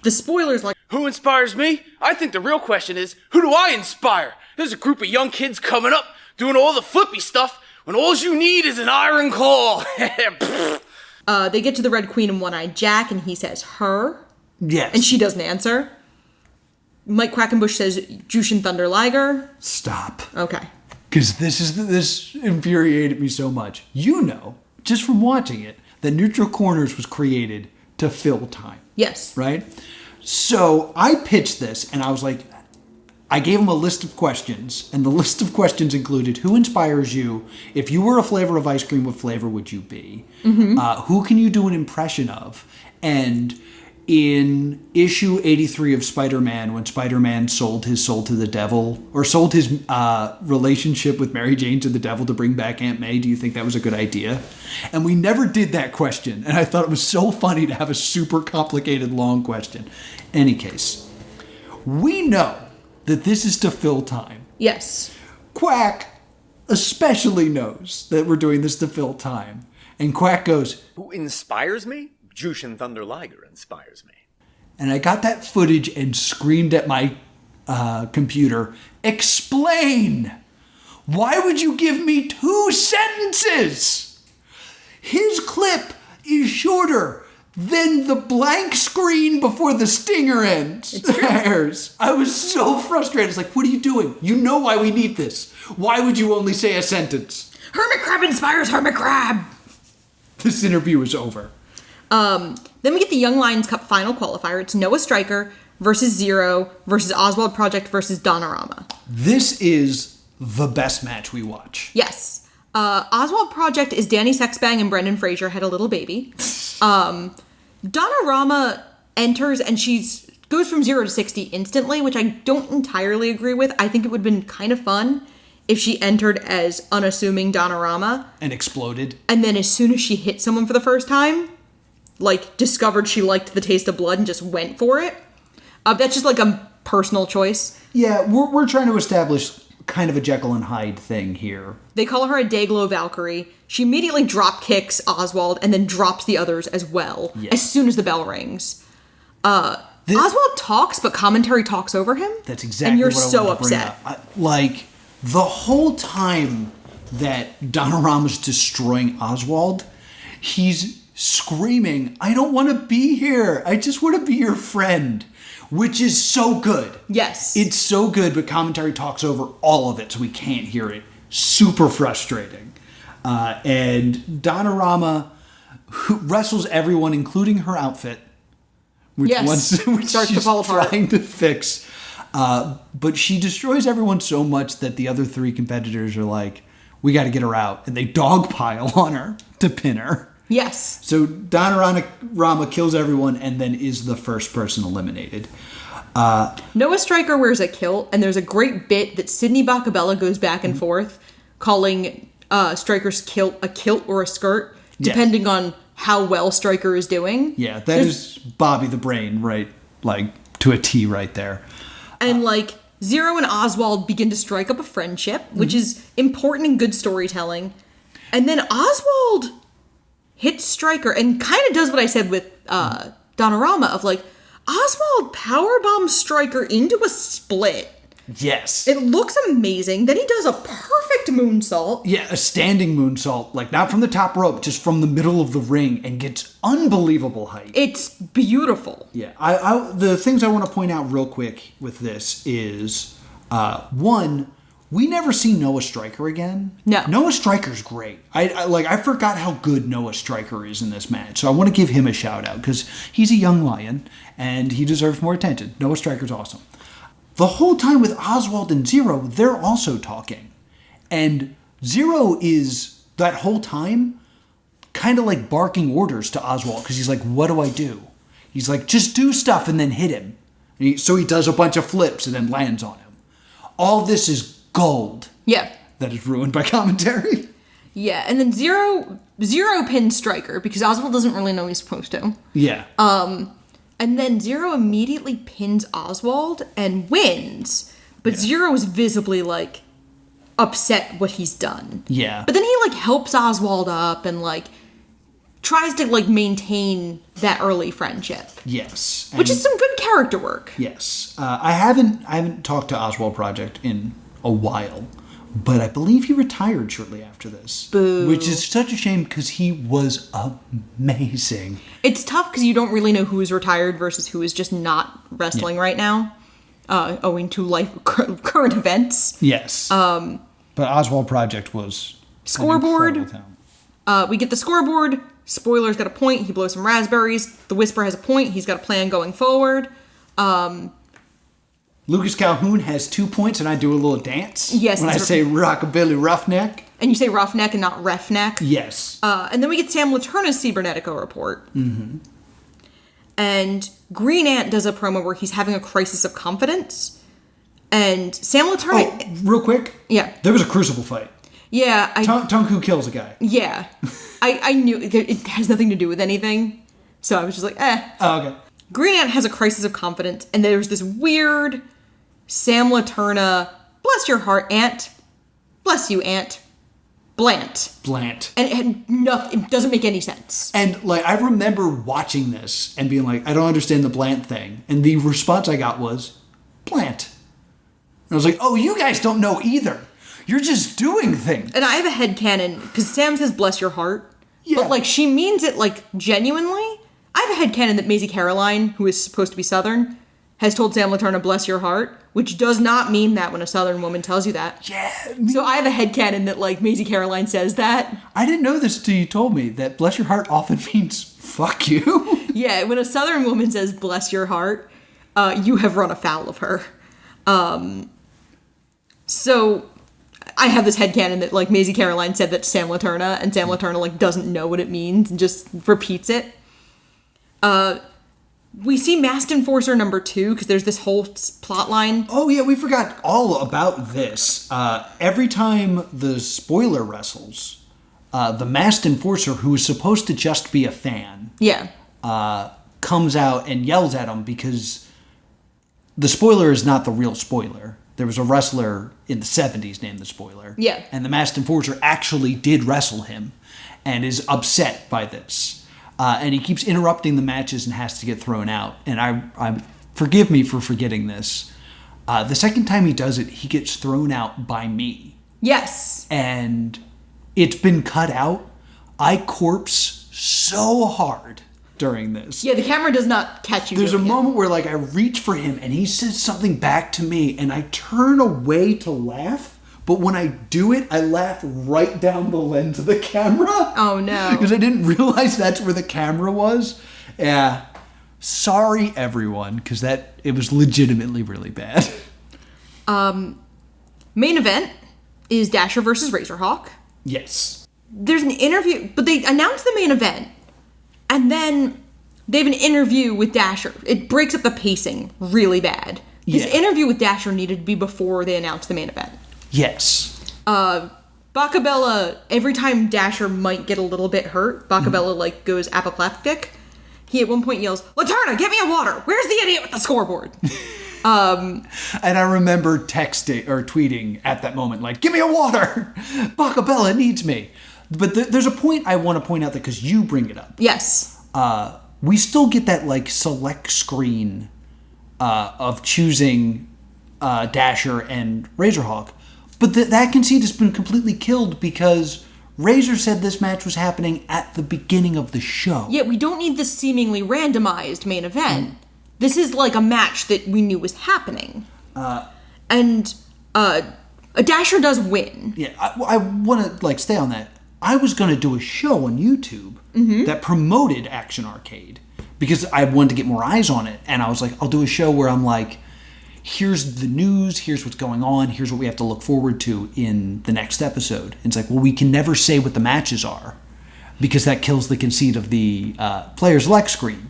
The spoiler's like, who inspires me? I think the real question is, who do I inspire? There's a group of young kids coming up, doing all the flippy stuff, when all you need is an iron claw. They get to the Red Queen and One-Eyed Jack, and he says her. Yes. And she doesn't answer. Mike Quackenbush says Jushin Thunder Liger. Stop. Okay. Because this infuriated me so much. You know, just from watching it, that Neutral Corners was created to fill time. Yes. Right? So I pitched this, and I was like, I gave him a list of questions, and the list of questions included, who inspires you? If you were a flavor of ice cream, what flavor would you be? Mm-hmm. Who can you do an impression of? And in issue 83 of Spider-Man, when Spider-Man sold his soul to the devil, or sold his relationship with Mary Jane to the devil to bring back Aunt May, do you think that was a good idea? And we never did that question, and I thought it was so funny to have a super complicated long question. Any case, we know that this is to fill time. Yes. Quack especially knows that we're doing this to fill time. And Quack goes, who inspires me? Jushin Thunder Liger inspires me. And I got that footage and screamed at my computer, explain! Why would you give me 2 sentences? His clip is shorter than the blank screen before the stinger airs. I was so frustrated. It's like, what are you doing? You know why we need this. Why would you only say a sentence? Hermit Crab inspires Hermit Crab. This interview is over. Then we get the Young Lions Cup final qualifier. It's Noah Stryker versus Zero versus Oswald Project versus Donarama. This is the best match we watch. Yes. Oswald Project is Danny Sexbang and Brendan Fraser had a little baby. Donarama enters and goes from 0 to 60 instantly, which I don't entirely agree with. I think it would have been kind of fun if she entered as unassuming Donarama. And exploded. And then as soon as she hit someone for the first time, discovered she liked the taste of blood and just went for it. That's just a personal choice. Yeah, we're trying to establish kind of a Jekyll and Hyde thing here. They call her a Dayglow Valkyrie. She immediately drop kicks Oswald and then drops the others as well, as soon as the bell rings. Oswald talks, but commentary talks over him. That's exactly and you're what I so wanted to bring upset. up. The whole time that Donorama's destroying Oswald, he's screaming, "I don't want to be here. I just want to be your friend," which is so good. Yes. It's so good, but commentary talks over all of it, so we can't hear it. Super frustrating. And Donorama wrestles everyone, including her outfit, which starts to fall apart. Trying to fix. But she destroys everyone so much that the other three competitors are like, "We got to get her out," and they dogpile on her to pin her. Yes. So Donorama kills everyone and then is the first person eliminated. Noah Stryker wears a kilt, and there's a great bit that Sydney Bacabella goes back and forth, calling Stryker's kilt a kilt or a skirt, depending on how well Stryker is doing. Yeah, that is Bobby the Brain, right? Like, to a T right there. And, Zero and Oswald begin to strike up a friendship, which is important in good storytelling. And then Oswald hits Stryker and kind of does what I said with Donorama of, Oswald powerbombs Stryker into a split. Yes. It looks amazing. Then he does a perfect moonsault. Yeah, a standing moonsault. Not from the top rope, just from the middle of the ring, and gets unbelievable height. It's beautiful. Yeah. The things I want to point out real quick with this is, one, we never see Noah Stryker again. No. Noah Stryker's great. I forgot how good Noah Stryker is in this match, so I want to give him a shout out, because he's a young lion, and he deserves more attention. Noah Stryker's awesome. The whole time with Oswald and Zero, they're also talking. And Zero is, that whole time, kind of barking orders to Oswald, because he's like, "What do I do?" He's like, "Just do stuff and then hit him." So he does a bunch of flips and then lands on him. All this is gold. Yeah. That is ruined by commentary. Yeah, and then Zero pins Stryker, because Oswald doesn't really know he's supposed to. Yeah. And then Zero immediately pins Oswald and wins. But Zero is visibly, upset what he's done. Yeah. But then he, helps Oswald up and, tries to, maintain that early friendship. Yes. Which is some good character work. Yes. I haven't talked to Oswald Project in a while, but I believe he retired shortly after this. Boo. Which is such a shame, because he was amazing. It's tough because you don't really know who is retired versus who is just not wrestling right now, owing to current events. Yes. But Oswald Project was scoreboard. We get the scoreboard. Spoiler's got a point. He blows some raspberries. The Whisper has a point. He's got a plan going forward. Lucas Calhoun has 2 points, and I do a little dance. Yes. When I say rockabilly roughneck. And you say roughneck and not refneck. Yes. And then we get Sam Laterna's Cybernetico report. Mm-hmm. And Green Ant does a promo where he's having a crisis of confidence. And Sam Laterna... Oh, real quick. Yeah. There was a Crucible fight. Yeah. Tonku kills a guy. Yeah. I knew it has nothing to do with anything. So I was just like, eh. Oh, okay. Green Ant has a crisis of confidence. And there's this weird Sam Laterna, bless your heart, Ant. Bless you, Ant. Blant. And it doesn't make any sense. And I remember watching this and being like, I don't understand the Blant thing. And the response I got was, Blant. And I was like, oh, you guys don't know either. You're just doing things. And I have a headcanon, because Sam says bless your heart. Yeah. But she means it genuinely. I have a headcanon that Maisie Caroline, who is supposed to be Southern, has told Sam Laterna bless your heart, which does not mean that when a Southern woman tells you that. Yeah. So I have a headcanon that Maisie Caroline says that. I didn't know this until you told me that bless your heart often means fuck you. Yeah, when a Southern woman says bless your heart, you have run afoul of her. So I have this headcanon that Maisie Caroline said that Sam Laterna, and Sam Laterna doesn't know what it means and just repeats it. We see Masked Enforcer number 2, because there's this whole plot line. Oh, yeah, we forgot all about this. Every time the spoiler wrestles, the Masked Enforcer, who is supposed to just be a fan, comes out and yells at him, because the spoiler is not the real spoiler. There was a wrestler in the 70s named the Spoiler. Yeah. And the Masked Enforcer actually did wrestle him and is upset by this. And he keeps interrupting the matches and has to get thrown out. And I forgive me for forgetting this. The second time he does it, he gets thrown out by me. Yes. And it's been cut out. I corpse so hard during this. Yeah, the camera does not catch you. There's a moment where like I reach for him and he says something back to me and I turn away to laugh, but when I do it, I laugh right down the lens of the camera. Oh no. Because I didn't realize that's where the camera was. Yeah. Sorry everyone, because it was legitimately really bad. Main event is Dasher versus Razorhawk. Yes. There's an interview, but they announced the main event, and then they have an interview with Dasher. It breaks up the pacing really bad. This interview with Dasher needed to be before they announced the main event. Yes. Bacabella, every time Dasher might get a little bit hurt, Bacabella like goes apoplectic. He at one point yells, "Laterna, get me a water! Where's the idiot with the scoreboard?" And I remember texting or tweeting at that moment, like, "Give me a water! Bacabella needs me." But there's a point I want to point out that because you bring it up. Yes. We still get that like select screen of choosing Dasher and Razorhawk, but that conceit has been completely killed because Razor said this match was happening at the beginning of the show. Yeah, we don't need this seemingly randomized main event. This is like a match that we knew was happening. And Dasher does win. Yeah, I want to like stay on that. I was going to do a show on YouTube that promoted Action Arcade because I wanted to get more eyes on it. And I was like, I'll do a show where I'm like, here's the news, here's what's going on, here's what we have to look forward to in the next episode. And it's like, well, we can never say what the matches are because that kills the conceit of the player's select screen.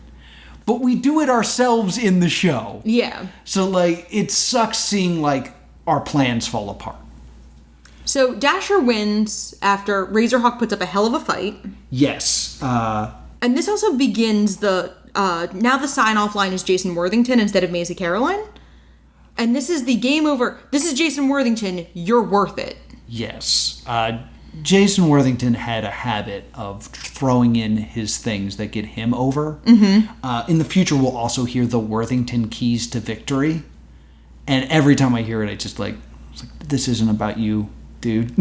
But we do it ourselves in the show. Yeah. So, like, it sucks seeing, like, our plans fall apart. So, Dasher wins after Razorhawk puts up a hell of a fight. Yes. And this also begins now the sign-off line is Jason Worthington instead of Maisie Caroline. And this is the game over. This is Jason Worthington. You're worth it. Yes. Jason Worthington had a habit of throwing in his things that get him over. In the future, we'll also hear the Worthington keys to victory. And every time I hear it, it's like, this isn't about you, dude.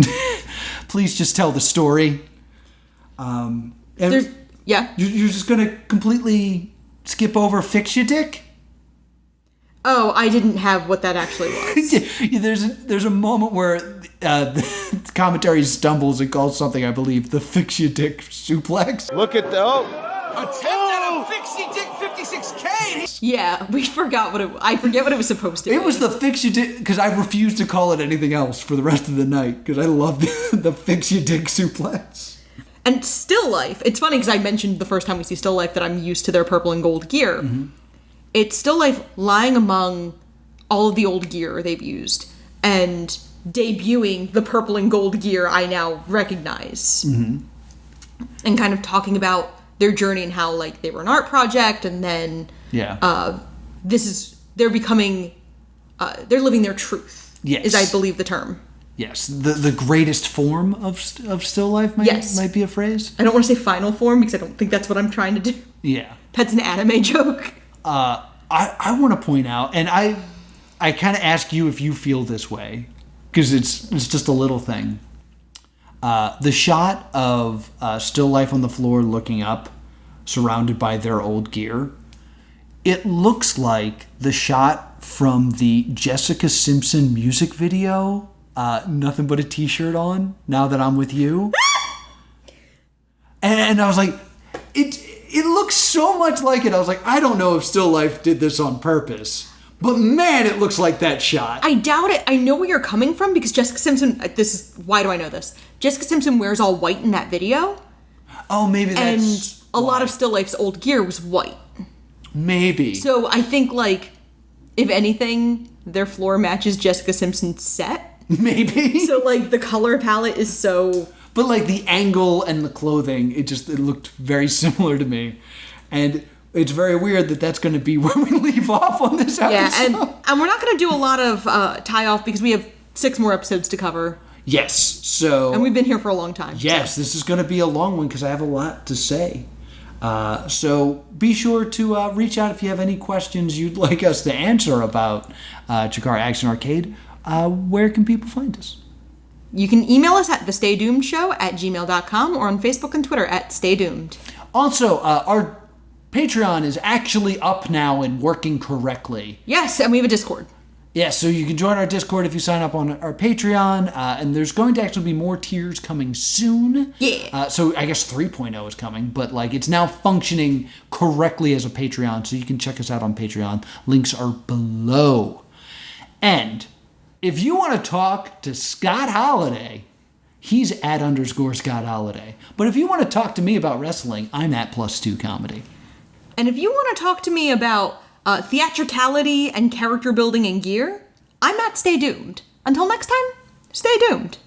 Please just tell the story. You're just going to completely skip over Fix Ya Dick? Oh, I didn't have what that actually was. There's a moment where the commentary stumbles and calls something, I believe, the Fix Ya Dick suplex. Look at the... Attempt at a Fix Ya Dick 56K! Yeah, I forget what it was supposed to be. It was the Fix Ya Dick, because I refused to call it anything else for the rest of the night, because I love the Fix Ya Dick suplex. And Still Life, it's funny because I mentioned the first time we see Still Life that I'm used to their purple and gold gear. It's Still Life lying among all of the old gear they've used and debuting the purple and gold gear I now recognize. And kind of talking about their journey and how like they were an art project and then they're becoming they're living their truth. Yes. Is I believe the term. Yes, the greatest form of Still Life might be a phrase. I don't want to say final form because I don't think that's what I'm trying to do. Yeah. That's an anime joke. I want to point out, and I kind of ask you if you feel this way, because it's just a little thing. The shot of Still Life on the floor looking up, surrounded by their old gear, it looks like the shot from the Jessica Simpson music video, Nothing But a T-Shirt On, Now That I'm With You. And I was like, it looks so much like it. I was like, I don't know if Still Life did this on purpose, but man, it looks like that shot. I doubt it. I know where you're coming from because Jessica Simpson, why do I know this? Jessica Simpson wears all white in that video. Oh, maybe that's... And a lot of Still Life's old gear was white. Maybe. So I think, like, if anything, their floor matches Jessica Simpson's set. Maybe. So, like, the color palette is so... But, like, the angle and the clothing, it looked very similar to me. And it's very weird that that's going to be where we leave off on this episode. Yeah, and we're not going to do a lot of tie-off because we have 6 more episodes to cover. Yes, so... And we've been here for a long time. Yes, This is going to be a long one because I have a lot to say. So be sure to reach out if you have any questions you'd like us to answer about Chikara Action Arcade. Where can people find us? You can email us at thestaydoomedshow@gmail.com or on Facebook and Twitter @staydoomed. Also, our Patreon is actually up now and working correctly. Yes, and we have a Discord. Yeah, so you can join our Discord if you sign up on our Patreon, and there's going to actually be more tiers coming soon. Yeah. So I guess 3.0 is coming, but like it's now functioning correctly as a Patreon, so you can check us out on Patreon. Links are below. And if you want to talk to Scott Holiday, he's at _Scott Holiday. But if you want to talk to me about wrestling, I'm at +2 Comedy. And if you want to talk to me about theatricality and character building and gear, I'm at Stay Doomed. Until next time, stay doomed.